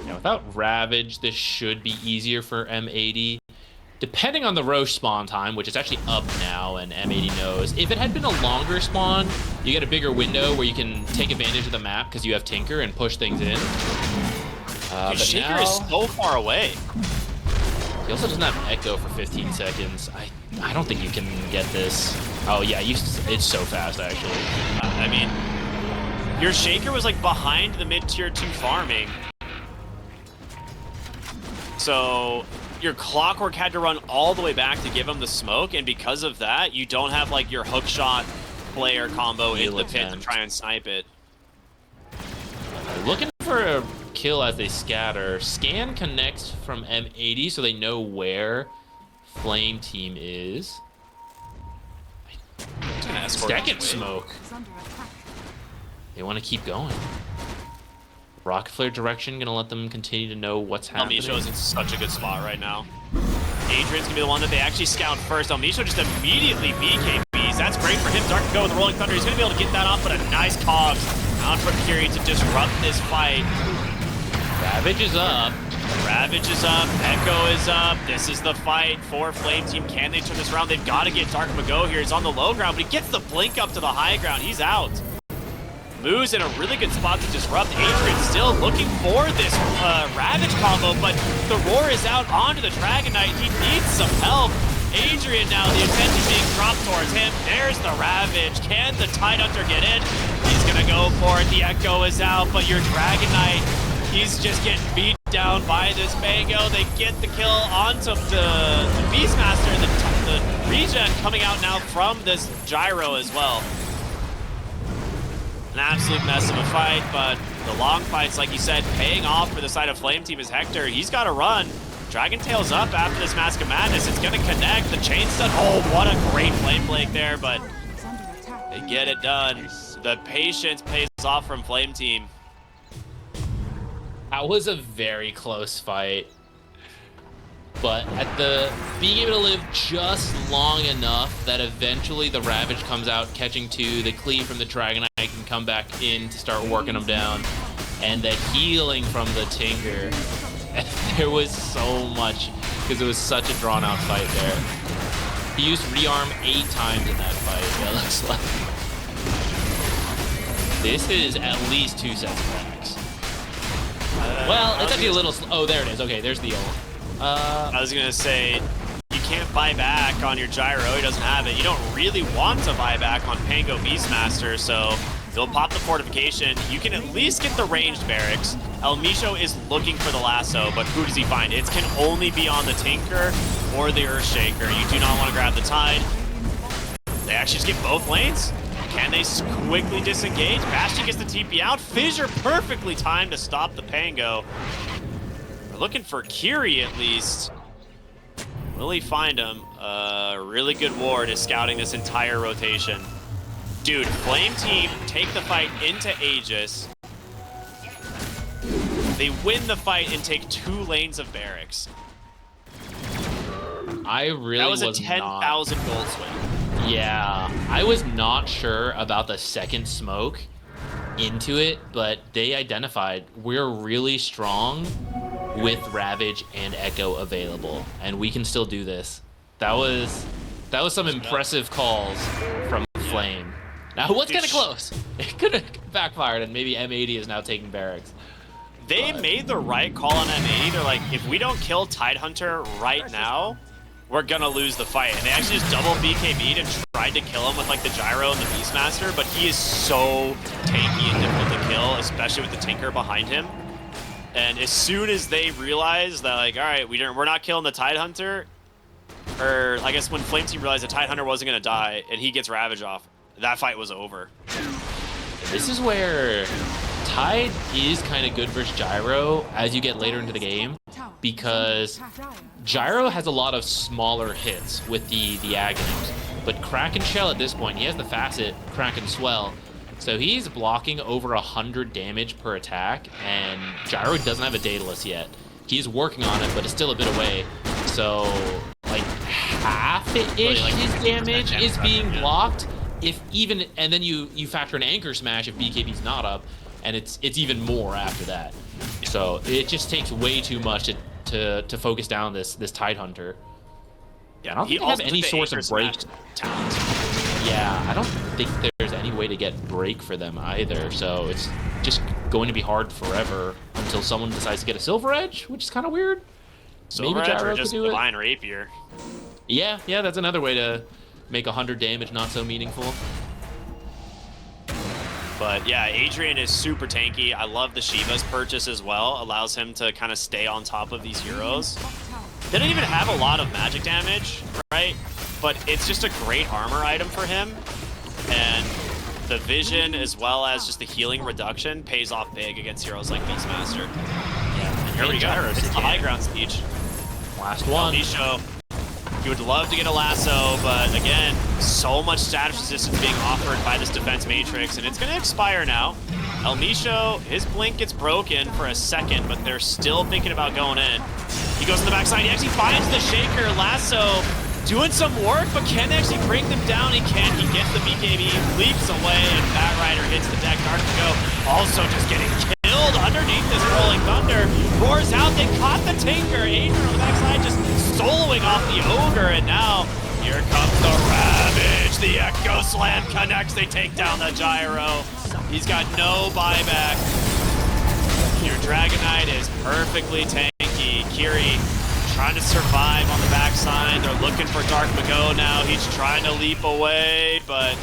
Yeah, without Ravage, this should be easier for M80. Depending on the Roche spawn time, which is actually up now, and M80 knows. If it had been a longer spawn, you get a bigger window where you can take advantage of the map because you have Tinker and push things in. But Shaker now, is so far away. He also doesn't have Echo for 15 seconds. I don't think you can get this. Oh yeah, it's so fast actually. I mean, your Shaker was like behind the mid-tier 2 farming. So your Clockwork had to run all the way back to give him the smoke, and because of that, you don't have like your hookshot player combo in the pit to try and snipe it. Looking for a kill as they scatter. Scan connects from M80 so they know where Flame Team is. Second smoke. They want to keep going. Rocket Flare direction gonna let them continue to know what's happening. Elmisho is in such a good spot right now. Adrian's gonna be the one that they actually scout first. Elmisho just immediately BKBs. That's great for him. Dark can go with the Rolling Thunder. He's gonna be able to get that off, but a nice cogs out from Curie to disrupt this fight. Ravage is up. Ravage is up. Echo is up. This is the fight for Flame Team. Can they turn this around? They've got to get Dark Mago here. He's on the low ground, but he gets the blink up to the high ground. He's out. Moo's in a really good spot to disrupt. Adrian still looking for this Ravage combo, but the Roar is out onto the Dragon Knight. He needs some help. Adrian now, the attention being dropped towards him. There's the Ravage. Can the Tide Hunter get in? He's going to go for it. The Echo is out, but your Dragon Knight, he's just getting beat down by this Mango. They get the kill onto the Beastmaster. The regen coming out now from this Gyro as well. An absolute mess of a fight, but the long fights, like you said, paying off for the side of Flame Team is Hector. He's got to run. Dragon Tail's up after this Mask of Madness. It's going to connect. The chain stun. Oh, what a great Flame Blade there, but they get it done. The patience pays off from Flame Team. That was a very close fight. But at the being able to live just long enough that eventually the Ravage comes out, catching two, the cleave from the Dragon Knight can come back in to start working them down, and the healing from the Tinker. There was so much, because it was such a drawn-out fight there. He used rearm 8 times in that fight, it looks like. This is at least 2 sets of attacks. Well, it's actually a little... Oh, there it is. Okay, there's the ult. I was going to say, you can't buy back on your Gyro. He doesn't have it. You don't really want to buy back on Pango Beastmaster, so he'll pop the fortification. You can at least get the ranged barracks. Elmisho is looking for the lasso, but who does he find? It can only be on the Tinker or the Earthshaker. You do not want to grab the Tide. They actually just get both lanes. Can they quickly disengage? Bastion gets the TP out. Fissure perfectly timed to stop the Pango. We're looking for Kiri at least. Will he find him? Really good ward is scouting this entire rotation. Dude, Flame Team take the fight into Aegis. They win the fight and take 2 lanes of barracks. I really That was a not 10,000 gold swing. Yeah, I was not sure about the second smoke into it, but they identified we're really strong with Ravage and Echo available, and we can still do this. That was some impressive calls from Flame. Now, it was kind of close. It could have backfired, and maybe M80 is now taking barracks. They made the right call on M80. They're like, if we don't kill Tidehunter right now, we're gonna lose the fight. And they actually just double BKB'd and tried to kill him with like the Gyro and the Beastmaster, but he is so tanky and difficult to kill, especially with the Tinker behind him. And as soon as they realized that, like, all right, we're not killing the Tidehunter, or I guess when Flame Team realized the Tidehunter wasn't gonna die and he gets Ravage off, that fight was over. This is where Tide is kind of good versus Gyro as you get later into the game, because Gyro has a lot of smaller hits with the Aghanims, but Kraken Shell at this point, he has the facet Kraken Swell, so he's blocking over 100 damage per attack, and Gyro doesn't have a Daedalus yet. He's working on it, but it's still a bit away, so like half-ish his damage is being blocked, if even, and then you factor an Anchor Smash if BKB's not up, and it's even more after that. So it just takes way too much to focus down this Tidehunter. Yeah, I don't think they have any source of break talent. Yeah, I don't think there's any way to get break for them either. So it's just going to be hard forever until someone decides to get a Silver Edge, which is kind of weird. Silver Edge or just Divine Rapier. Yeah, that's another way to make 100 damage not so meaningful. But yeah, Adrian is super tanky. I love the Shiva's purchase as well. Allows him to kind of stay on top of these heroes. They don't even have a lot of magic damage, right? But it's just a great armor item for him. And the vision as well as just the healing reduction pays off big against heroes like Beastmaster. Yeah, and here we go. It's the high ground speech. Last one. Nisho, you would love to get a lasso, but again, so much status resistance being offered by this defense matrix, and it's going to expire now. El Misho, his blink gets broken for a second, but they're still thinking about going in. He goes to the backside, he actually finds the Shaker, lasso, doing some work, but can they actually bring them down? He can, he gets the BKB, leaps away, and Bat Rider hits the deck. Dark to go, also just getting killed underneath this Rolling Thunder. Roars out, they caught the Tinker. Adrian on the backside just soloing off the Ogre, and now here comes the Ravage. The Echo Slam connects, they take down the Gyro. He's got no buyback. Your Dragon Knight is perfectly tanky. Kiri trying to survive on the backside. They're looking for Dark Mago now. He's trying to leap away, but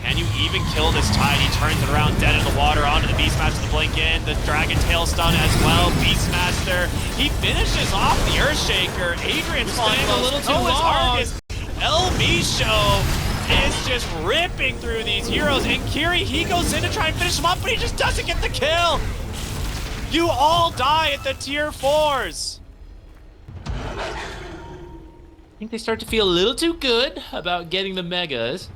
can you even kill this Tide? He turns it around, dead in the water, onto the Beastmaster to blink in. The Dragon Tail stun as well. Beastmaster, he finishes off the Earthshaker. Adrian's staying a little too long. El Misho is just ripping through these heroes, and Kiri, he goes in to try and finish him up, but he just doesn't get the kill. You all die at the tier 4s. I think they start to feel a little too good about getting the megas.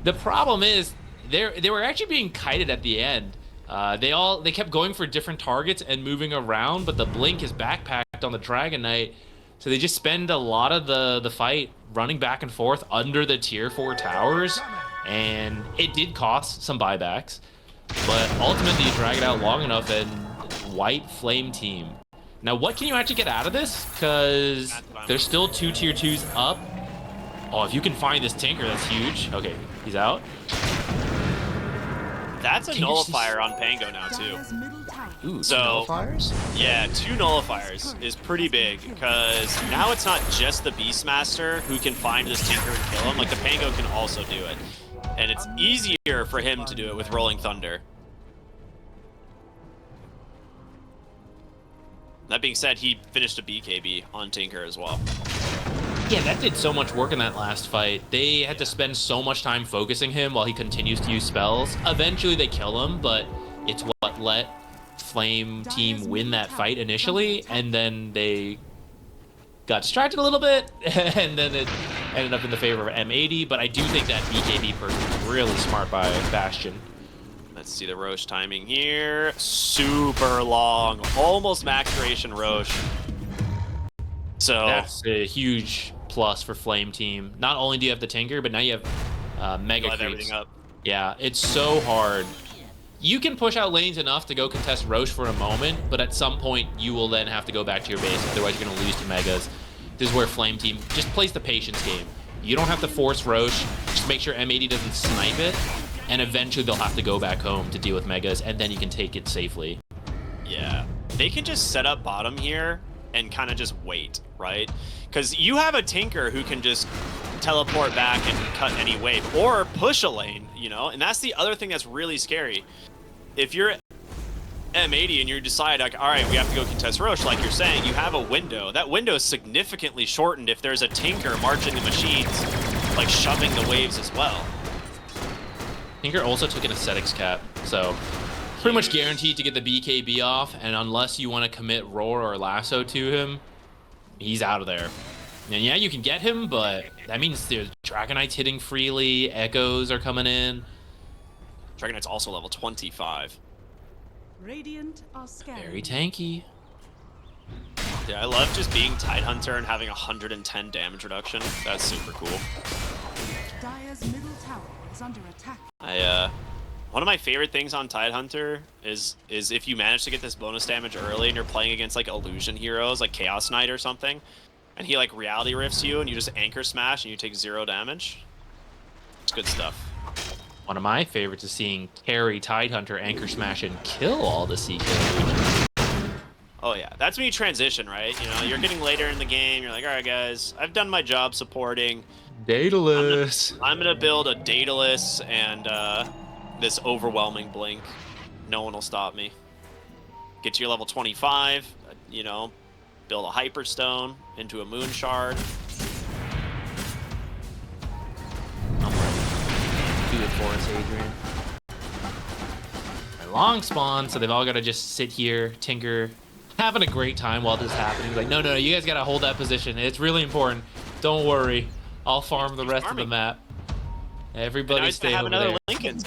The problem is they were actually being kited at the end. They kept going for different targets and moving around, but the blink is backpacked on the Dragon Knight, so they just spend a lot of the fight running back and forth under the tier 4 towers, and it did cost some buybacks, but ultimately you drag it out long enough and white Flame Team. Now, what can you actually get out of this? Because there's still 2 tier 2s up. Oh, if you can find this Tinker, that's huge. Okay, he's out. That's a nullifier on Pango now, too. Ooh, so, nullifiers? Yeah, 2 nullifiers is pretty big, because now it's not just the Beastmaster who can find this Tinker and kill him. Like, the Pango can also do it. And it's easier for him to do it with Rolling Thunder. That being said, he finished a BKB on Tinker as well. Yeah, that did so much work in that last fight. They had to spend so much time focusing him while he continues to use spells. Eventually they kill him, but it's what let Flame Team win that fight initially, and then they got distracted a little bit, and then ended up in the favor of M80, but I do think that BKB person is really smart by Bastion. Let's see the Roche timing here. Super long, almost max duration Roche. So that's a huge plus for Flame Team. Not only do you have the Tinker, but now you have Mega Creeps. everything up. Yeah, it's so hard. You can push out lanes enough to go contest Roche for a moment, but at some point you will then have to go back to your base, otherwise you're going to lose to Megas. This is where Flame Team just plays the patience game. You don't have to force Roche, just make sure M80 doesn't snipe it, and eventually they'll have to go back home to deal with Megas, and then you can take it safely. Yeah, they can just set up bottom here and kind of just wait, right? Because you have a Tinker who can just teleport back and cut any wave, or push a lane, you know? And that's the other thing that's really scary. If you're M80 and you decide, like, all right, we have to go contest Roche, like you're saying, you have a window. That window is significantly shortened if there's a Tinker marching the machines, like shoving the waves as well. Tinker also took an aesthetics cap, so pretty much guaranteed to get the BKB off, and unless you want to commit Roar or Lasso to him, he's out of there. And yeah, you can get him, but that means there's Dragon Knight's hitting freely, Echoes are coming in. Dragon Knight's also level 25. Radiant are scanning. Very tanky. Yeah, I love just being Tidehunter and having 110 damage reduction. That's super cool. Dire's middle tower is under attack. One of my favorite things on Tidehunter is if you manage to get this bonus damage early and you're playing against like illusion heroes like Chaos Knight or something, and he like reality rifts you and you just anchor smash and you take 0 damage. It's good stuff. One of my favorites is seeing carry Tidehunter anchor smash and kill all the CK. Oh yeah, that's when you transition, right? You know, you're getting later in the game, you're like, all right guys, I've done my job supporting. Daedalus. I'm gonna build a Daedalus and this overwhelming blink. No one will stop me. Get to your level 25, you know, build a Hyperstone into a Moon Shard. I'm ready. Do it for us, Adrian. A long spawn, so they've all got to just sit here, Tinker, having a great time while this is happening. He's like, no, you guys got to hold that position. It's really important. Don't worry. I'll farm the rest of the map. Everybody stay over there. Lincolns.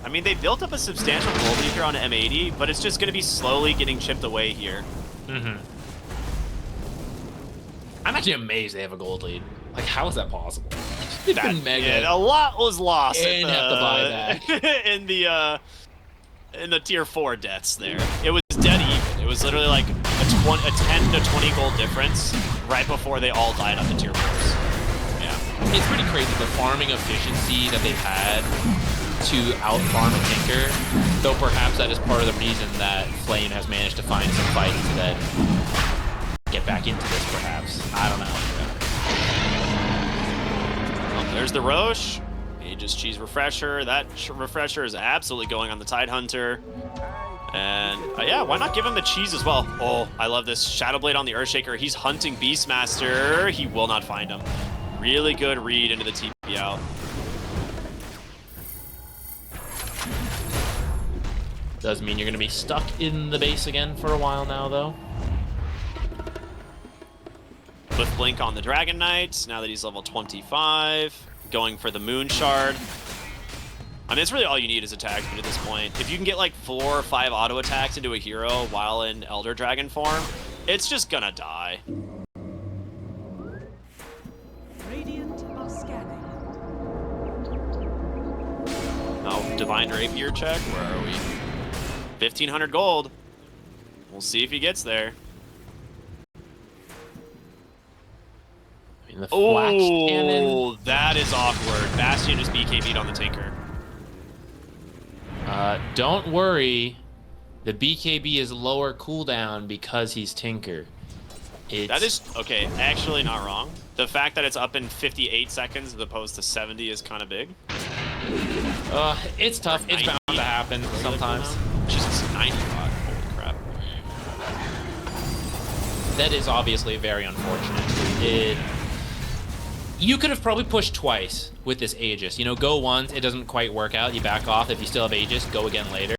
I mean, they built up a substantial gold lead here on M80, but it's just going to be slowly getting chipped away here. Mm-hmm. I'm actually amazed they have a gold lead. Like, how is that possible? It's been mega. Yeah, a lot was lost and have to buy back. in the tier 4 deaths there. It was dead even. It was literally like a 10 to 20 gold difference right before they all died on the tier 4s. Yeah. It's pretty crazy the farming efficiency that they've had to out-farm a Tinker, though perhaps that is part of the reason that Flame has managed to find some fights to then get back into this, perhaps. I don't know. Well, there's the Roche. Aegis Cheese Refresher. That Refresher is absolutely going on the Tidehunter. And yeah, why not give him the cheese as well? Oh, I love this. Shadowblade on the Earthshaker. He's hunting Beastmaster. He will not find him. Really good read into the TP out. Does mean you're going to be stuck in the base again for a while now, though. With Blink on the Dragon Knight, now that he's level 25. Going for the Moon Shard. I mean, it's really all you need is attack speed at this point. If you can get like 4 or 5 auto attacks into a hero while in Elder Dragon form, it's just gonna die. Radiant are scanning. Oh, Divine Rapier check. Where are we? 1,500 gold. We'll see if he gets there. The flash cannon. Oh, that is awkward. Bastion just BKB'd on the Tinker. Don't worry. The BKB is lower cooldown because he's Tinker. That is, okay, actually not wrong. The fact that it's up in 58 seconds as opposed to 70 is kind of big. It's tough. It's bound to happen sometimes. Jesus, 95. Holy crap. That is obviously very unfortunate. You could have probably pushed twice with this Aegis. You know, go once, it doesn't quite work out, you back off. If you still have Aegis, go again later,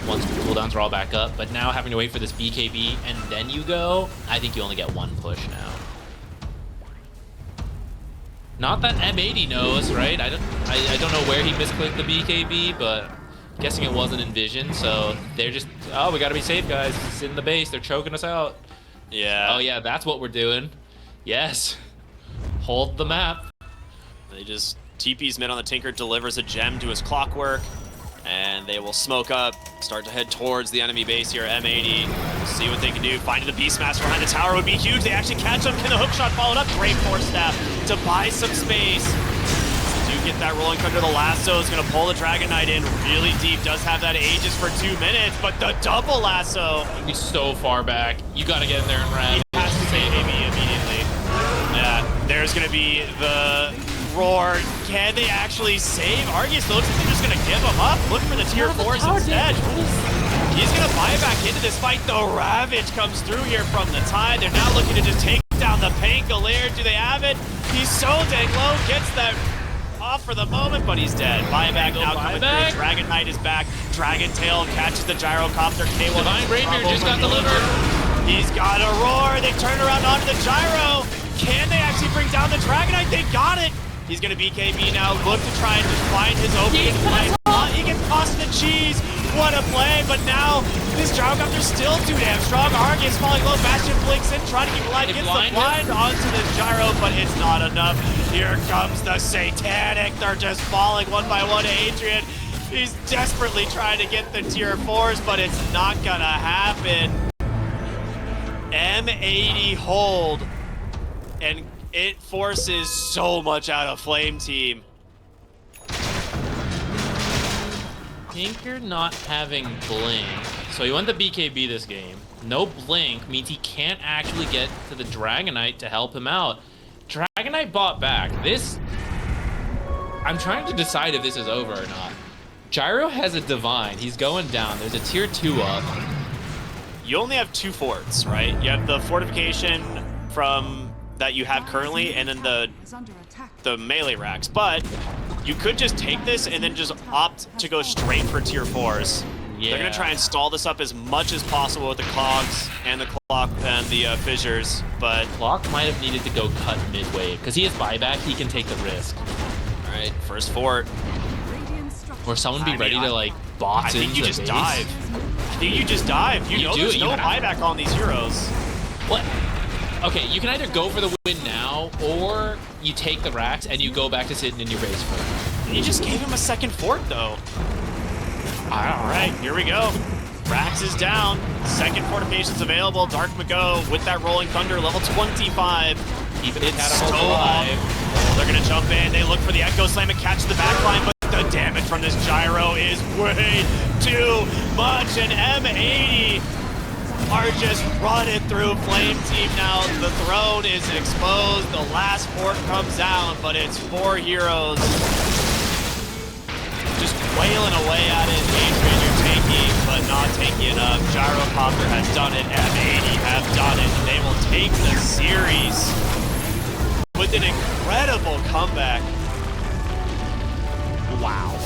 once the cooldowns are all back up. But now having to wait for this BKB and then you go, I think you only get one push now. Not that M80 knows, right? I don't know where he misclicked the BKB, but I'm guessing it wasn't in vision, so they're just, oh, we gotta be safe, guys. It's in the base, they're choking us out. Yeah. Oh yeah, that's what we're doing. Yes. Hold the map. They just TP's mid on the Tinker, delivers a gem to his clockwork, and they will smoke up, start to head towards the enemy base here. M80, see what they can do. Finding the Beastmaster behind the tower would be huge. They actually catch him. Can the hookshot follow it up? Great force staff to buy some space. Do get that rolling thunder. The lasso is going to pull the Dragon Knight in really deep. Does have that Aegis for 2 minutes, but the double lasso. He's so far back. You got to get in there and ram. He has to save AB immediately. Yeah, there's going to be the roar. Can they actually save? Argus looks like they're just going to give him up. Look for the tier 4s instead. He's going to buy back into this fight. The Ravage comes through here from the Tide. They're now looking to just take down the Pangolier. Do they have it? He's so dang low. Gets that off for the moment, but he's dead. Buyback now coming through. Dragon Knight is back. Dragon Tail catches the gyrocopter. K1 Divine Rapier just got delivered. He's got a roar. They turn around onto the gyro. Can they actually bring down the Dragon Knight? They got it. He's going to BKB now. Look to try and just find his opening. He gets tossed the cheese. What a play. But now this gyrocopter's still too damn strong. Argus falling low. Bastion blinks in, trying to keep alive. Gets the blind onto the gyro, but it's not enough. Here comes the Satanic. They're just falling one by one. Adrian, he's desperately trying to get the tier 4s, but it's not going to happen. M80 hold, and it forces so much out of Flame Team. Tinker not having Blink, so he went the BKB this game. No Blink means he can't actually get to the Dragon Knight to help him out. Dragon Knight bought back. This, I'm trying to decide if this is over or not. Gyro has a Divine. He's going down. There's a tier 2 up. You only have 2 forts, right? You have the fortification from that you have currently, and then the melee racks. But you could just take this and then just opt to go straight for tier 4s. Yeah. They're gonna try and stall this up as much as possible with the cogs and the clock and the fissures, but Clock might have needed to go cut midway because he has buyback. He can take the risk. All right, first fort. Or someone be ready to like box into the base. I think you just dive. I think you just dive. You know there's no buyback on these heroes. What? Okay, you can either go for the win now, or you take the racks and you go back to sitting in your base for it. You just gave him a second fort, though. All right, here we go. Rax is down. Second fortification's available. Dark Mago with that Rolling Thunder, level 25. Keeping it so alive. They're going to jump in. They look for the Echo Slam and catch the backline, but the damage from this gyro is way too much, and M80 are just running through Flame Team now. The throne is exposed. The last fort comes down, but it's 4 heroes just wailing away at it. Adrian, you're tanky, but not tanky enough. Gyrocopter has done it. M80 have done it. They will take the series with an incredible comeback. Wow.